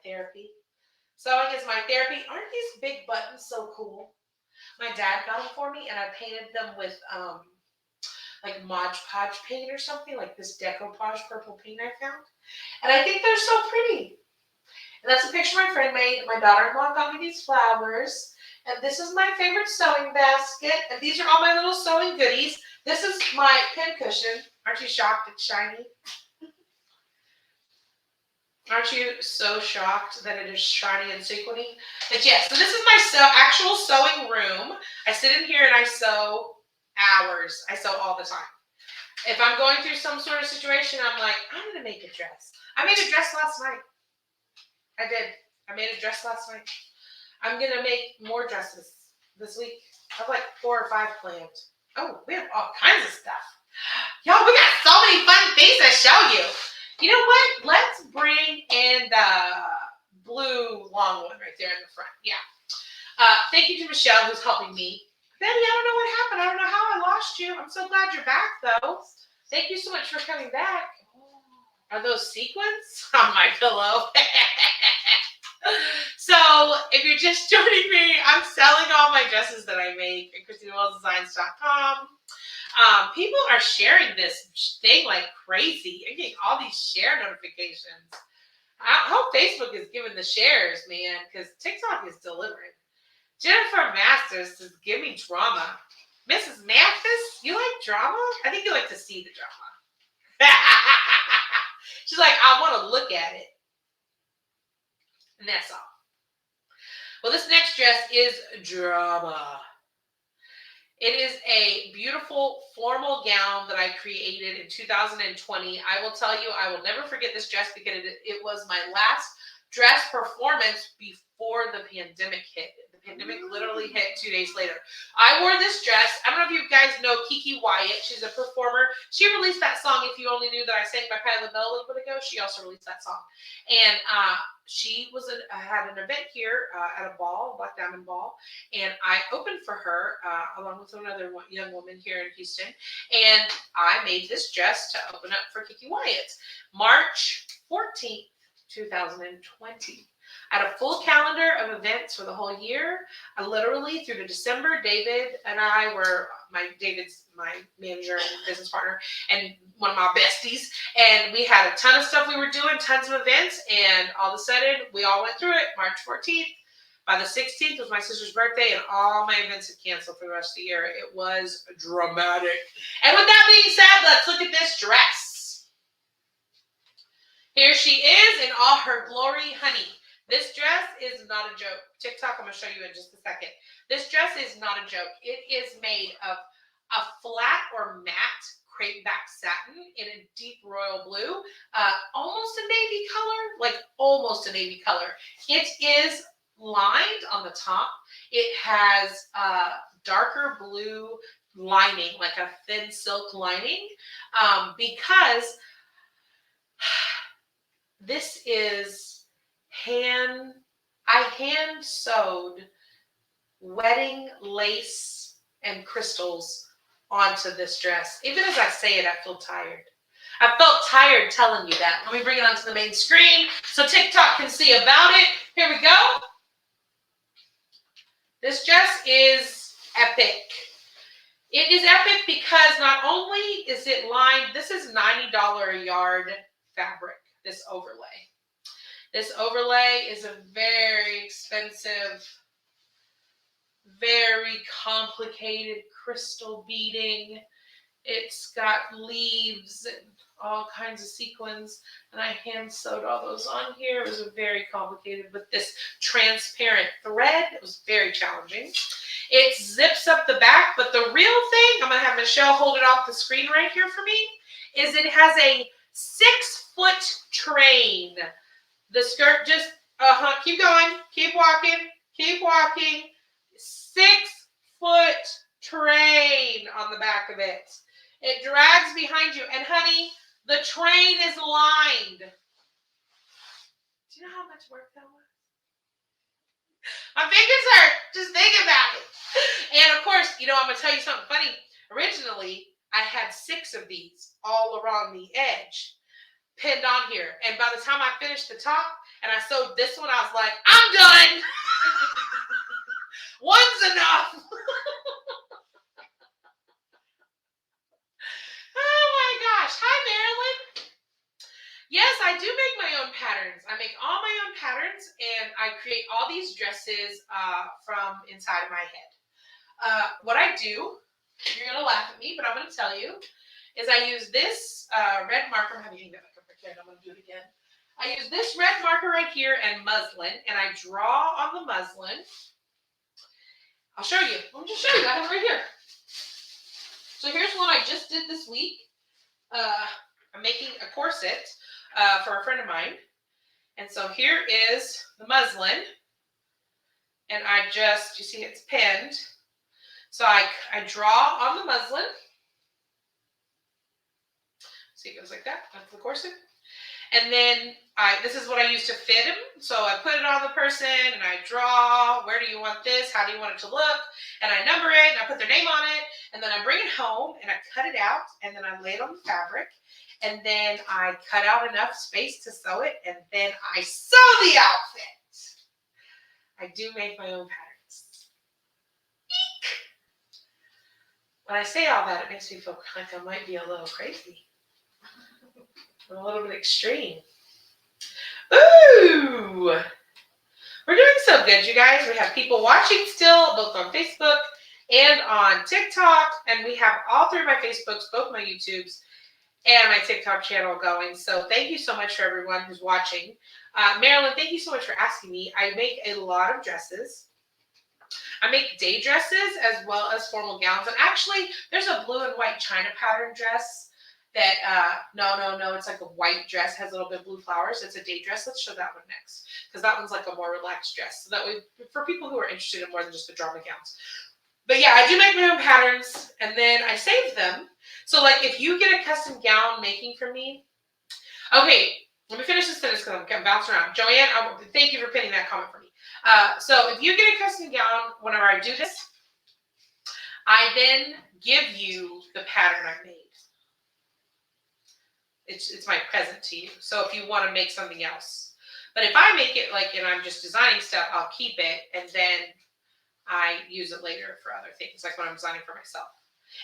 therapy. Sewing is my therapy. Aren't these big buttons so cool? My dad got them for me, and I painted them with like Mod Podge paint or something, like this decoupage purple paint I found. And I think they're so pretty. And that's a picture my friend made. My daughter-in-law got me these flowers. And this is my favorite sewing basket. And these are all my little sewing goodies. This is my pin cushion. Aren't you shocked it's shiny? Aren't you so shocked that it is shiny and sequiny? But yes, so this is my actual sewing room. I sit in here and I sew hours. I sew all the time. If I'm going through some sort of situation, I'm like, I'm going to make a dress. I made a dress last night. I did. I made a dress last night. I'm going to make more dresses this week. I have like 4 or 5 planned. Oh, we have all kinds of stuff. Y'all, we got so many fun things to show you. You know what? Let's bring in the blue long one right there in the front. Yeah. Thank you to Michelle who's helping me. Betty, I don't know what happened. I don't know how I lost you. I'm so glad you're back, though. Thank you so much for coming back. Are those sequins on my pillow? So, if you're just joining me, I'm selling all my dresses that I make at ChristinaWellsDesigns.com. People are sharing this thing like crazy. I'm getting all these share notifications. I hope Facebook is giving the shares, man, because TikTok is delivering. Jennifer Masters says, give me drama. Mrs. Mathis, you like drama? I think you like to see the drama. She's like, I want to look at it. And that's all. Well, this next dress is drama. It is a beautiful formal gown that I created in 2020. I will tell you, I will never forget this dress because it was my last dress performance before the pandemic hit. The pandemic literally hit 2 days later. I wore this dress. I don't know if you guys know Kiki Wyatt. She's a performer. She released that song, If You Only Knew That I Sang by Patti LaBelle a little bit ago. She also released that song. And she had an event here at a ball, Black Diamond Ball, and I opened for her along with another young woman here in Houston, and I made this dress to open up for Kiki Wyatt. March 14th, 2020. I had a full calendar of events for the whole year. I literally, through to December, David and I were, David's my manager and business partner, and one of my besties. And we had a ton of stuff we were doing, tons of events. And all of a sudden, we all went through it. March 14th. By the 16th was my sister's birthday, and all my events had canceled for the rest of the year. It was dramatic. And with that being said, let's look at this dress. Here she is in all her glory, honey. This dress is not a joke. TikTok, I'm going to show you in just a second. This dress is not a joke. It is made of a flat or matte crepe back satin in a deep royal blue, almost a navy color, like almost a navy color. It is lined on the top. It has darker blue lining, like a thin silk lining, because this is I hand sewed wedding lace and crystals onto this dress. Even as I say it, I feel tired. I felt tired telling you that. Let me bring it onto the main screen so TikTok can see about it. Here we go. This dress is epic. It is epic because not only is it lined, this is $90 a yard fabric, this overlay. This overlay is a very expensive, very complicated crystal beading. It's got leaves and all kinds of sequins, and I hand sewed all those on here. It was very complicated with this transparent thread. It was very challenging. It zips up the back, but the real thing, I'm going to have Michelle hold it off the screen right here for me, is it has a 6-foot train. The skirt just, keep going, keep walking. 6-foot train on the back of it. It drags behind you. And honey, the train is lined. Do you know how much work that was? My fingers hurt. Just think about it. And of course, I'm going to tell you something funny. Originally, I had 6 of these all around the edge, pinned on here. And by the time I finished the top and I sewed this one, I was like, I'm done. One's enough. Oh my gosh. Hi, Marilyn. Yes, I do make my own patterns. I make all my own patterns, and I create all these dresses from inside of my head. What I do, you're going to laugh at me, but I'm going to tell you, is I use this red marker. I'm having to hang that back up right here, and I'm going to do it again. I use this red marker right here and muslin, and I draw on the muslin. I'll show you. Let me just show you. I have it right here. So here's one I just did this week. I'm making a corset for a friend of mine. And so here is the muslin. And I just, you see it's pinned. So I draw on the muslin. See, it goes like that. That's the corset. And then this is what I use to fit him. So I put it on the person and I draw, where do you want this? How do you want it to look? And I number it and I put their name on it. And then I bring it home and I cut it out and then I lay it on the fabric. And then I cut out enough space to sew it. And then I sew the outfit. I do make my own patterns. Eek! When I say all that, it makes me feel like I might be a little crazy. A little bit extreme. Ooh! We're doing so good, you guys. We have people watching still, both on Facebook and on TikTok. And we have all three of my Facebooks, both my YouTubes, and my TikTok channel going. So thank you so much for everyone who's watching. Marilyn, thank you so much for asking me. I make a lot of dresses. I make day dresses as well as formal gowns. And actually, there's a blue and white China pattern dress that, no, it's like a white dress, has a little bit of blue flowers. It's a day dress. Let's show that one next, because that one's like a more relaxed dress. So that way, for people who are interested in more than just the drama gowns. But yeah, I do make my own patterns, and then I save them. So like if you get a custom gown making for me, okay, let me finish this sentence because I'm bouncing around. Joanne, thank you for pinning that comment for me. So if you get a custom gown, whenever I do this, I then give you the pattern I made. It's my present to you. So if you want to make something else. But if I make it like, and I'm just designing stuff, I'll keep it, and then I use it later for other things, like when I'm designing for myself.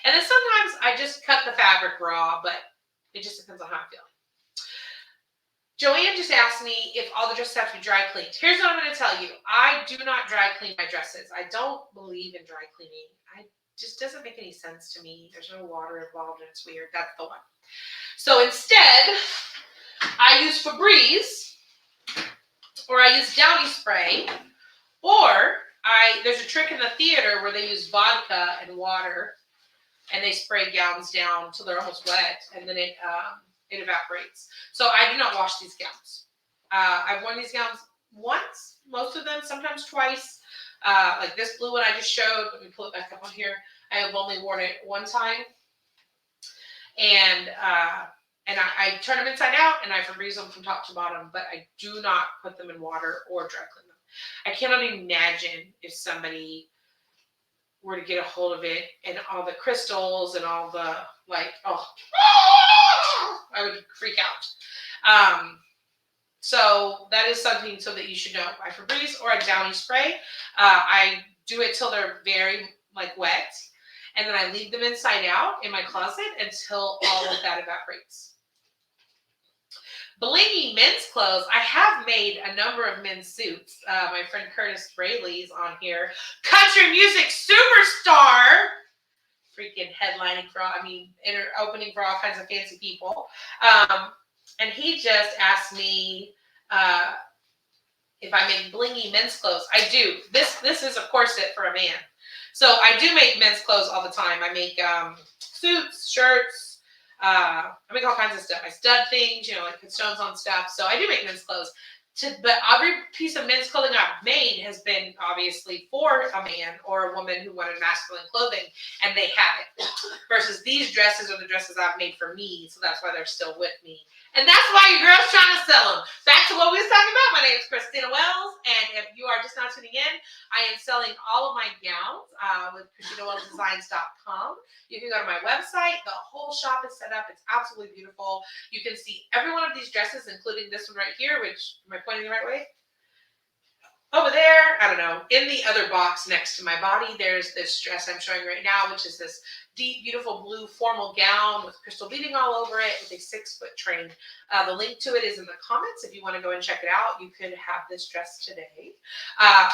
And then sometimes I just cut the fabric raw, but it just depends on how I'm feeling. Joanne just asked me if all the dresses have to be dry cleaned. Here's what I'm going to tell you. I do not dry clean my dresses. I don't believe in dry cleaning. It just doesn't make any sense to me. There's no water involved and it's weird. That's the one. So instead, I use Febreze, or I use Downy spray, or there's a trick in the theater where they use vodka and water and they spray gowns down till they're almost wet, and then it evaporates. So I do not wash these gowns. I've worn these gowns once, most of them, sometimes twice. Like this blue one I just showed. Let me pull it back up on here. I have only worn it one time. And I turn them inside out and I Febreze them from top to bottom, but I do not put them in water or dry clean them. I cannot imagine if somebody were to get a hold of it and all the crystals and all the I would freak out. So that is something so that you should know. I Febreze or a Downy spray. I do it till they're very wet, and then I leave them inside out in my closet until all of that evaporates. Blingy men's clothes. I have made a number of men's suits. My friend Curtis Brayley's on here. Country music superstar. Freaking headlining for all, opening for all kinds of fancy people. And he just asked me if I make blingy men's clothes. I do. This is a corset for a man. So I do make men's clothes all the time. I make suits, shirts. I make all kinds of stuff. I stud things, put stones on stuff. So I do make men's clothes. But every piece of men's clothing I've made has been obviously for a man or a woman who wanted masculine clothing, and they have it. Versus these dresses are the dresses I've made for me, so that's why they're still with me. And that's why your girl's trying to sell them. Back to what we was talking about. My name is Christina Wells, and if you are just now tuning in, I am selling all of my gowns with ChristinaWellsDesigns.com. You can go to my website. The whole shop is set up. It's absolutely beautiful. You can see every one of these dresses, including this one right here, which, am I pointing the right way? Over there, I don't know, in the other box next to my body, there's this dress I'm showing right now, which is this deep, beautiful blue formal gown with crystal beading all over it with a 6-foot train. The link to it is in the comments. If you want to go and check it out, you could have this dress today.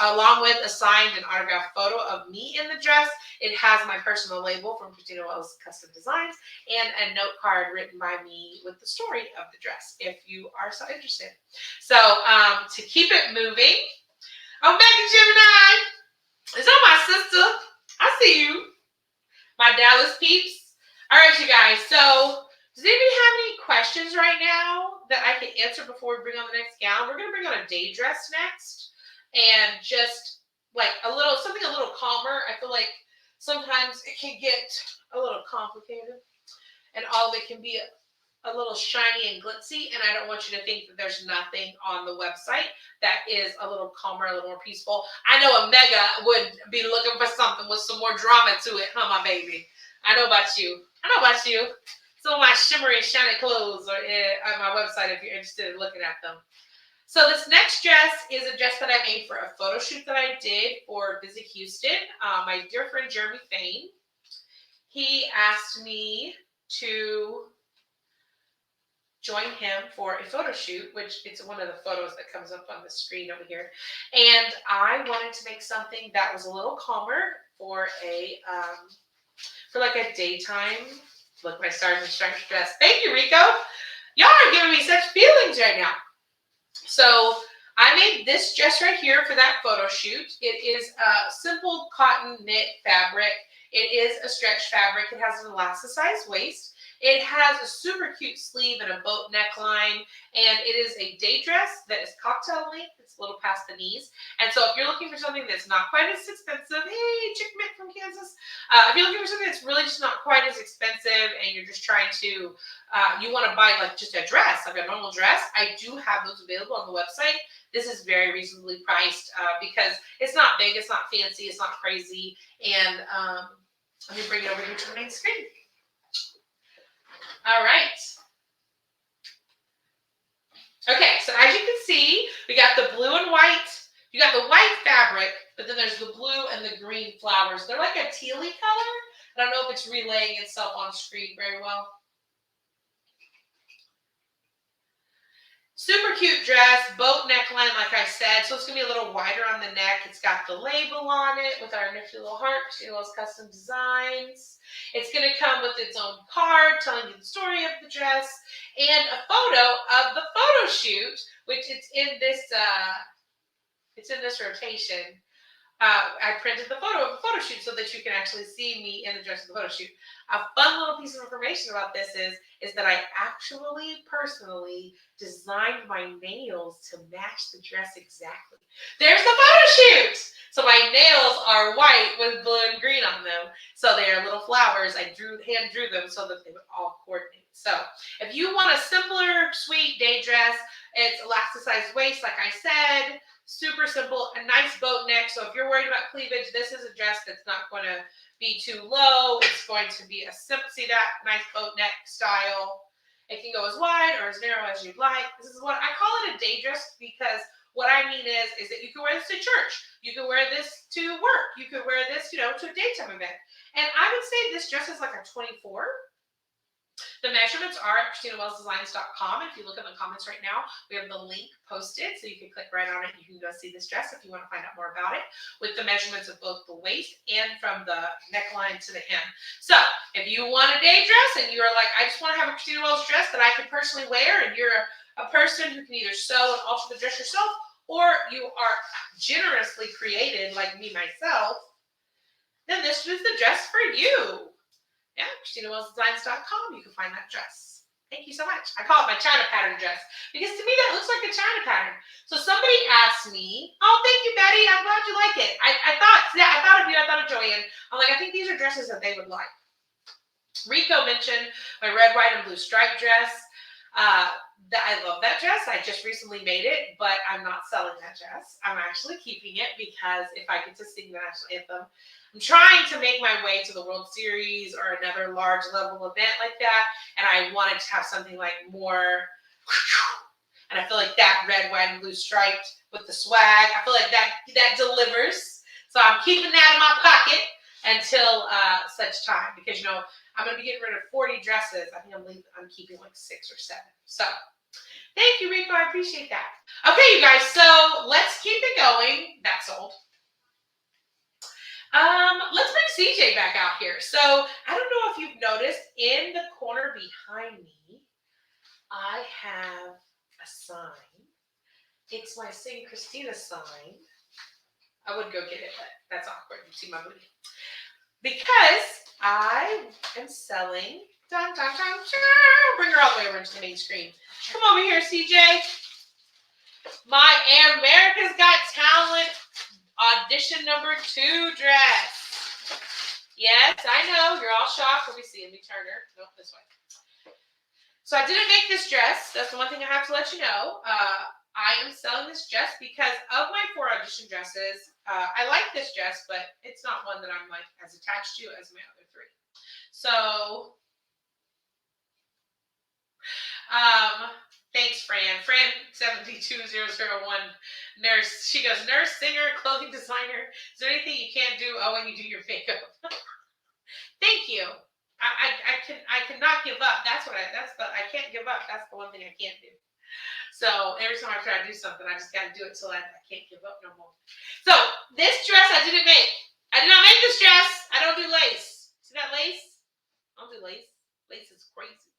Along with a signed and autographed photo of me in the dress, it has my personal label from Christina Wells Custom Designs and a note card written by me with the story of the dress, if you are so interested. So to keep it moving, I'm back in Gemini. Is that my sister? I see you. My Dallas peeps. All right, you guys. So, does anybody have any questions right now that I can answer before we bring on the next gown? We're going to bring on a day dress next. And just something a little calmer. I feel like sometimes it can get a little complicated. And all of it can be a little shiny and glitzy, and I don't want you to think that there's nothing on the website that is a little calmer, a little more peaceful. I know a mega would be looking for something with some more drama to it, huh, my baby? I know about you. Some of my shimmery, shiny clothes are on my website if you're interested in looking at them. So this next dress is a dress that I made for a photo shoot that I did for Visit Houston. My dear friend Jeremy Fain, he asked me to join him for a photo shoot, which it's one of the photos that comes up on the screen over here. And I wanted to make something that was a little calmer for a for like a daytime. Look, my Stars and Stripes dress. Thank you, Rico. Y'all are giving me such feelings right now. So I made this dress right here for that photo shoot. It is a simple cotton knit fabric. It is a stretch fabric. It has an elasticized waist. It has a super cute sleeve and a boat neckline, and it is a day dress that is cocktail length. It's a little past the knees. And so if you're looking for something that's not quite as expensive, hey, Chick Mitt from Kansas. If you're looking for something that's really just not quite as expensive and you're just trying to, you want to buy like just a dress, like a normal dress, I do have those available on the website. This is very reasonably priced because it's not big, it's not fancy, it's not crazy. And let me bring it over here to the main screen. All right. Okay, so as you can see, we got the blue and white. You got the white fabric, but then there's the blue and the green flowers. They're like a tealy color. I don't know if it's relaying itself on screen very well. Super cute dress, boat neckline, like I said. So it's going to be a little wider on the neck. It's got the label on it with our nifty little heart, Yello's Custom Designs. It's going to come with its own card telling you the story of the dress and a photo of the photo shoot, which it's in this rotation. I printed the photo of the photo shoot so that you can actually see me in the dress of the photo shoot. A fun little piece of information about this is that I actually personally designed my nails to match the dress exactly. There's the photo shoot. So my nails are white with blue and green on them. So they are little flowers. I hand drew them so that they would all coordinate. So if you want a simpler, sweet day dress, it's elasticized waist, like I said. Super simple, a nice boat neck. So if you're worried about cleavage, this is a dress that's not going to be too low. It's going to be a simple, see that nice boat neck style. It can go as wide or as narrow as you'd like. This is what I call it, a day dress, because what I mean is that you can wear this to church. You can wear this to work. You could wear this, to a daytime event. And I would say this dress is like a 24. The measurements are at ChristinaWellsDesigns.com. If you look in the comments right now, we have the link posted, so you can click right on it. You can go see this dress if you want to find out more about it, with the measurements of both the waist and from the neckline to the hem. So if you want a day dress and you're like, I just want to have a Christina Wells dress that I can personally wear, and you're a person who can either sew and alter the dress yourself, or you are generously created like me myself, then this is the dress for you. Yeah, ChristinaWellsDesigns.com. You can find that dress. Thank you so much. I call it my China pattern dress because to me that looks like a China pattern. So somebody asked me, oh, thank you, Betty. I'm glad you like it. I thought of you. I thought of Joanne. I'm like, I think these are dresses that they would like. Rico mentioned my red, white, and blue striped dress. I love that dress. I just recently made it, but I'm not selling that dress. I'm actually keeping it because if I get to sing the national anthem, I'm trying to make my way to the World Series or another large level event like that, and I wanted to have something like more, and I feel like that red, white, and blue striped with the swag, I feel like that delivers. So I'm keeping that in my pocket until such time, because I'm going to be getting rid of 40 dresses. I think I'm keeping like 6 or 7. So thank you, Rico. I appreciate that. Okay, you guys. So let's keep it going. That's sold. Let's bring CJ back out here. So I don't know if you've noticed in the corner behind me, I have a sign. It's my Sing Christina sign. I would go get it, but that's awkward. You see my booty. Because I am selling, bring her all the way over to the main screen. Come over here, CJ. My America's Got Talent audition number 2 dress. Yes, I know, you're all shocked. Let me see, let me turn her. Nope, this way. So I didn't make this dress. That's the one thing I have to let you know. I am selling this dress because of my 4 audition dresses. I like this dress, but it's not one that I'm like as attached to as my other 3. So, thanks, Fran. Fran 72001 nurse. She goes, nurse, singer, clothing designer. Is there anything you can't do? Oh, when you do your makeup. Thank you. I cannot give up. I can't give up. That's the one thing I can't do. So every time I try to do something, I just got to do it till I can't give up no more. So this dress I didn't make. I did not make this dress. I don't do lace. See that lace? I don't do lace. Lace is crazy.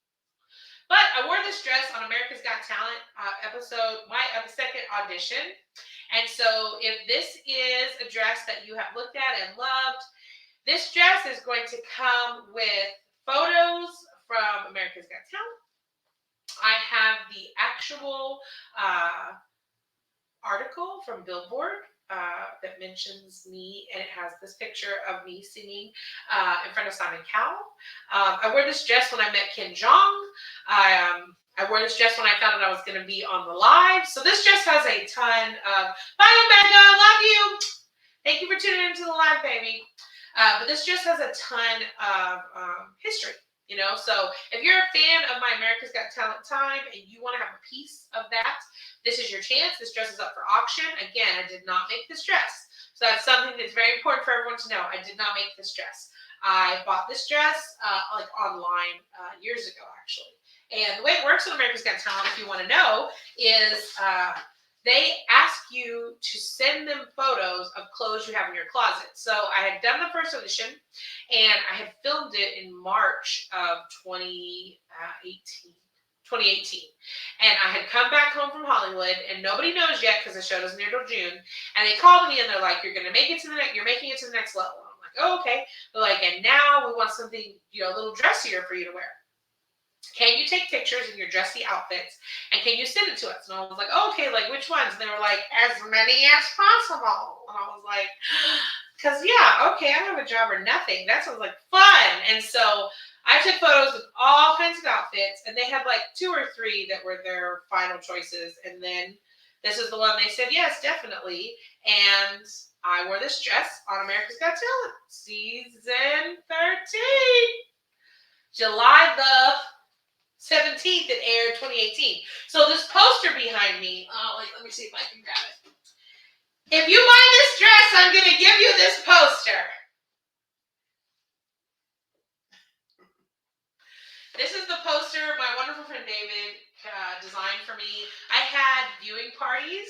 But I wore this dress on America's Got Talent episode, my second audition. And so if this is a dress that you have looked at and loved, this dress is going to come with photos from America's Got Talent. I have the actual article from Billboard that mentions me, and it has this picture of me singing in front of Simon Cowell. I wore this dress when I met Kim Jong. I wore this dress when I found out I was going to be on the live. So this dress has a ton of, bye Omega, love you. Thank you for tuning into the live, baby. But this dress has a ton of history. You know, so if you're a fan of my America's Got Talent time and you want to have a piece of that, this is your chance. This dress is up for auction. Again, I did not make this dress. So that's something that's very important for everyone to know. I did not make this dress. I bought this dress like online years ago, actually. And the way it works on America's Got Talent, if you want to know, is they ask you to send them photos of clothes you have in your closet. So I had done the first audition, and I had filmed it in March of 2018. And I had come back home from Hollywood, and nobody knows yet because the show doesn't air till June. And they called me, and they're like, "You're gonna make it to the next. You're making it to the next level." And I'm like, "Oh, okay." They're like, "And now we want something, you know, a little dressier for you to wear. Can you take pictures in your dressy outfits and can you send it to us?" And I was like, oh, "Okay, like which ones?" And they were like, "As many as possible." And I was like, "Cause yeah, okay, I don't have a job or nothing. That sounds like fun." And so I took photos of all kinds of outfits, and they had like 2 or 3 that were their final choices. And then this is the one they said, yes, definitely. And I wore this dress on America's Got Talent, season 13, July the 17th, it aired 2018. So this poster behind me, let me see if I can grab it. If you buy this dress, I'm going to give you this poster. This is the poster my wonderful friend David designed for me. I had viewing parties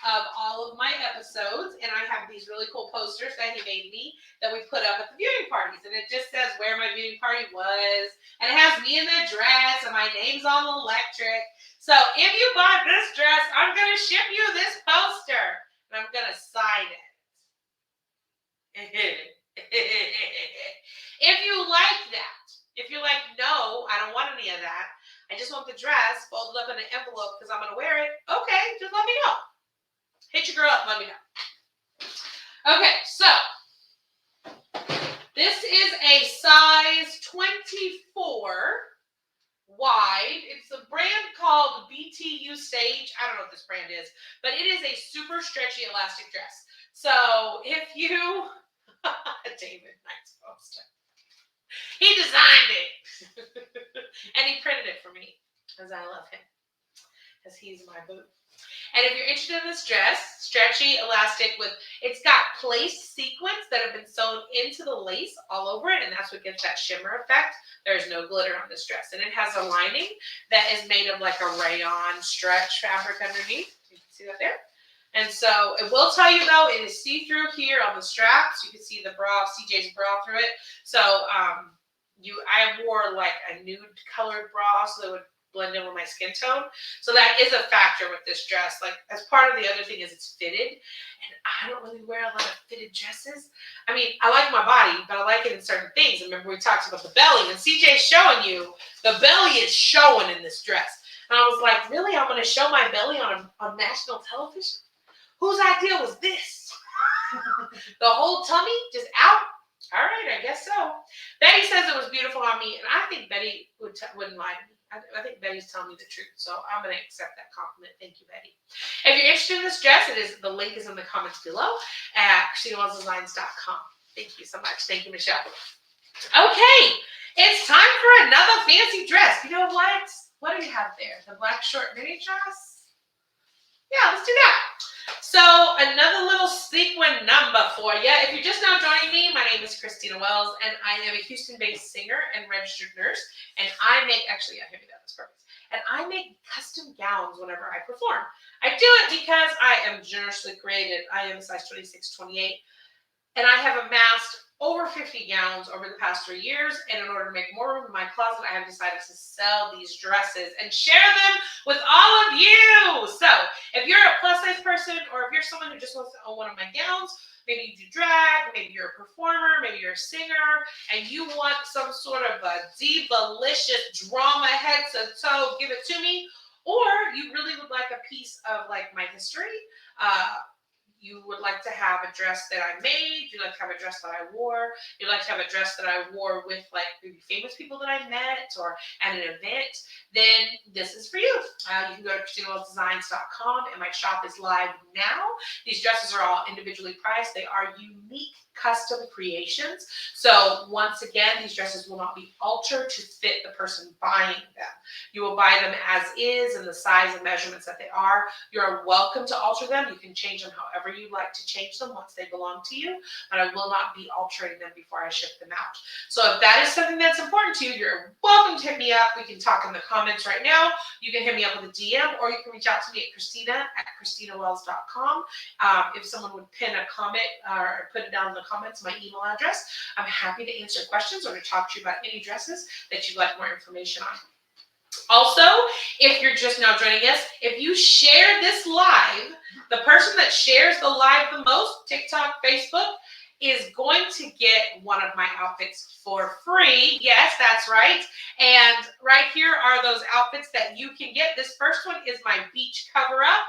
of all of my episodes, and I have these really cool posters that he made me that we put up at the viewing parties, and it just says where my viewing party was, and it has me in the dress, and my name's on electric. So if you bought this dress, I'm going to ship you this poster, and I'm going to sign it. If you like that, if you're like, "No, I don't want any of that. I just want the dress folded up in an envelope because I'm going to wear it," okay, just let me know. Hit your girl up, let me know. Okay, so this is a size 24 wide. It's a brand called BTU Stage. I don't know what this brand is, but it is a super stretchy elastic dress. So if you, David, nice poster. He designed it. And he printed it for me, because I love him, because he's my boo. And if you're interested in this dress, stretchy, elastic, it's got lace sequins that have been sewn into the lace all over it, and that's what gives that shimmer effect. There's no glitter on this dress. And it has a lining that is made of like a rayon stretch fabric underneath. You can see that there. And so it will tell you, though, it is see-through here on the straps. You can see the bra, CJ's bra through it. So I wore like a nude colored bra so that would blend in with my skin tone. So that is a factor with this dress. Like, as part of the other thing is it's fitted. And I don't really wear a lot of fitted dresses. I mean, I like my body, but I like it in certain things. Remember, we talked about the belly. And CJ's showing you, the belly is showing in this dress. And I was like, really? I'm going to show my belly on national television? Whose idea was this? The whole tummy just out? All right, I guess so. Betty says it was beautiful on me, and I think Betty wouldn't lie to me. I think Betty's telling me the truth, so I'm going to accept that compliment. Thank you, Betty. If you're interested in this dress, the link is in the comments below at ChristinaWellsDesigns.com. Thank you so much. Thank you, Michelle. Okay, it's time for another fancy dress. You know what? What do we have there? The black short mini dress? Yeah, let's do that. So another little sequin number for you. If you're just now joining me, my name is Christina Wells, and I am a Houston-based singer and registered nurse. And I make, actually, yeah, hand me that, that's perfect. And I make custom gowns whenever I perform. I do it because I am generously created. I am a size 26, 28. And I have amassed over 50 gowns over the past 3 years. And in order to make more room in my closet, I have decided to sell these dresses and share them with all of you. So if you're a plus size person, or if you're someone who just wants to own one of my gowns, maybe you do drag, maybe you're a performer, maybe you're a singer, and you want some sort of a diva-licious drama head to toe, give it to me. Or you really would like a piece of like my history, you would like to have a dress that I made, you'd like to have a dress that I wore, you'd like to have a dress that I wore with like maybe famous people that I met or at an event, then this is for you. You can go to ChristinaWellsDesigns.com, and my shop is live now. These dresses are all individually priced. They are unique custom creations. So once again, these dresses will not be altered to fit the person buying them. You will buy them as is in the size and measurements that they are. You're welcome to alter them. You can change them however you like to change them once they belong to you, but I will not be altering them before I ship them out. So if that is something that's important to you, you're welcome to hit me up. We can talk in the comments right now. You can hit me up with a DM, or you can reach out to me at Christina@ChristinaWells.com. If someone would pin a comment or put it down in the comments, my email address, I'm happy to answer questions or to talk to you about any dresses that you'd like more information on. Also, if you're just now joining us, if you share this live, the person that shares the live the most, TikTok, Facebook, is going to get one of my outfits for free. Yes, that's right. And right here are those outfits that you can get. This first one is my beach cover-up.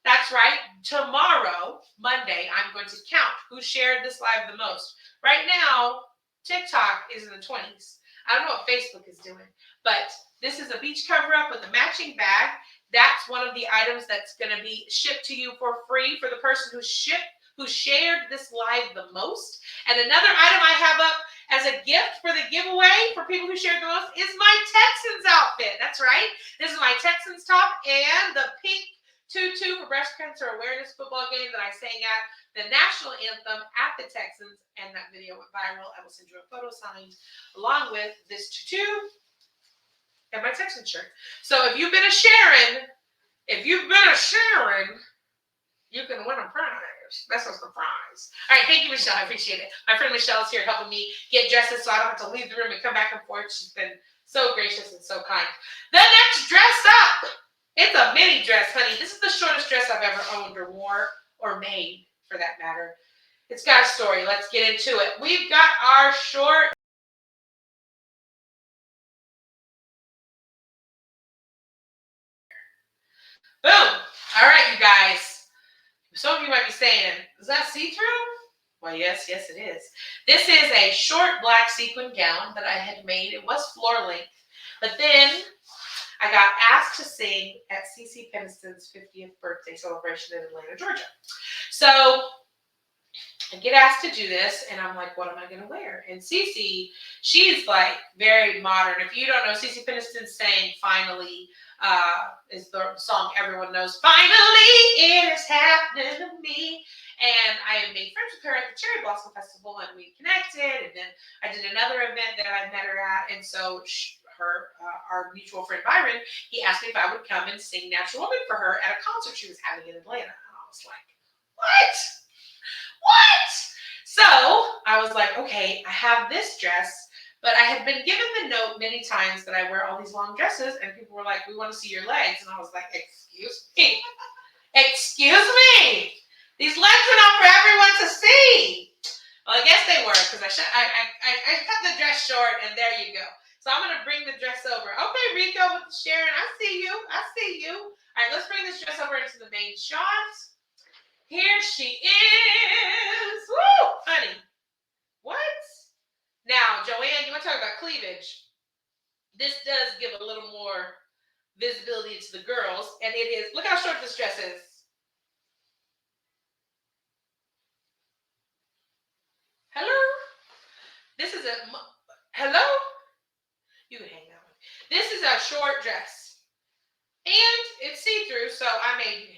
That's right. Tomorrow, Monday, I'm going to count who shared this live the most. Right now, TikTok is in the 20s. I don't know what Facebook is doing, but this is a beach cover-up with a matching bag. That's one of the items that's going to be shipped to you for free for the person who shared this live the most. And another item I have up as a gift for the giveaway for people who shared the most is my Texans outfit. That's right. This is my Texans top and the pink Tutu for breast cancer awareness football game that I sang at the national anthem at the Texans, and that video went viral. I will send you a photo signed along with this tutu and my Texan shirt. So if you've been a Sharon, you can win a prize. That's what's the prize. All right, thank you, Michelle. I appreciate it. My friend Michelle is here helping me get dresses so I don't have to leave the room and come back and forth. She's been so gracious and so kind. The next dress up. It's a mini dress, honey. This is the shortest dress I've ever owned or wore or made, for that matter. It's got a story. Let's get into it. We've got our short. Boom. All right, you guys. Some of you might be saying, is that see-through? Well, yes, it is. This is a short black sequin gown that I had made. It was floor length, but then I got asked to sing at Cece Penniston's 50th birthday celebration in Atlanta, Georgia. So I get asked to do this, and I'm like, what am I going to wear? And Cece, she's like very modern. If you don't know, Cece Penniston sang Finally, is the song everyone knows. Finally, it is happening to me. And I made friends with her at the Cherry Blossom Festival, and we connected. And then I did another event that I met her at, and so our mutual friend Byron, he asked me if I would come and sing Natural Woman for her at a concert she was having in Atlanta. And I was like, what? So I was like, okay, I have this dress, but I had been given the note many times that I wear all these long dresses, and people were like, we want to see your legs. And I was like, excuse me. These legs are not for everyone to see. Well, I guess they were, because I cut the dress short, and there you go. So I'm going to bring the dress over. Okay, Rico with Sharon, I see you. All right, let's bring this dress over into the main shot. Here she is. Woo, honey. What? Now, Joanne, you want to talk about cleavage? This does give a little more visibility to the girls, and it is, look how short this dress is. Hello? This is hello? You can hang that one. This is a short dress. And it's see-through, so I made you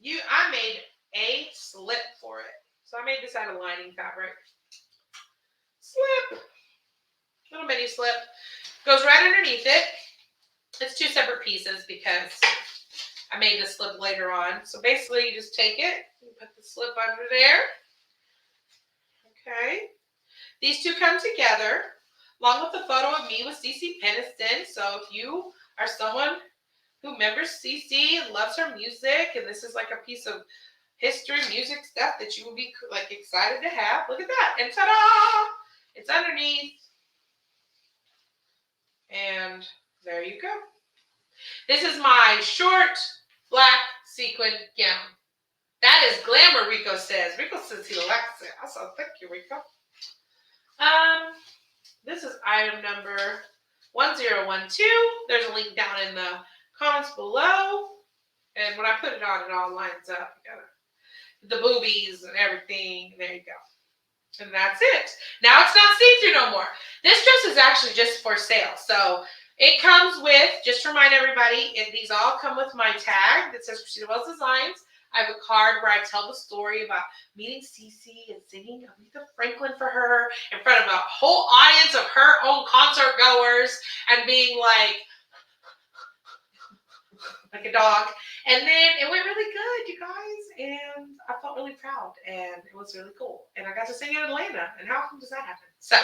I made a slip for it. So I made this out of lining fabric. Slip. Little mini slip. Goes right underneath it. It's 2 separate pieces because I made the slip later on. So basically you just take it and put the slip under there. Okay. These two come together along with the photo of me with Cece Penniston. So if you are someone who remembers Cece and loves her music, and this is like a piece of history, music stuff that you will be like excited to have, look at that. And ta-da! It's underneath. And there you go. This is my short black sequin gown. That is glamour, Rico says. Rico says he likes it. I said, thank you, Rico. This is item number 1012. There's a link down in the comments below. And when I put it on, it all lines up. You got the boobies and everything. There you go. And that's it. Now it's not see-through no more. This dress is actually just for sale. So it comes with, just to remind everybody, these all come with my tag that says Christina Wells Designs. I have a card where I tell the story about meeting Cece and singing Aretha Franklin for her in front of a whole audience of her own concert goers and being like a dog. And then it went really good, you guys. And I felt really proud. And it was really cool. And I got to sing in Atlanta. And how often does that happen? So,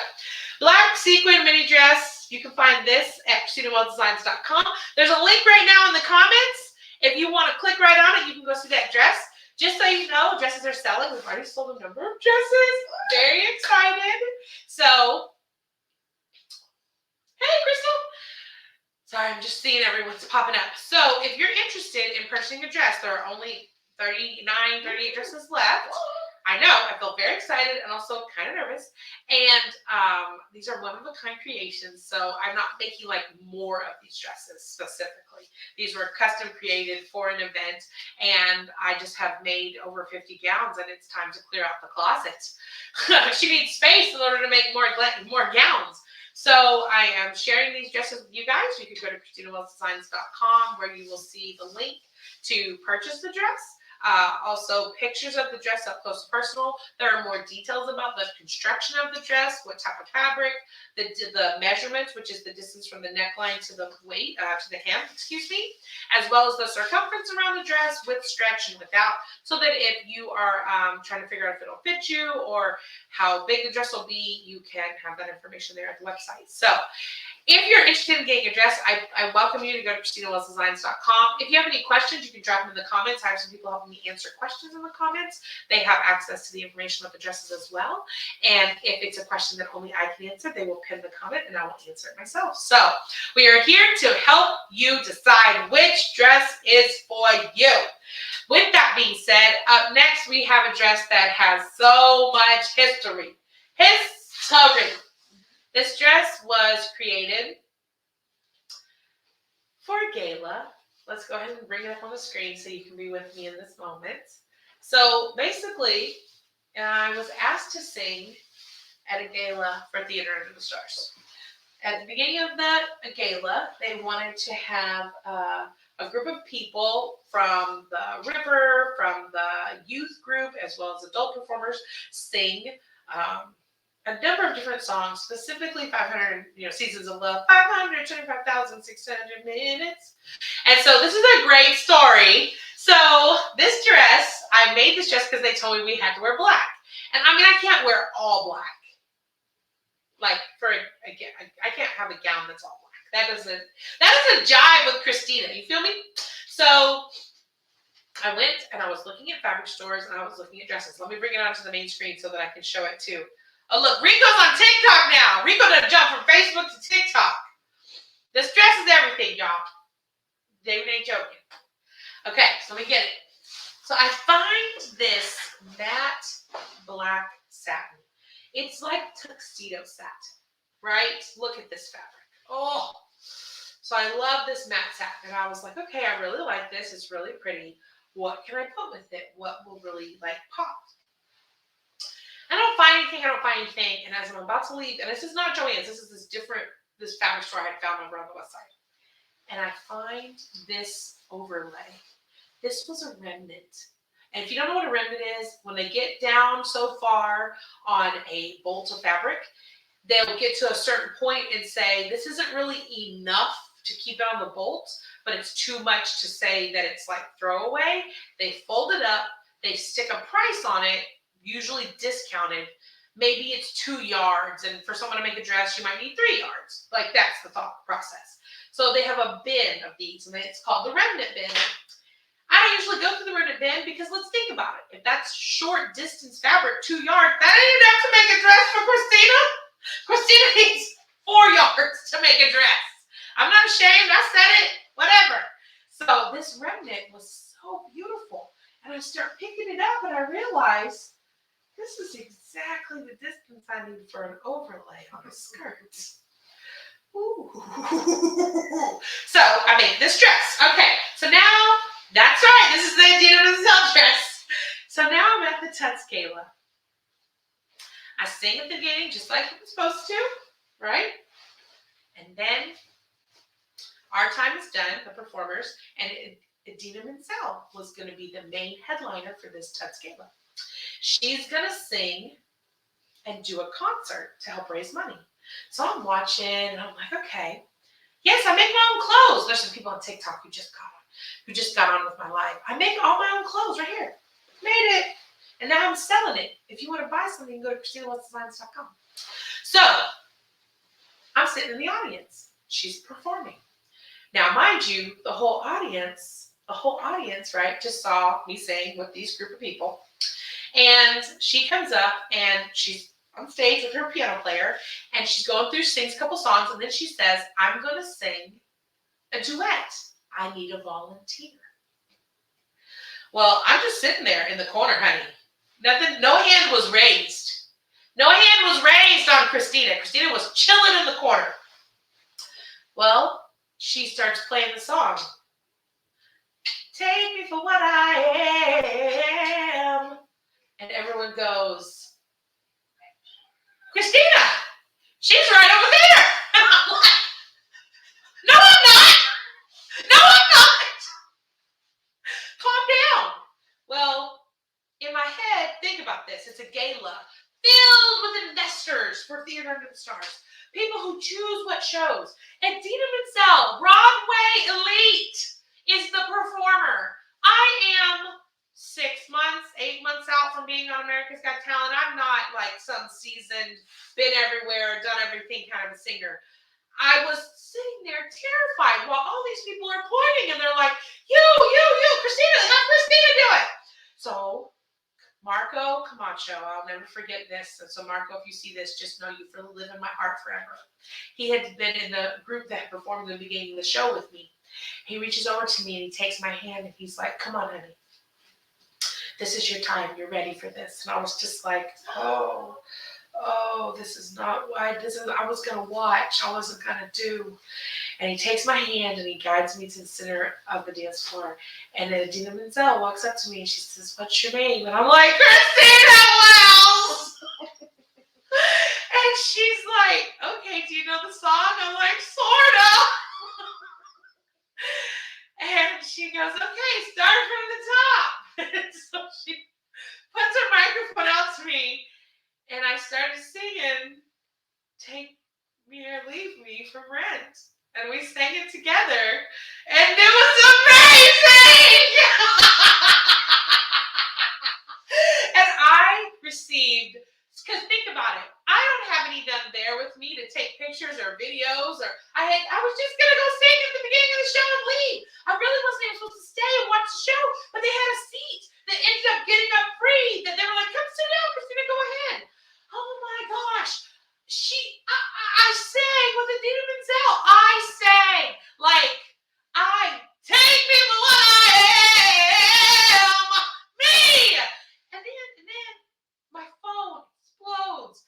black sequin mini dress. You can find this at ChristinaWellsDesigns.com. There's a link right now in the comments. If you want to click right on it, you can go see that dress. Just so you know, dresses are selling. We've already sold a number of dresses. Very excited. So, hey, Crystal. Sorry, I'm just seeing everyone's popping up. So, if you're interested in purchasing a dress, there are only 38 dresses left. I know, I feel very excited and also kind of nervous. And these are one-of-a-kind creations, so I'm not making like more of these dresses specifically. These were custom created for an event, and I just have made over 50 gowns, and it's time to clear out the closet. She needs space in order to make more gowns. So I am sharing these dresses with you guys. You can go to ChristinaWellsDesigns.com where you will see the link to purchase the dress. Also pictures of the dress up close and personal. There are more details about the construction of the dress, what type of fabric, the measurements, which is the distance from the neckline to the to the hem, as well as the circumference around the dress with stretch and without, so that if you are trying to figure out if it'll fit you or how big the dress will be, you can have that information there at the website. So if you're interested in getting a dress, I welcome you to go to ChristinaWellsDesigns.com. If you have any questions, you can drop them in the comments. I have some people helping me answer questions in the comments. They have access to the information about the dresses as well. And if it's a question that only I can answer, they will pin the comment and I will answer it myself. So we are here to help you decide which dress is for you. With that being said, up next we have a dress that has so much history. This dress was created for a gala. Let's go ahead and bring it up on the screen so you can be with me in this moment. So basically, I was asked to sing at a gala for Theater Under the Stars. At the beginning of the gala, they wanted to have a group of people from the river, from the youth group, as well as adult performers sing a number of different songs, specifically 500, Seasons of Love, 525,600 minutes. And so this is a great story. So this dress, I made this dress because they told me we had to wear black. And I mean, I can't wear all black. Like I can't have a gown that's all black. That doesn't jive with Christina. You feel me? So I went and I was looking at fabric stores and I was looking at dresses. Let me bring it onto the main screen so that I can show it too. Oh, look, Rico's on TikTok now. Rico done jumped from Facebook to TikTok. This dress is everything, y'all. David ain't joking. Okay, so let me get it. So I find this matte black satin. It's like tuxedo satin, right? Look at this fabric. Oh, so I love this matte satin. And I was like, okay, I really like this. It's really pretty. What can I put with it? What will really pop? I don't find anything. And as I'm about to leave, and this is not Joann's, this is this fabric store I had found over on the west side. And I find this overlay. This was a remnant. And if you don't know what a remnant is, when they get down so far on a bolt of fabric, they'll get to a certain point and say, this isn't really enough to keep it on the bolt, but it's too much to say that it's like throwaway. They fold it up, they stick a price on it, usually discounted. Maybe it's 2 yards, and for someone to make a dress, you might need 3 yards. Like, that's the thought process. So they have a bin of these, and it's called the remnant bin. I don't usually go through the remnant bin because let's think about it. If that's short distance fabric, 2 yards, that ain't enough to make a dress for Christina. Christina needs 4 yards to make a dress. I'm not ashamed. I said it. Whatever. So this remnant was so beautiful. And I start picking it up and I realize this is exactly the distance I need for an overlay on a skirt. Ooh. So I made this dress. Okay. So now, that's right. This is the Idina Menzel dress. So now I'm at the Tuts Gala. I sing at the beginning just like I'm supposed to, right? And then our time is done, the performers, and Idina Menzel was going to be the main headliner for this Tuts Gala. She's going to sing and do a concert to help raise money. So I'm watching, and I'm like, okay, yes, I make my own clothes. There's some people on TikTok who just got on with my life. I make all my own clothes right here. Made it. And now I'm selling it. If you want to buy something, you can go to ChristinaWhatDesigns.com. So I'm sitting in the audience. She's performing. Now, mind you, the whole audience, right, just saw me sing with these group of people. And she comes up and she's on stage with her piano player and she's going through, sings a couple songs, and then she says, I'm going to sing a duet. I need a volunteer. Well, I'm just sitting there in the corner, honey. Nothing, no hand was raised. No hand was raised on Christina. Christina was chilling in the corner. Well, she starts playing the song. Take me for what I am. And everyone goes, Christina, she's right over there. And I'm like, no, I'm not. No, I'm not. Calm down. Well, in my head, think about this. It's a gala filled with investors for Theater Under the Stars. People who choose what shows. And Idina Menzel, Broadway elite, is the performer. I am 8 months out from being on America's Got Talent. I'm not like some seasoned, been everywhere, done everything kind of a singer. I was sitting there terrified while all these people are pointing and they're like, you, Christina, have Christina do it. So Marco Camacho, I'll never forget this. And so Marco, if you see this, just know you live in my heart forever. He had been in the group that performed in the beginning of the show with me. He reaches over to me and he takes my hand and he's like, come on, honey. This is your time. You're ready for this. And I was just like, oh, this is not what I was going to watch. I wasn't going to do. And he takes my hand and he guides me to the center of the dance floor. And then Idina Menzel walks up to me and she says, what's your name? And I'm like, Christina Wells! And she's like, okay, do you know the song? I'm like, sort of. And she goes, okay, start from the top. And so she puts her microphone out to me. And I started singing, Take Me or Leave Me from Rent. And we sang it together. And it was amazing! And I received, because think about it, I don't have any done there with me to take pictures or videos. Or I was just going to go sing at the beginning of the show and leave. I really wasn't even supposed to stay and watch the show. But they had a seat that ended up getting up free. That they were like, come sit down, Christina, go ahead. Oh my gosh. I sang with Idina Menzel. I sang like, take me for what I am, me. And then my phone explodes.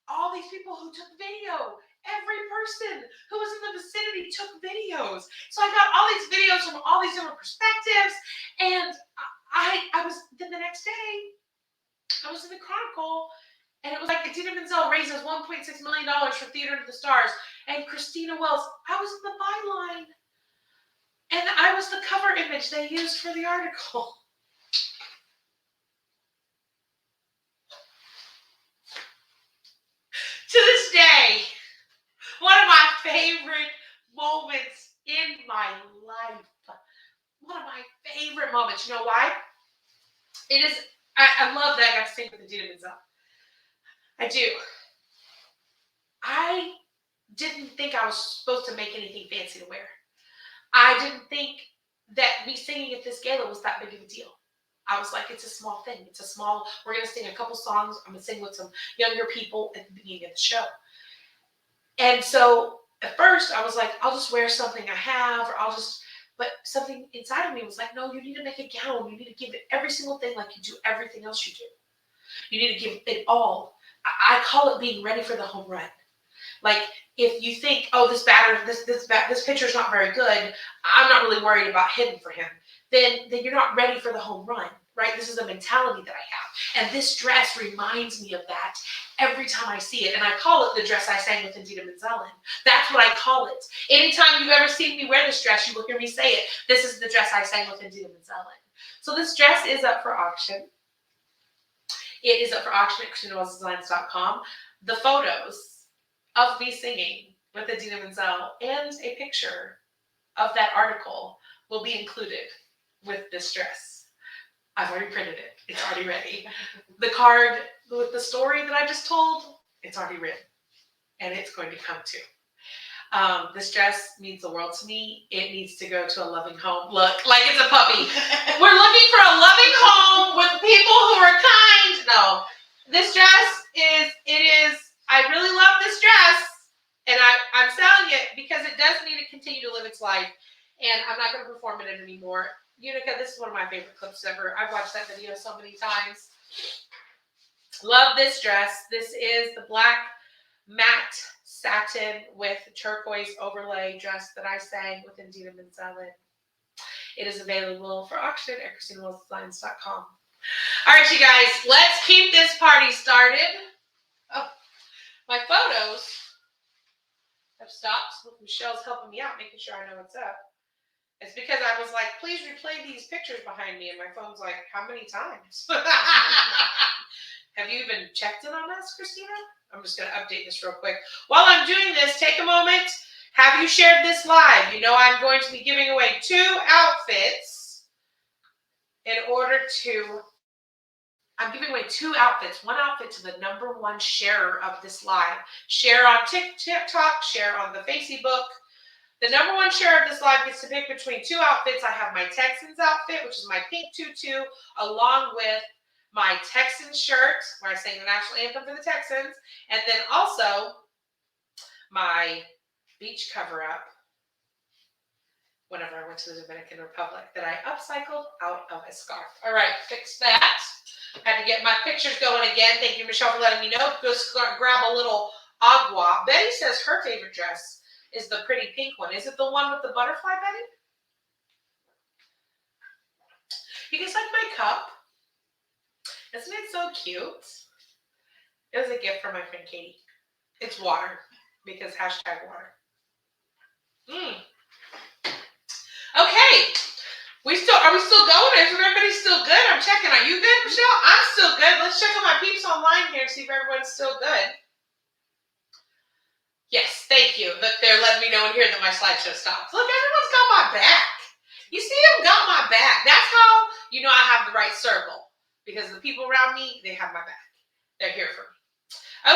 All these people who took video, every person who was in the vicinity took videos. So I got all these videos from all these different perspectives. And I was, then the next day, I was in the Chronicle. And it was like Idina Menzel raises $1.6 million for Theater Under the Stars. And Christina Wells, I was in the byline. And I was the cover image they used for the article. To this day, one of my favorite moments in my life. One of my favorite moments. You know why? It is, I love that I got to sing with Idina Menzel. I do. I didn't think I was supposed to make anything fancy to wear. I didn't think that me singing at this gala was that big of a deal. I was like, it's a small thing. It's a small, we're going to sing a couple songs. I'm going to sing with some younger people at the beginning of the show. And so at first I was like, I'll just wear something I have, or but something inside of me was like, no, you need to make a gown. You need to give it every single thing like you do everything else you do. You need to give it all. I call it being ready for the home run. Like, if you think, oh, this pitcher's not very good, I'm not really worried about hitting for him, then you're not ready for the home run, right? This is a mentality that I have. And this dress reminds me of that every time I see it. And I call it the dress I sang with Idina Menzel. That's what I call it. Anytime you've ever seen me wear this dress, you will hear me say it. This is the dress I sang with Idina Menzel. So this dress is up for auction. It is up for auction at ChristinaWellsDesigns.com. The photos of me singing with Idina Menzel and a picture of that article will be included with this dress. I've already printed it. It's already ready. The card with the story that I just told, it's already written. And it's going to come too. This dress means the world to me. It needs to go to a loving home. Look, like it's a puppy. We're looking for a loving home with people who are kind. No, this dress I really love this dress. And I'm selling it because it does need to continue to live its life. And I'm not going to perform it anymore. Unica, this is one of my favorite clips ever. I've watched that video so many times. Love this dress. This is the black matte satin with turquoise overlay dress that I sang with Idina Menzel. It is available for auction at ChristinaWellsDesigns.com. All right, you guys, let's keep this party started. Oh, my photos have stopped. Michelle's helping me out, making sure I know what's up. It's because I was like, please replay these pictures behind me. And my phone's like, how many times? Have you even checked in on us, Christina? I'm just going to update this real quick. While I'm doing this, take a moment. Have you shared this live? You know I'm going to be giving away 2 outfits I'm giving away 2 outfits. One outfit to the #1 sharer of this live. Share on TikTok, share on the Facebook. The #1 share of this live gets to pick between 2 outfits. I have my Texans outfit, which is my pink tutu, along with my Texans shirt, where I sang the national anthem for the Texans, and then also my beach cover-up whenever I went to the Dominican Republic that I upcycled out of a scarf. All right, fix that. Had to get my pictures going again. Thank you, Michelle, for letting me know. Just grab a little agua. Betty says her favorite dress is the pretty pink one. Is it the one with the butterfly, Betty? You guys like my cup? Isn't it so cute? It was a gift from my friend Katie. It's water, because #water. Okay. Are we still going? Is everybody still good? I'm checking. Are you good, Michelle? I'm still good. Let's check on my peeps online here and see if everyone's still good. Yes, thank you. Look, they're letting me know in here that my slideshow stopped. Look, everyone's got my back. You see them got my back. That's how you know I have the right circle. Because the people around me, they have my back. They're here for me.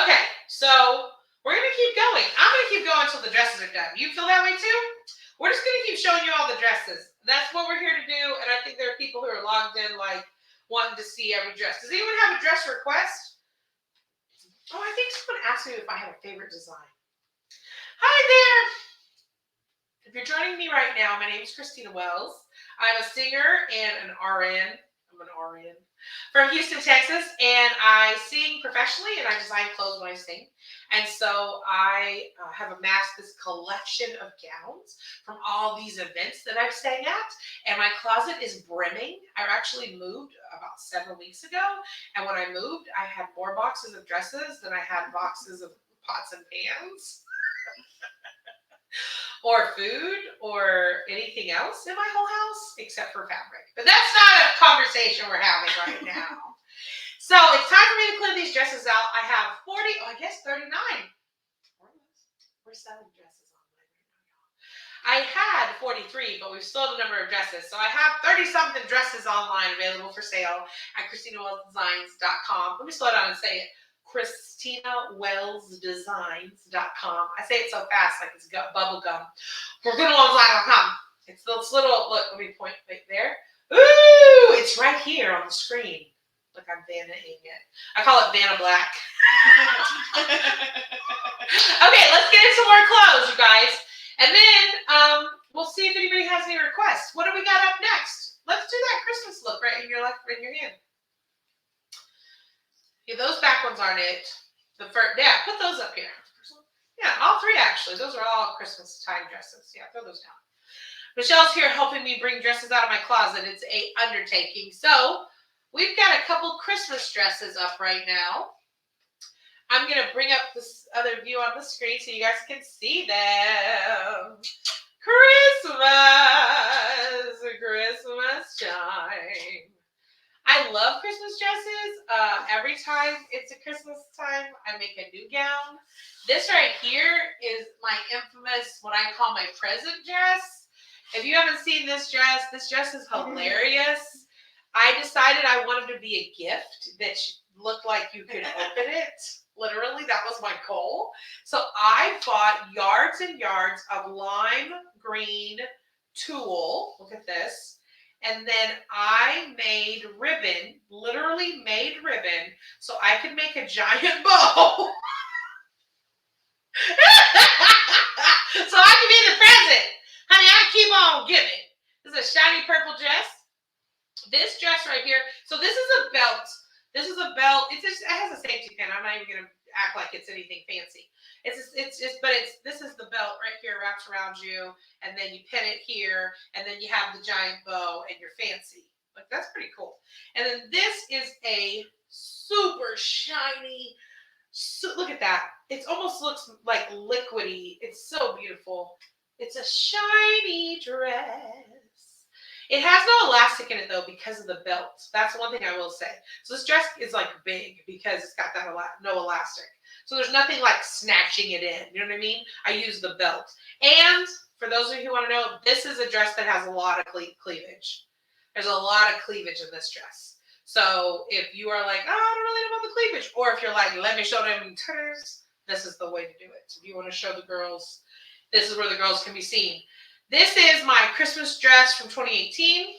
Okay, so we're going to keep going. I'm going to keep going until the dresses are done. You feel that way too? We're just going to keep showing you all the dresses. That's what we're here to do. And I think there are people who are logged in like wanting to see every dress. Does anyone have a dress request? Oh, I think someone asked me if I had a favorite design. Hi there. If you're joining me right now, my name is Christina Wells. I'm a singer and an RN. I'm an RN from Houston, Texas, and I sing professionally and I design clothes when I sing. And so I have amassed this collection of gowns from all these events that I've sang at, and my closet is brimming. I actually moved about 7 weeks ago, and when I moved, I had more boxes of dresses than I had boxes of pots and pans. or food or anything else in my whole house except for fabric. But that's not a conversation we're having right now. So it's time for me to clear these dresses out. I have 40, I guess 39. We're selling dresses online right now, y'all. I had 43, but we've sold a number of dresses. So I have 30-something dresses online available for sale at ChristinaWellsDesigns.com. Let me slow down and say it. ChristinaWellsDesigns.com. I say it so fast like it's bubble gum. ChristinaWellsDesigns.com. It's this little, look, let me point right there. Ooh, it's right here on the screen. Look, I'm Vanna-ing it. I call it Vanna Black. Okay, let's get into more clothes, you guys. And then we'll see if anybody has any requests. What do we got up next? Let's do that Christmas look right in your hand. Yeah, those back ones aren't it. The first, yeah, put those up here. Yeah, all three actually. Those are all Christmas time dresses. Yeah, throw those down. Michelle's here helping me bring dresses out of my closet. It's an undertaking. So we've got a couple Christmas dresses up right now. I'm going to bring up this other view on the screen so you guys can see them. Christmas time. I love Christmas dresses. Every time it's a Christmas time, I make a new gown. This right here is my infamous, what I call my present dress. If you haven't seen this dress is hilarious. I decided I wanted to be a gift that looked like you could open it. Literally, that was my goal. So I bought yards and yards of lime green tulle. Look at this. And then I made ribbon, literally made ribbon, so I could make a giant bow. So I can be the present. Honey, I keep on giving. This is a shiny purple dress. This dress right here. So this is a belt. This is a belt. It has a safety pin. I'm not even gonna act like it's anything fancy. This is the belt right here wraps around you, and then you pin it here, and then you have the giant bow, and you're fancy. Like that's pretty cool. And then this is a super shiny. Look at that. It almost looks like liquidy. It's so beautiful. It's a shiny dress. It has no elastic in it though because of the belt. That's one thing I will say. So this dress is like big because it's got that no elastic. So there's nothing like snatching it in. You know what I mean? I use the belt. And for those of you who want to know, this is a dress that has a lot of cleavage. There's a lot of cleavage in this dress. So if you are like, oh, I don't really know about the cleavage, or if you're like, let me show them titties, this is the way to do it. If you want to show the girls, this is where the girls can be seen. This is my Christmas dress from 2018.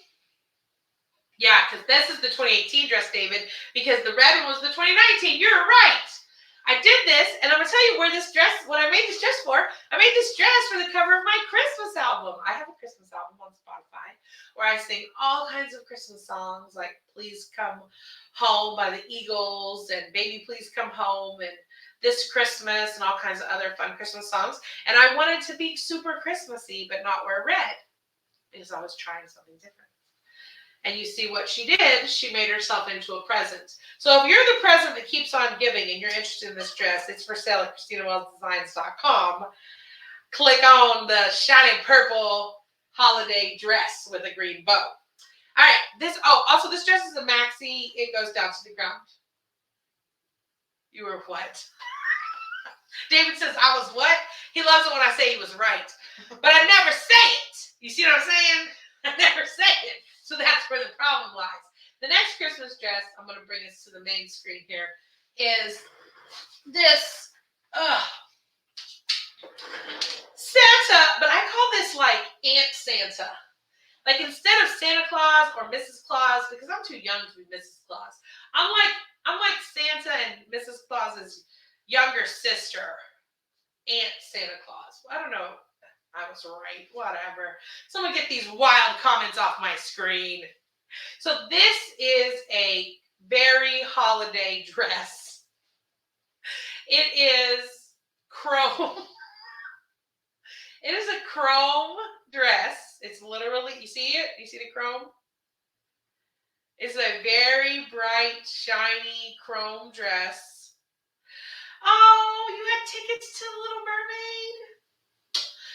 Yeah, because this is the 2018 dress, David, because the red one was the 2019. You're right. I did this, and I'm going to tell you what I made this dress for. I made this dress for the cover of my Christmas album. I have a Christmas album on Spotify where I sing all kinds of Christmas songs like Please Come Home by the Eagles and Baby Please Come Home and This Christmas and all kinds of other fun Christmas songs. And I wanted to be super Christmassy but not wear red because I was trying something different. And you see what she did, she made herself into a present. So if you're the present that keeps on giving and you're interested in this dress, it's for sale at ChristinaWellsDesigns.com. Click on the shiny purple holiday dress with a green bow. All right, also this dress is a maxi. It goes down to the ground. You were what? David says I was what? He loves it when I say he was right. But I never say it. You see what I'm saying? I never say it. So that's where the problem lies. The next Christmas dress, I'm going to bring us to the main screen here, is this Santa, but I call this like Aunt Santa. Like instead of Santa Claus or Mrs. Claus, because I'm too young to be Mrs. Claus, I'm like Santa and Mrs. Claus's younger sister, Aunt Santa Claus. I don't know. I was right. Whatever. Someone get these wild comments off my screen. So this is a very holiday dress. It is chrome. It is a chrome dress. It's literally, you see it? You see the chrome? It's a very bright, shiny chrome dress. Oh, you have tickets to The Little Mermaid?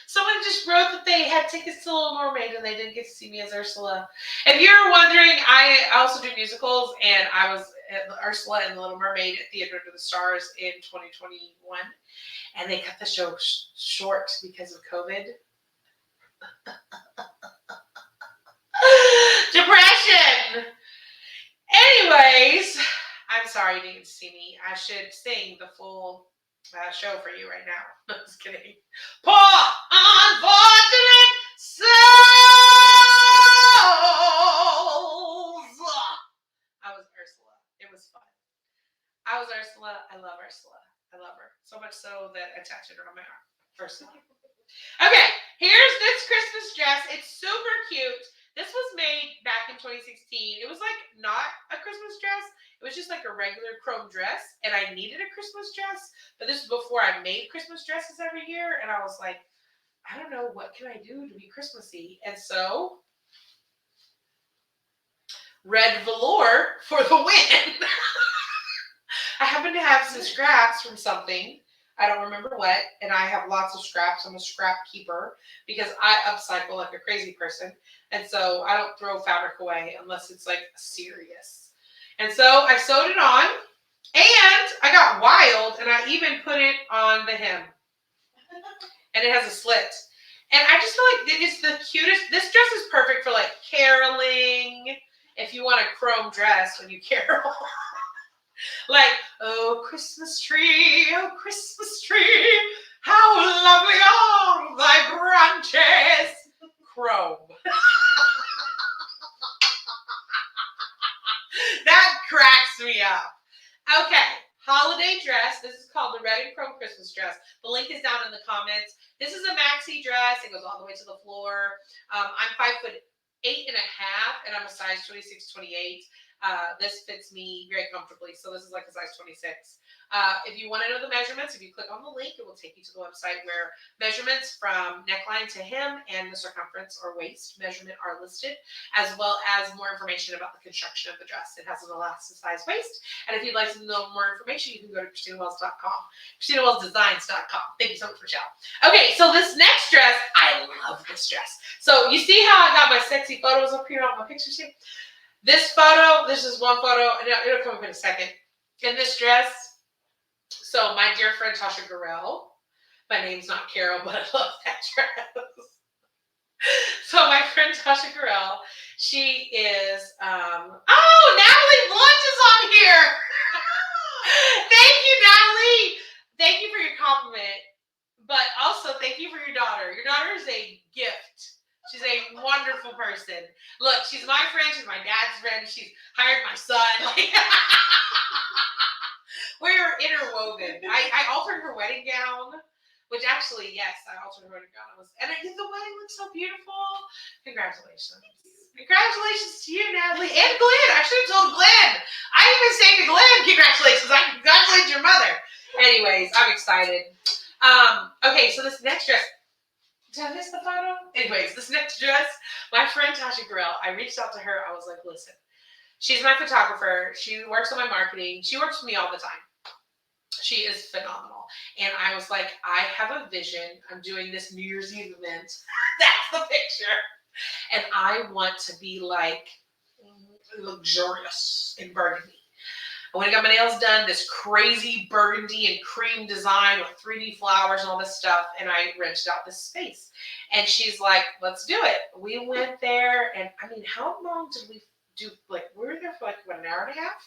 Someone just wrote that they had tickets to Little Mermaid and they didn't get to see me as Ursula. If you're wondering, I also do musicals, and I was Ursula in the Little Mermaid at Theater of the Stars in 2021, and they cut the show short because of COVID. Depression! Anyways, I'm sorry you didn't see me. I should sing the full show for you right now. I'm just kidding. Poor unfortunate souls. I was Ursula. It was fun. I was Ursula. I love Ursula. I love her. So much so that I tattooed her on my arm. Ursula. Okay, here's this Christmas dress. It's super cute. This was made back in 2016. It was like not a Christmas dress. It was just like a regular chrome dress, and I needed a Christmas dress, but this was before I made Christmas dresses every year, and I was like, I don't know, what can I do to be Christmassy? And so, red velour for the win. I happen to have some scraps from something. I don't remember what, and I have lots of scraps. I'm a scrap keeper because I upcycle like a crazy person, and so I don't throw fabric away unless it's like serious. And so I sewed it on, and I got wild, and I even put it on the hem. And it has a slit. And I just feel like it's the cutest. This dress is perfect for like caroling. If you want a chrome dress when you carol. Like, oh, Christmas tree, how lovely are thy branches. Chrome. That cracks me up. Okay, holiday dress. This is called the Red and Chrome Christmas dress. The link is down in the comments. This is a maxi dress. It goes all the way to the floor. I'm 5'8.5", and I'm a size 26, 28. This fits me very comfortably. So this is like a size 26. If you want to know the measurements, if you click on the link, it will take you to the website where measurements from neckline to hem and the circumference or waist measurement are listed, as well as more information about the construction of the dress. It has an elasticized waist. And if you'd like to know more information, you can go to ChristinaWells.com, ChristinaWellsDesigns.com. Thank you so much, Michelle. Okay, so this next dress, I love this dress. So you see how I got my sexy photos up here on my picture sheet? This photo, this is one photo, and it'll come up in a second. In this dress, so my dear friend Tasha Gurrell, my name's not Carol, but I love that dress. So my friend Tasha Gurrell, she is, oh, Natalie Blunt is on here. Thank you, Natalie. Thank you for your compliment, but also thank you for your daughter. Your daughter is a gift. She's a wonderful person. Look, she's my friend. She's my dad's friend. She's hired my son. We're interwoven. I altered her wedding gown, which actually, yes, I altered her wedding gown. And the wedding looks so beautiful. Congratulations. Congratulations to you, Natalie. And Glenn. I should have told Glenn. I even say to Glenn, congratulations. I congratulate your mother. Anyways, I'm excited. Okay, so this next dress. Did I miss the photo? Anyways, this next dress, my friend Tasha Gurrell, I reached out to her. I was like, listen, she's my photographer. She works on my marketing. She works with me all the time. She is phenomenal. And I was like, I have a vision. I'm doing this New Year's Eve event. That's the picture. And I want to be like luxurious in burgundy. I went and got my nails done, this crazy burgundy and cream design with 3D flowers and all this stuff, and I rented out this space. And she's like, let's do it. We went there, and I mean, how long did we do? Like, we were there for like, what, an hour and a half?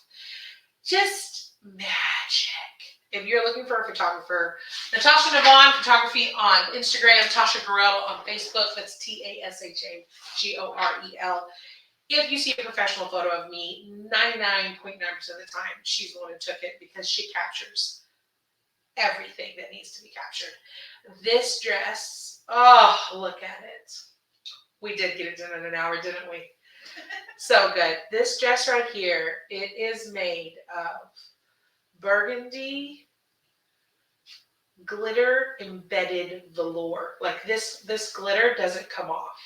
Just magic. If you're looking for a photographer, Natasha Navon Photography on Instagram, Tasha Gurrell on Facebook, that's TASHAGOREL. If you see a professional photo of me, 99.9% of the time, she's the one who took it because she captures everything that needs to be captured. This dress, oh, look at it. We did get it done in an hour, didn't we? So good. This dress right here, it is made of burgundy glitter embedded velour. Like this glitter doesn't come off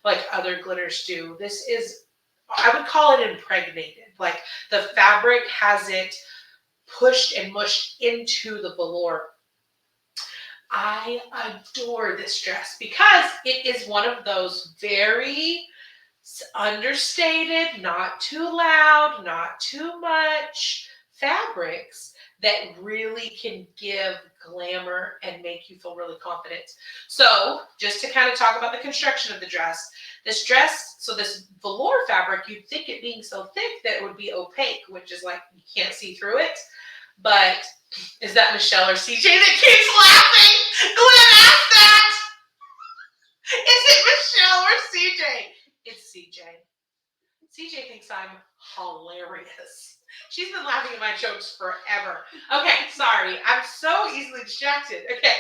like other glitters do. This is, I would call it impregnated. Like the fabric has it pushed and mushed into the velour. I adore this dress because it is one of those very understated, not too loud, not too much fabrics that really can give glamour and make you feel really confident. So just to kind of talk about the construction of the dress, this dress, so this velour fabric, you'd think it being so thick that it would be opaque, which is like you can't see through it. But is that Michelle or CJ that keeps laughing? Glenn asked that. Is it Michelle or CJ? It's CJ. CJ thinks I'm hilarious. She's been laughing at my jokes forever. Okay, sorry. I'm so easily distracted. Okay.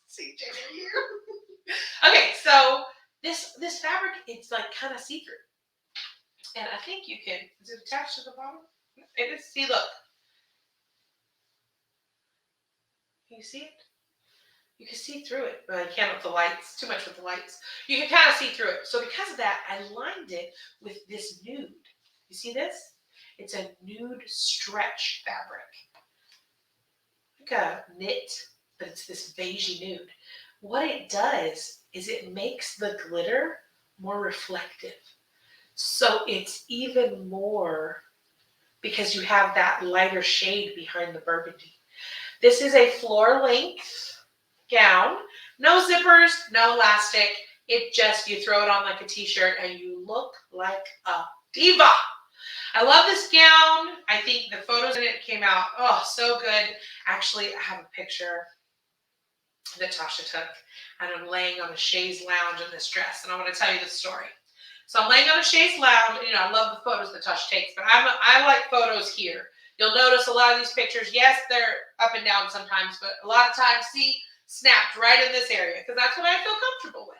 CJ, are you? Okay, so this fabric, it's like kind of see-through. And I think you can, is it attached to the bottom? It is, see, look. Can you see it? You can see through it. Well, you can't with the lights, too much with the lights. You can kind of see through it. So because of that, I lined it with this nude. You see this? It's a nude stretch fabric. Like a knit, but it's this beigey nude. What it does is it makes the glitter more reflective. So it's even more because you have that lighter shade behind the burgundy. This is a floor length gown, no zippers, no elastic. It just, you throw it on like a t-shirt and you look like a diva. I love this gown. I think the photos in it came out, oh, so good. Actually, I have a picture that Tasha took, and I'm laying on a chaise lounge in this dress, and I want to tell you the story. So I'm laying on a chaise lounge. You know, I love the photos that Tasha takes, but I like photos here. You'll notice a lot of these pictures, yes, they're up and down sometimes, but a lot of times, see, snapped right in this area, because that's what I feel comfortable with.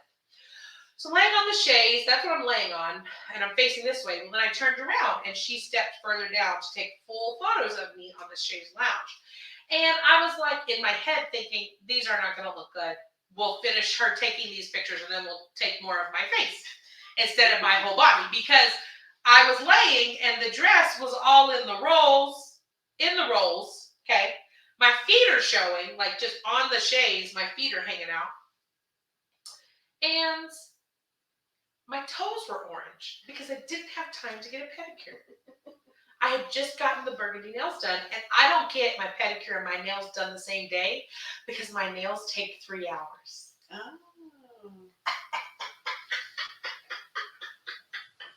So I'm laying on the chaise, that's what I'm laying on, and I'm facing this way. Well, then I turned around, and she stepped further down to take full photos of me on the chaise lounge. And I was like, in my head, thinking, these are not going to look good. We'll finish her taking these pictures, and then we'll take more of my face instead of my whole body. Because I was laying, and the dress was all in the rolls, okay? My feet are showing, like just on the chaise, my feet are hanging out. And my toes were orange because I didn't have time to get a pedicure. I had just gotten the burgundy nails done, and I don't get my pedicure and my nails done the same day because my nails take 3 hours. Oh.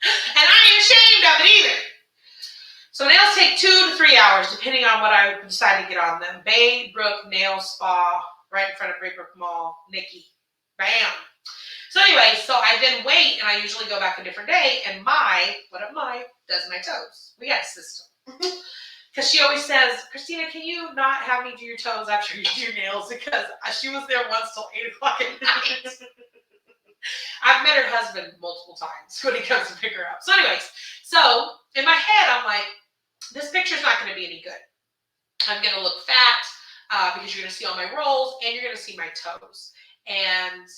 And I ain't ashamed of it either. So nails take 2 to 3 hours, depending on what I decide to get on them. Bay Brook Nail Spa, right in front of Braybrook Mall. Nikki. Bam. So anyway, so I then wait, and I usually go back a different day, and does my toes. We got a system. Because she always says, Christina, can you not have me do your toes after you do your nails? Because she was there once till 8 o'clock at night. I've met her husband multiple times when he comes to pick her up. So anyways, so in my head, I'm like, this picture's not going to be any good. I'm going to look fat because you're going to see all my rolls, and you're going to see my toes. And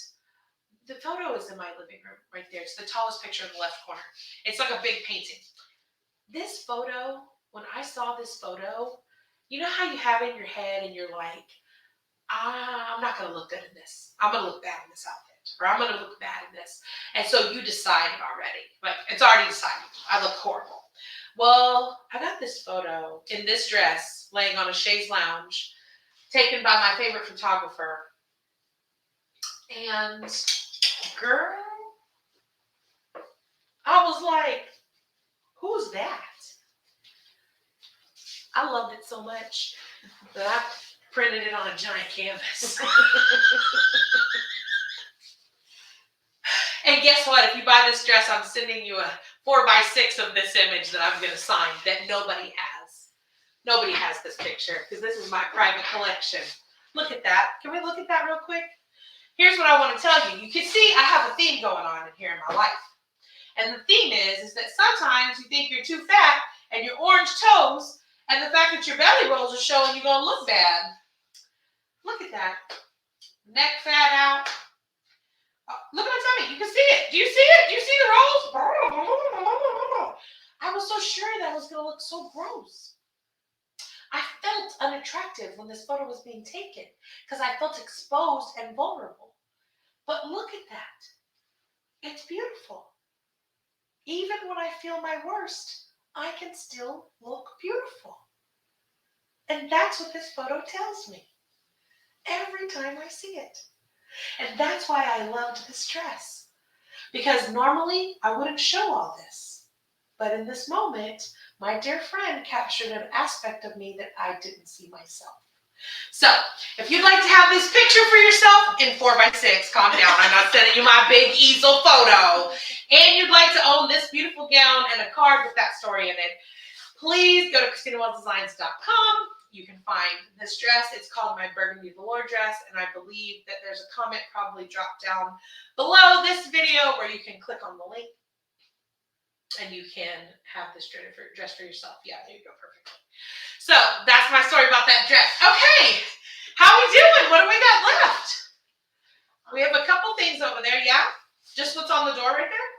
the photo is in my living room right there. It's the tallest picture in the left corner. It's like a big painting. This photo, when I saw this photo, you know how you have it in your head and you're like, I'm not going to look good in this. I'm going to look bad in this outfit. Or I'm going to look bad in this. And so you decided already. Like, it's already decided. I look horrible. Well, I got this photo in this dress laying on a chaise lounge taken by my favorite photographer. And girl, I was like, who's that? I loved it so much that I printed it on a giant canvas. And guess what? If you buy this dress, I'm sending you a 4x6 of this image that I'm going to sign that nobody has. Nobody has this picture because this is my private collection. Look at that. Can we look at that real quick? Here's what I want to tell you. You can see I have a theme going on in here in my life. And the theme is that sometimes you think you're too fat and your orange toes and the fact that your belly rolls are showing you're going to look bad. Look at that. Neck fat out. Look at my tummy. You can see it. Do you see it? Do you see the rolls? I was so sure that was going to look so gross. I felt unattractive when this photo was being taken because I felt exposed and vulnerable. But look at that. It's beautiful. Even when I feel my worst, I can still look beautiful. And that's what this photo tells me every time I see it. And that's why I loved this dress. Because normally I wouldn't show all this. But in this moment, my dear friend captured an aspect of me that I didn't see myself. So, if you'd like to have this picture for yourself in 4x6, calm down, I'm not sending you my big easel photo, and you'd like to own this beautiful gown and a card with that story in it, please go to ChristinaWellsDesigns.com. You can find this dress. It's called my Burgundy Velour dress, and I believe that there's a comment probably dropped down below this video where you can click on the link and you can have this dress for yourself. Yeah, there you go, perfectly. So that's my story about that dress. Okay, how we doing? What do we got left? We have a couple things over there, yeah? Just what's on the door right there?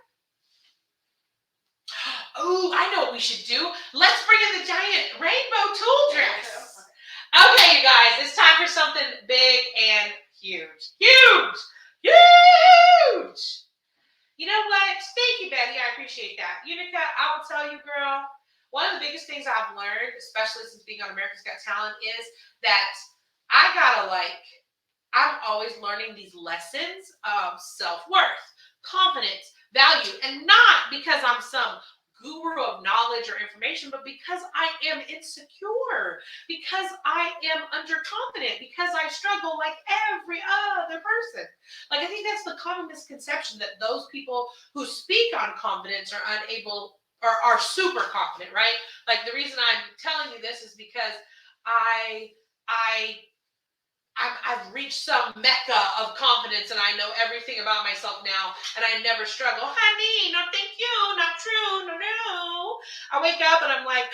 Oh, I know what we should do. Let's bring in the giant rainbow tulle dress. Okay, you guys, it's time for something big and huge. Huge! Huge! You know what? Thank you, Betty. I appreciate that. Unica, I will tell you, girl, one of the biggest things I've learned, especially since being on America's Got Talent, is that I'm always learning these lessons of self-worth, confidence, value, and not because I'm some guru of knowledge or information, but because I am insecure, because I am underconfident, because I struggle like every other person. Like, I think that's the common misconception, that those people who speak on confidence are unable or are super confident, right? Like, the reason I'm telling you this is because I've reached some mecca of confidence and I know everything about myself now and I never struggle. Honey, no thank you, not true, no. I wake up and I'm like,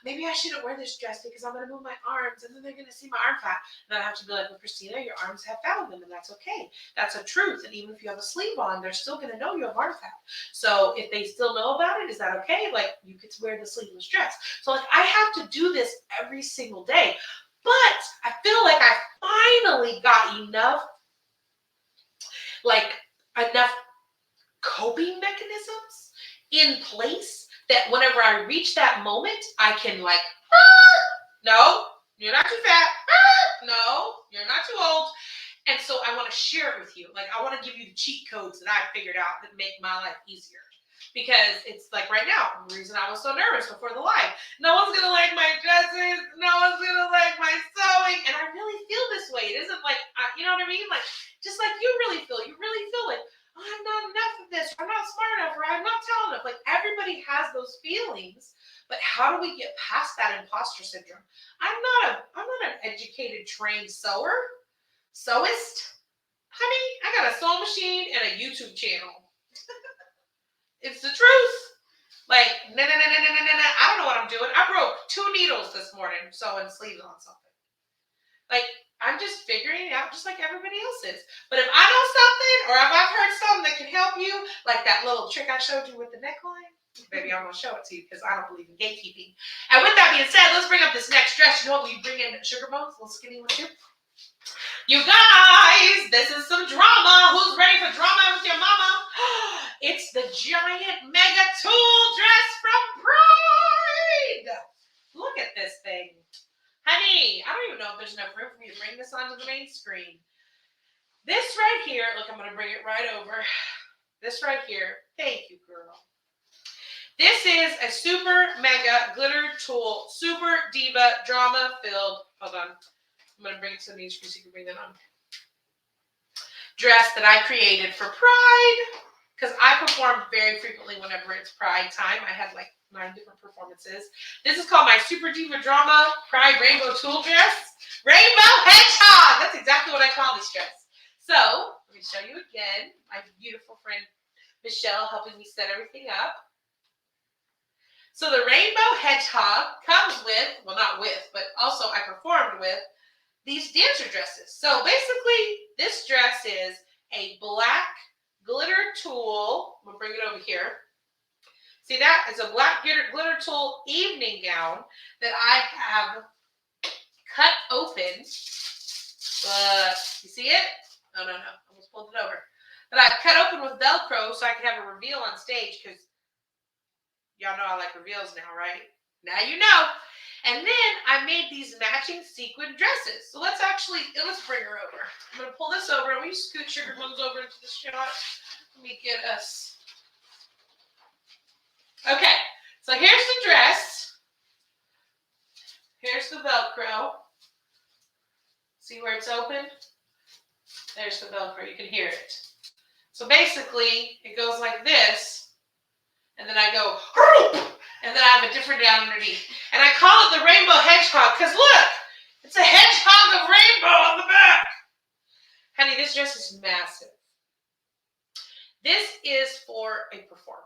maybe I shouldn't wear this dress because I'm going to move my arms and then they're going to see my arm fat. And then I have to be like, well, Christina, your arms have fat on them and that's okay. That's a truth. And even if you have a sleeve on, they're still going to know you have arm fat. So if they still know about it, is that okay? Like, you could wear the sleeveless dress. So like, I have to do this every single day. But I feel like I finally got enough coping mechanisms in place that whenever I reach that moment, I can like, no, you're not too fat. No, you're not too old. And so I want to share it with you. Like, I want to give you the cheat codes that I figured out that make my life easier. Because it's like right now, the reason I was so nervous before the live. No one's going to like my dresses. No one's going to like my sewing. And I really feel this way. It isn't like, you know what I mean? Like, just like you really feel. You really feel like, oh, I'm not enough of this. Or I'm not smart enough. Or I'm not talented enough. Like, everybody has those feelings. But how do we get past that imposter syndrome? I'm not an educated, trained sewist. Honey, I got a sewing machine and a YouTube channel. It's the truth. Like, no. I don't know what I'm doing. I broke 2 needles this morning sewing sleeves on something. Like, I'm just figuring it out just like everybody else is. But if I know something, or if I've heard something that can help you, like that little trick I showed you with the neckline, baby, I'm going to show it to you because I don't believe in gatekeeping. And with that being said, let's bring up this next dress. You know what we bring in? Sugar bones, little skinny one too. You guys, this is some drama. Who's ready for drama with your mama? It's the giant mega tulle dress from Pride. Look at this thing. Honey, I don't even know if there's enough room for me to bring this onto the main screen. This right here, look, I'm going to bring it right over. This right here, thank you, girl. This is a super mega glitter tulle, super diva drama filled, hold on. I'm going to bring it to the main screen so you can bring that on. Dress that I created for Pride, because I perform very frequently whenever it's Pride time. I had like 9 different performances. This is called my Super Diva Drama Pride Rainbow Tulle Dress. Rainbow Hedgehog! That's exactly what I call this dress. So, let me show you again. My beautiful friend Michelle helping me set everything up. So the Rainbow Hedgehog comes with, well not with, but also I performed with these dancer dresses. So basically, this dress is a black glitter tulle. I'm gonna bring it over here. See that? It's a black glitter tulle evening gown that I have cut open, you see it? Oh, no, almost pulled it over. But I cut open with Velcro so I could have a reveal on stage because y'all know I like reveals now, right? Now you know. And then I made these matching sequin dresses. So let's bring her over. I'm going to pull this over. Will you scoot Sugar Bones over into the shot? Let me get us. Okay, so here's the dress. Here's the Velcro. See where it's open? There's the Velcro. You can hear it. So basically, it goes like this, and then I go, and then I have a different down underneath. And I call it the Rainbow Hedgehog because look, it's a hedgehog of rainbow on the back. Honey, this dress is massive. This is for a performer.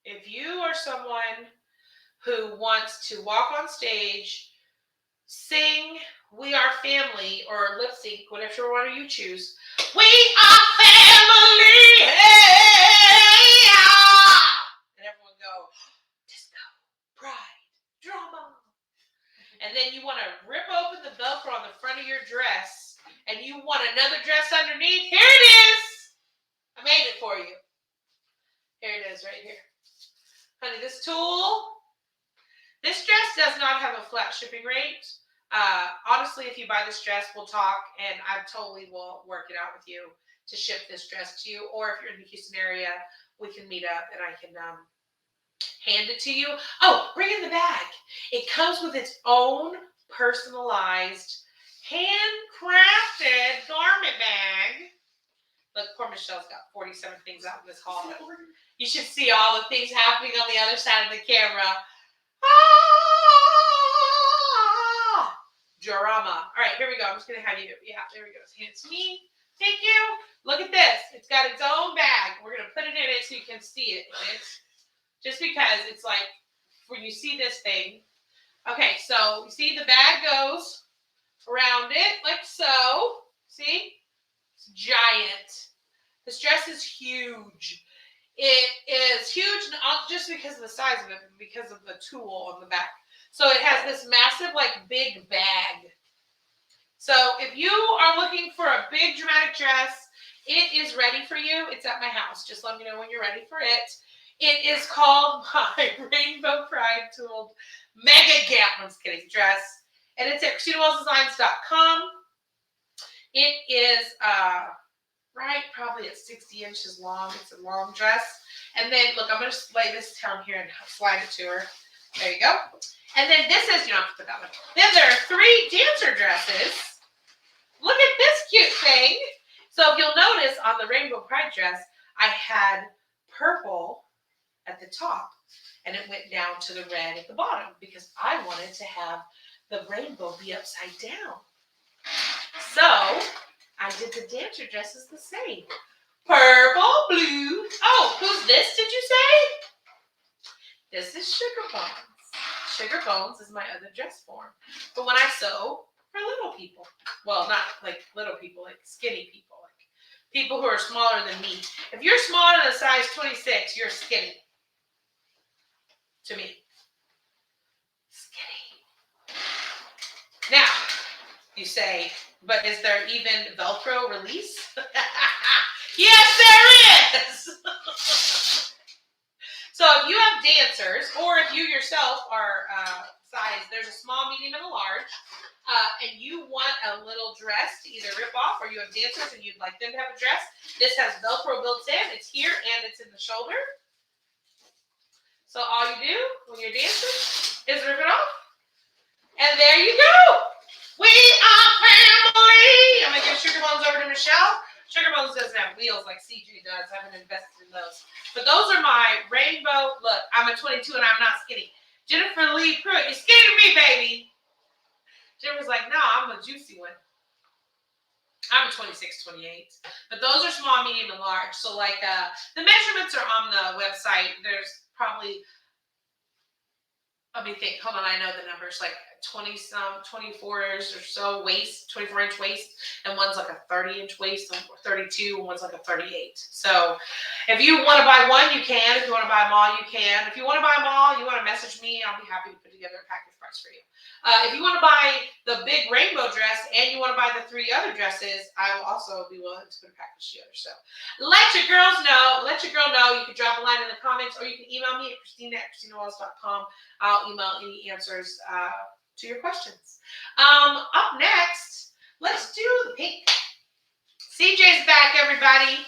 If you are someone who wants to walk on stage, sing We Are Family, or lip sync, whatever one you choose. We are family! Hey, and everyone go, disco, pride, drama. And then you want to rip open the Velcro on the front of your dress, and you want another dress underneath. Here it is! I made it for you. Here it is right here. Honey, this dress does not have a flat shipping rate. Honestly, if you buy this dress, we'll talk, and I totally will work it out with you to ship this dress to you. Or if you're in the Houston area, we can meet up and I can hand it to you. Oh, bring in the bag. It comes with its own personalized, handcrafted garment bag. Look, poor Michelle's got 47 things out in this haul. You should see all the things happening on the other side of the camera. Drama. All right, here we go. I'm just going to have you. Yeah, there we go. Hand it to me. Thank you. Look at this. It's got its own bag. We're going to put it in it so you can see it. Just because it's like, when you see this thing. Okay, so you see the bag goes around it like so. See? It's giant. This dress is huge. It is huge not just because of the size of it, but because of the tool on the back. So it has this massive, like, big bag. So if you are looking for a big dramatic dress, it is ready for you. It's at my house. Just let me know when you're ready for it. It is called my Rainbow Pride Tooled Mega dress. And it's at ChristinaWellsDesigns.com. It is probably at 60 inches long. It's a long dress. And then, look, I'm going to lay this down here and slide it to her. There you go. And then this is, you don't have to put that one. Then there are 3 dancer dresses. Look at this cute thing. So if you'll notice on the Rainbow Pride dress, I had purple at the top. And it went down to the red at the bottom because I wanted to have the rainbow be upside down. So I did the dancer dresses the same. Purple, blue. Oh, who's this, did you say? This is Sugar Bones. Sugar Bones is my other dress form. But when I sew for little people. Well, not like little people, like skinny people. Like people who are smaller than me. If you're smaller than a size 26, you're skinny. To me. Skinny. Now, you say, but is there even Velcro release? Yes, there is! So if you have dancers, or if you yourself are size, there's a small, medium, and a large, and you want a little dress to either rip off, or you have dancers and you'd like them to have a dress, this has Velcro built in. It's here and it's in the shoulder. So all you do when you're dancing is rip it off. And there you go. We are family. I'm going to give Sugar Bones over to Michelle. Sugar Bones doesn't have wheels like CJ does. I haven't invested in those. But those are my rainbow. Look, I'm a 22 and I'm not skinny. Jennifer Lee Pruitt, you're skinny to me, baby. Jennifer's like, no, I'm a juicy one. I'm a 26, 28. But those are small, medium, and large. So like the measurements are on the website. There's probably, let me think. Hold on, I know the numbers. Like 20-some, 24s or so waist, 24-inch waist, and one's like a 30-inch waist, 32, and one's like a 38. So if you want to buy one, you can. If you want to buy them all, you can. If you want to buy them all, you want to message me, I'll be happy to put together a package price for you. If you want to buy the big rainbow dress and you want to buy the 3 other dresses, I will also be willing to put a package together. So let your girls know. Let your girl know. You can drop a line in the comments or you can email me at Christina@ChristinaWallace.com. I'll email any answers to your questions. Up next, let's do the pink. CJ's back, everybody.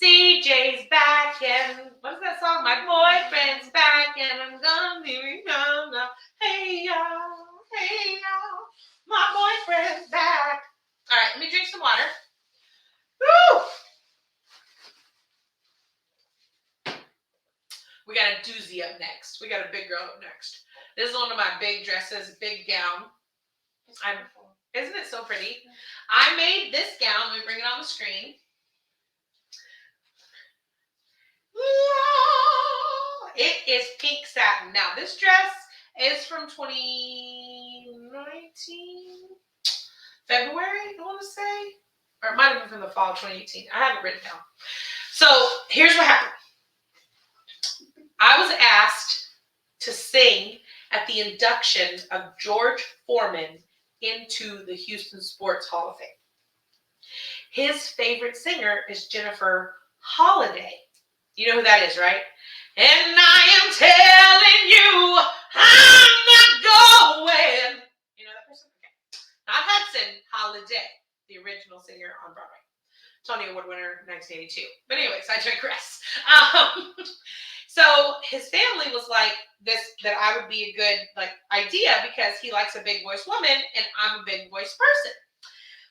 CJ's back, and what's that song? My boyfriend's back, and I'm gonna be around now. Hey y'all, my boyfriend's back. All right, let me drink some water. Woo! We got a doozy up next. We got a big girl up next. This is one of my big dresses, big gown. Isn't it so pretty? I made this gown. Let me bring it on the screen. It is pink satin. Now, this dress is from 2019, February, I want to say. Or it might have been from the fall of 2018. I have it written down. So, here's what happened. I was asked to sing at the induction of George Foreman into the Houston Sports Hall of Fame. His favorite singer is Jennifer Holiday. You know who that is, right? And I am telling you, I'm not going. You know that person? Okay. Not Hudson, Holiday, the original singer on Broadway. Tony Award winner, 1982. But anyways, I digress. So his family was like that I would be a good idea because he likes a big voice woman and I'm a big voice person.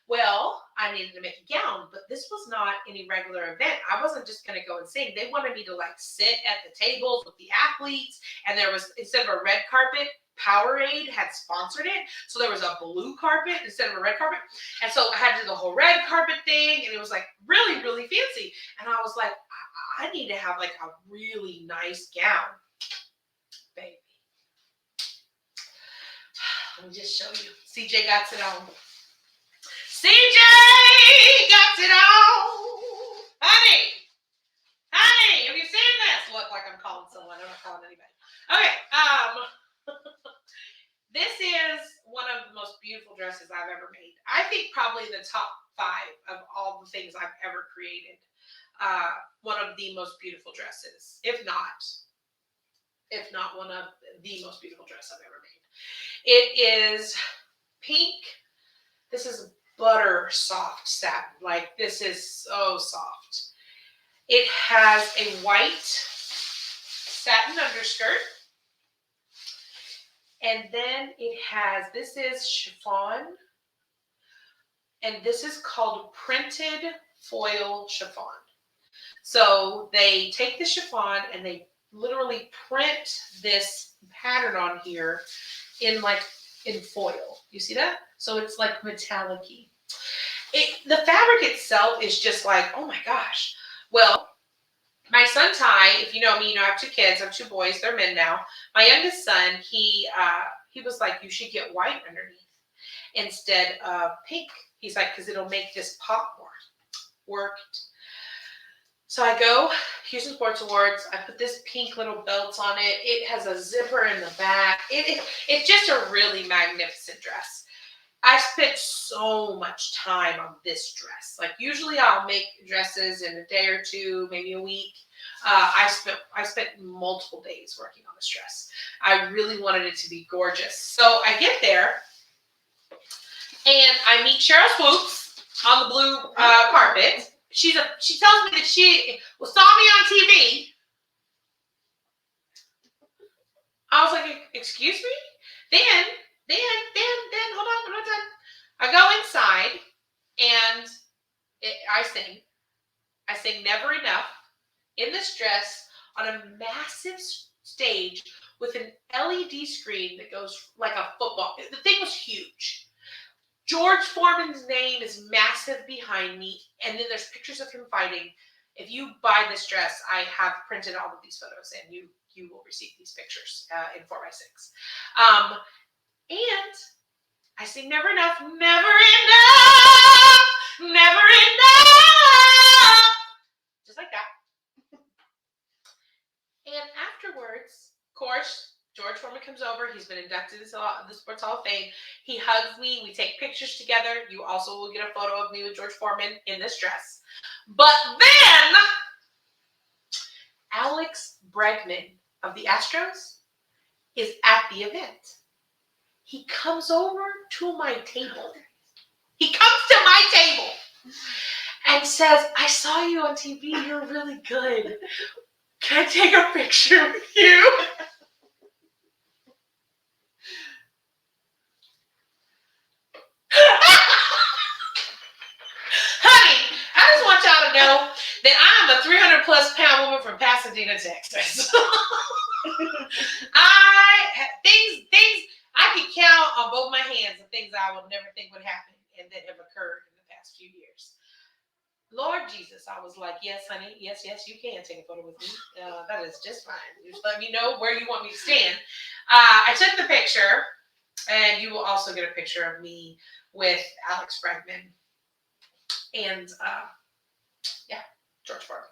Well, I needed to make a gown, but this was not any regular event. I wasn't just going to go and sing. They wanted me to sit at the tables with the athletes, and there was, instead of a red carpet, Powerade had sponsored it, so there was a blue carpet instead of a red carpet, and so I had to do the whole red carpet thing, and it was really, really fancy, and I was like, I need to have a really nice gown, baby. Let me just show you. CJ got it on. CJ got it on. Honey, have you seen this? Look like I'm calling someone. I'm not calling anybody. Okay. This is one of the most beautiful dresses I've ever made. I think probably the top 5 of all the things I've ever created. One of the most beautiful dresses, if not one of the most beautiful dress I've ever made. It is pink. This is butter soft satin. This is so soft. It has a white satin underskirt. And then it has, this is chiffon. And this is called printed foil chiffon. So they take the chiffon and they literally print this pattern on here in foil. You see that? So it's metallic-y. The fabric itself is just oh my gosh. Well, my son Ty, if you know me, you know I have 2 kids. I have 2 boys. They're men now. My youngest son, he was like, you should get white underneath instead of pink. He's like, because it'll make this pop more. Worked. So I go, Houston Sports Awards, I put this pink little belt on it. It has a zipper in the back. It's just a really magnificent dress. I spent so much time on this dress. Usually I'll make dresses in a day or 2, maybe a week. I spent multiple days working on this dress. I really wanted it to be gorgeous. So I get there and I meet Cheryl Swoops on the blue carpet. She tells me that she saw me on TV. I was like, excuse me? Then, hold on, I'm not done. I go inside and I sing Never Enough in this dress on a massive stage with an LED screen that goes like a football. The thing was huge. George Foreman's name is massive behind me, and then there's pictures of him fighting. If you buy this dress, I have printed all of these photos, and you will receive these pictures in 4x6. And I sing Never Enough, never enough, never enough, just like that. And afterwards, of course, George Foreman comes over. He's been inducted into the Sports Hall of Fame. He hugs me. We take pictures together. You also will get a photo of me with George Foreman in this dress. But then Alex Bregman of the Astros is at the event. He comes over to my table. He comes to my table and says, I saw you on TV. You're really good. Can I take a picture with you? Honey, I just want y'all to know that I'm a 300 plus pound woman from Pasadena, Texas. I could count on both my hands of things I would never think would happen and that have occurred in the past few years. Lord Jesus, I was like, yes, honey, yes, you can take a photo with me. That is just fine. Just let me know where you want me to stand. I took the picture, and you will also get a picture of me with Alex Bregman and, George Foreman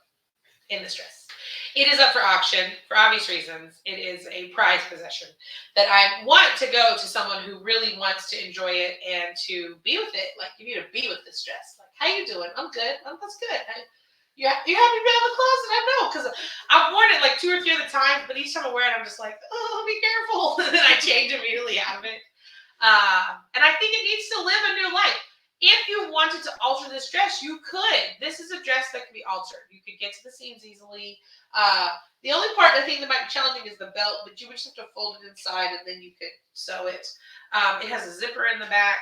in this dress. It is up for auction for obvious reasons. It is a prized possession that I want to go to someone who really wants to enjoy it and to be with it. Like, you need to be with this dress. Like, how you doing? I'm good. That's good. You haven't been out of the closet? I know, because I've worn it like 2 or 3 other times, but each time I wear it, I'm just like, oh, be careful. And then I change immediately out of it. And I think it needs to live a new life. If you wanted to alter this dress, you could. This is a dress that can be altered. You could get to the seams easily. The only part I think that might be challenging is the belt, but you would just have to fold it inside and then you could sew it. It has a zipper in the back.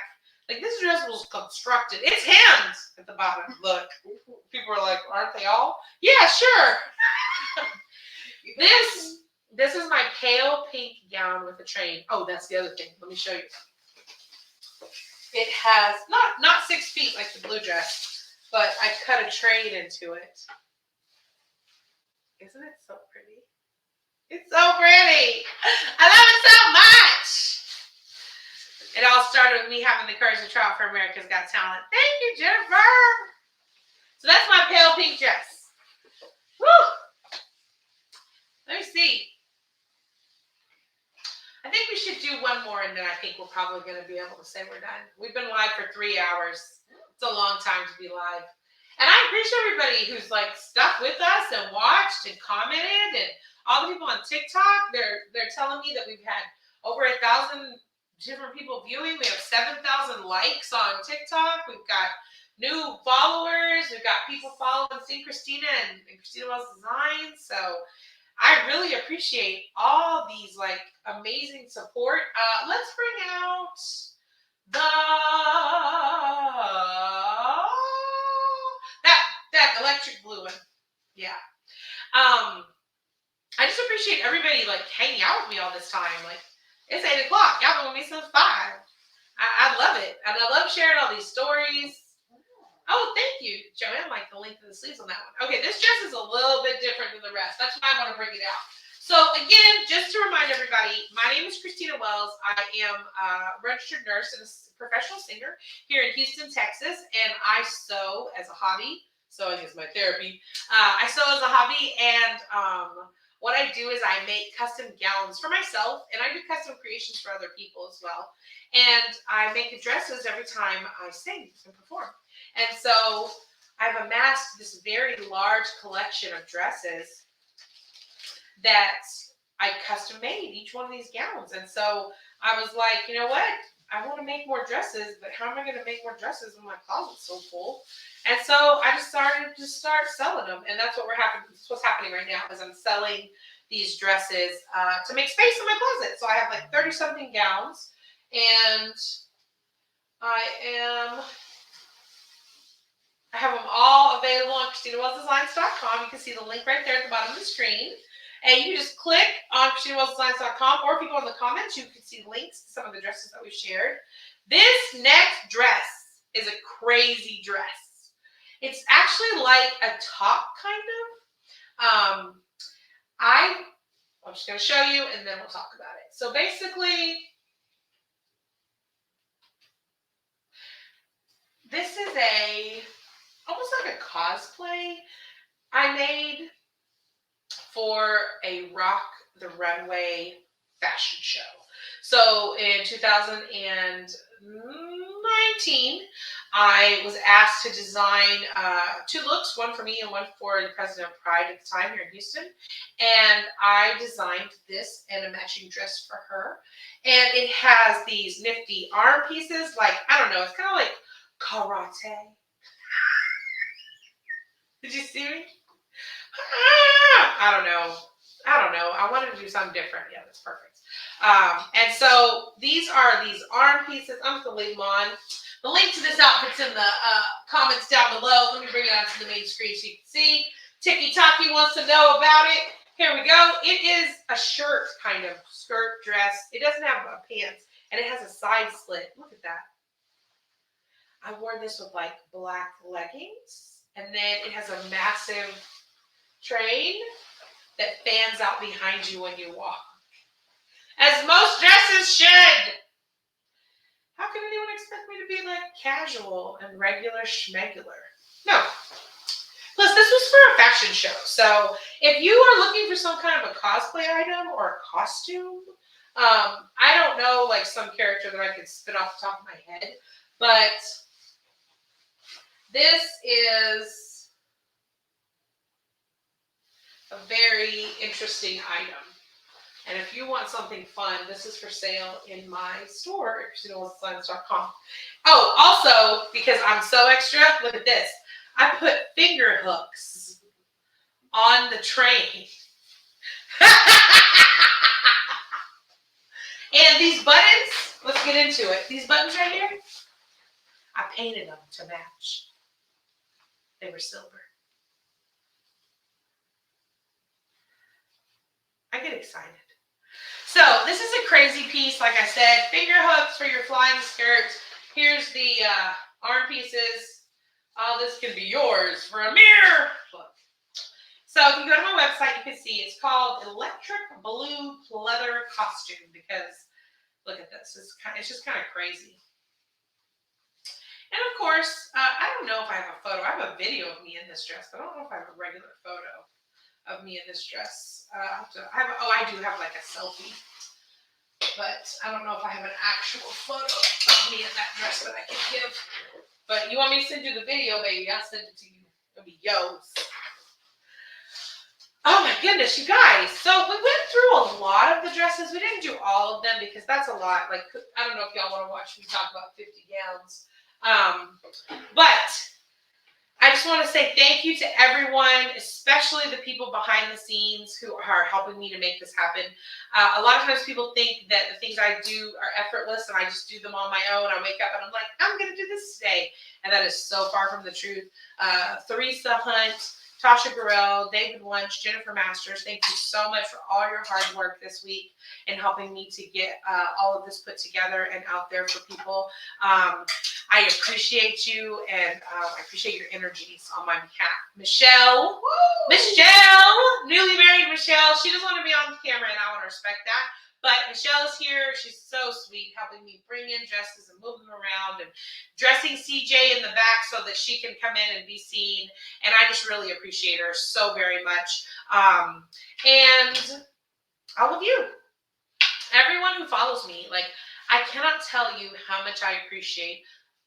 Like, this dress was constructed. It's hemmed at the bottom. Look, people are like, aren't they all? Yeah, sure. This is my pale pink gown with a train. Oh, that's the other thing. Let me show you. It has not 6 feet like the blue dress, but I cut a train into it. Isn't it so pretty? It's so pretty. I love it so much. It all started with me having the courage to try out for America's Got Talent. Thank you, Jennifer. So that's my pale pink dress. Woo! Let me see. I think we should do one more, and then I think we're probably going to be able to say we're done. We've been live for 3 hours. It's a long time to be live. And I appreciate everybody who's like stuck with us and watched and commented, and all the people on TikTok. They're telling me that we've had over 1,000 different people viewing. We have 7,000 likes on TikTok. We've got new followers. We've got people following Christina and Christina Wells Designs. So I really appreciate all these like amazing support. Let's bring out that electric blue one. Yeah. I just appreciate everybody like hanging out with me all this time. Like, it's 8 o'clock. Y'all been with me since 5. I love it. And I love sharing all these stories. Oh, thank you, Joanne. Like the length of the sleeves on that one. Okay, this dress is a little bit different than the rest. That's why I want to bring it out. So again, just to remind everybody, my name is Christina Wells. I am a registered nurse and a professional singer here in Houston, Texas, and I sew as a hobby. Sewing is my therapy. I sew as a hobby, and what I do is I make custom gowns for myself, and I do custom creations for other people as well. And I make dresses every time I sing and perform. And so I've amassed this very large collection of dresses that I custom made each one of these gowns. And so I was like, you know what? I want to make more dresses, but how am I going to make more dresses when my closet's so full? And so I just started to selling them. And that's what's happening right now is I'm selling these dresses to make space in my closet. So I have like 30 something gowns, and I have them all available on ChristinaWellsDesigns.com. You can see the link right there at the bottom of the screen. And you can just click on ChristinaWellsDesigns.com, or if you go in the comments, you can see links to some of the dresses that we've shared. This next dress is a crazy dress. It's actually like a top, kind of. I'm just going to show you, and then we'll talk about it. So basically, this is almost like a cosplay I made for a Rock the Runway fashion show. So in 2019, I was asked to design 2 looks, one for me and one for the president of Pride at the time here in Houston. And I designed this and a matching dress for her. And it has these nifty arm pieces, like, I don't know, it's kind of like karate. Did you see me? I don't know. I wanted to do something different. Yeah, that's perfect. And so these are these arm pieces. I'm just going to leave them on. The link to this outfit's in the comments down below. Let me bring it onto the main screen so you can see. Tiki Taki wants to know about it. Here we go. It is a shirt kind of skirt dress. It doesn't have pants, and it has a side slit. Look at that. I wore this with like black leggings, and then it has a massive train that fans out behind you when you walk. As most dresses should. How can anyone expect me to be like casual and regular schmegular? No. Plus, this was for a fashion show. So if you are looking for some kind of a cosplay item or a costume, I don't know, like some character that I could spit off the top of my head, but this is a very interesting item. And if you want something fun, this is for sale in my store at ChristinaWilsonScience.com. Oh, also, because I'm so extra, look at this. I put finger hooks on the train. And these buttons, let's get into it. These buttons right here, I painted them to match. They were silver. I get excited. So this is a crazy piece, like I said. Finger hooks for your flying skirt. Here's the arm pieces. All this can be yours for a mere look. So if you go to my website, you can see it's called Electric Blue Pleather Costume, because look at this. It's just kind of crazy. And of course, I don't know if I have a photo. I have a video of me in this dress, but I don't know if I have a regular photo of me in this dress. I do have like a selfie, but I don't know if I have an actual photo of me in that dress that I can give. But you want me to send you the video, baby? I'll send it to you. It'll be yours. Oh my goodness, you guys. So we went through a lot of the dresses. We didn't do all of them because that's a lot. Like, I don't know if y'all want to watch me talk about 50 gowns. But I just want to say thank you to everyone, especially the people behind the scenes who are helping me to make this happen. A lot of times people think that the things I do are effortless and I just do them on my own. I wake up and I'm like, I'm going to do this today. And that is so far from the truth. Theresa Hunt, Tasha Burrell, David Wunsch, Jennifer Masters, thank you so much for all your hard work this week in helping me to get all of this put together and out there for people. I appreciate you, and I appreciate your energies on my behalf. Michelle, newly married Michelle, she doesn't want to be on the camera, and I want to respect that. But Michelle's here. She's so sweet, helping me bring in dresses and move them around and dressing CJ in the back so that she can come in and be seen. And I just really appreciate her so very much. And all of you, everyone who follows me, like, I cannot tell you how much I appreciate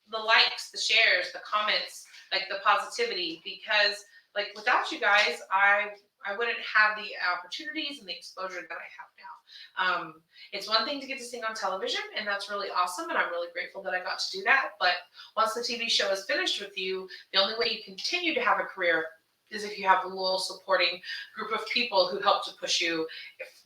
the likes, the shares, the comments, like the positivity, because like without you guys, I wouldn't have the opportunities and the exposure that I have now. It's one thing to get to sing on television, and that's really awesome, and I'm really grateful that I got to do that. But once the TV show is finished with you, the only way you continue to have a career is if you have a loyal, supporting group of people who help to push you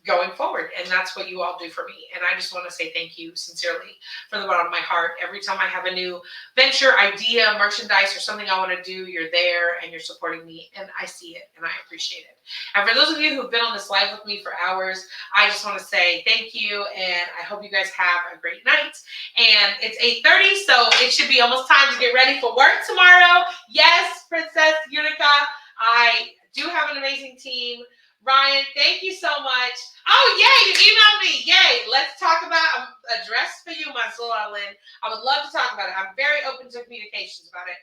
going forward. And that's what you all do for me. And I just want to say thank you sincerely from the bottom of my heart. Every time I have a new venture, idea, merchandise, or something I want to do, you're there and you're supporting me. And I see it and I appreciate it. And for those of you who've been on this live with me for hours, I just want to say thank you. And I hope you guys have a great night. And it's 8:30, so it should be almost time to get ready for work tomorrow. Yes, Princess Unica. I do have an amazing team. Ryan, thank you so much. Oh, yay, you emailed me. Yay. Let's talk about a dress for you, my darling. I would love to talk about it. I'm very open to communications about it.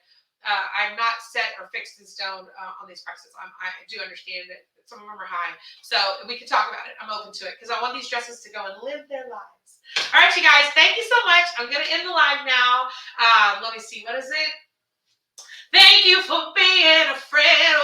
I'm not set or fixed in stone on these prices. I do understand that some of them are high. So we can talk about it. I'm open to it because I want these dresses to go and live their lives. All right, you guys, thank you so much. I'm going to end the live now. Let me see. What is it? Thank you for being a friend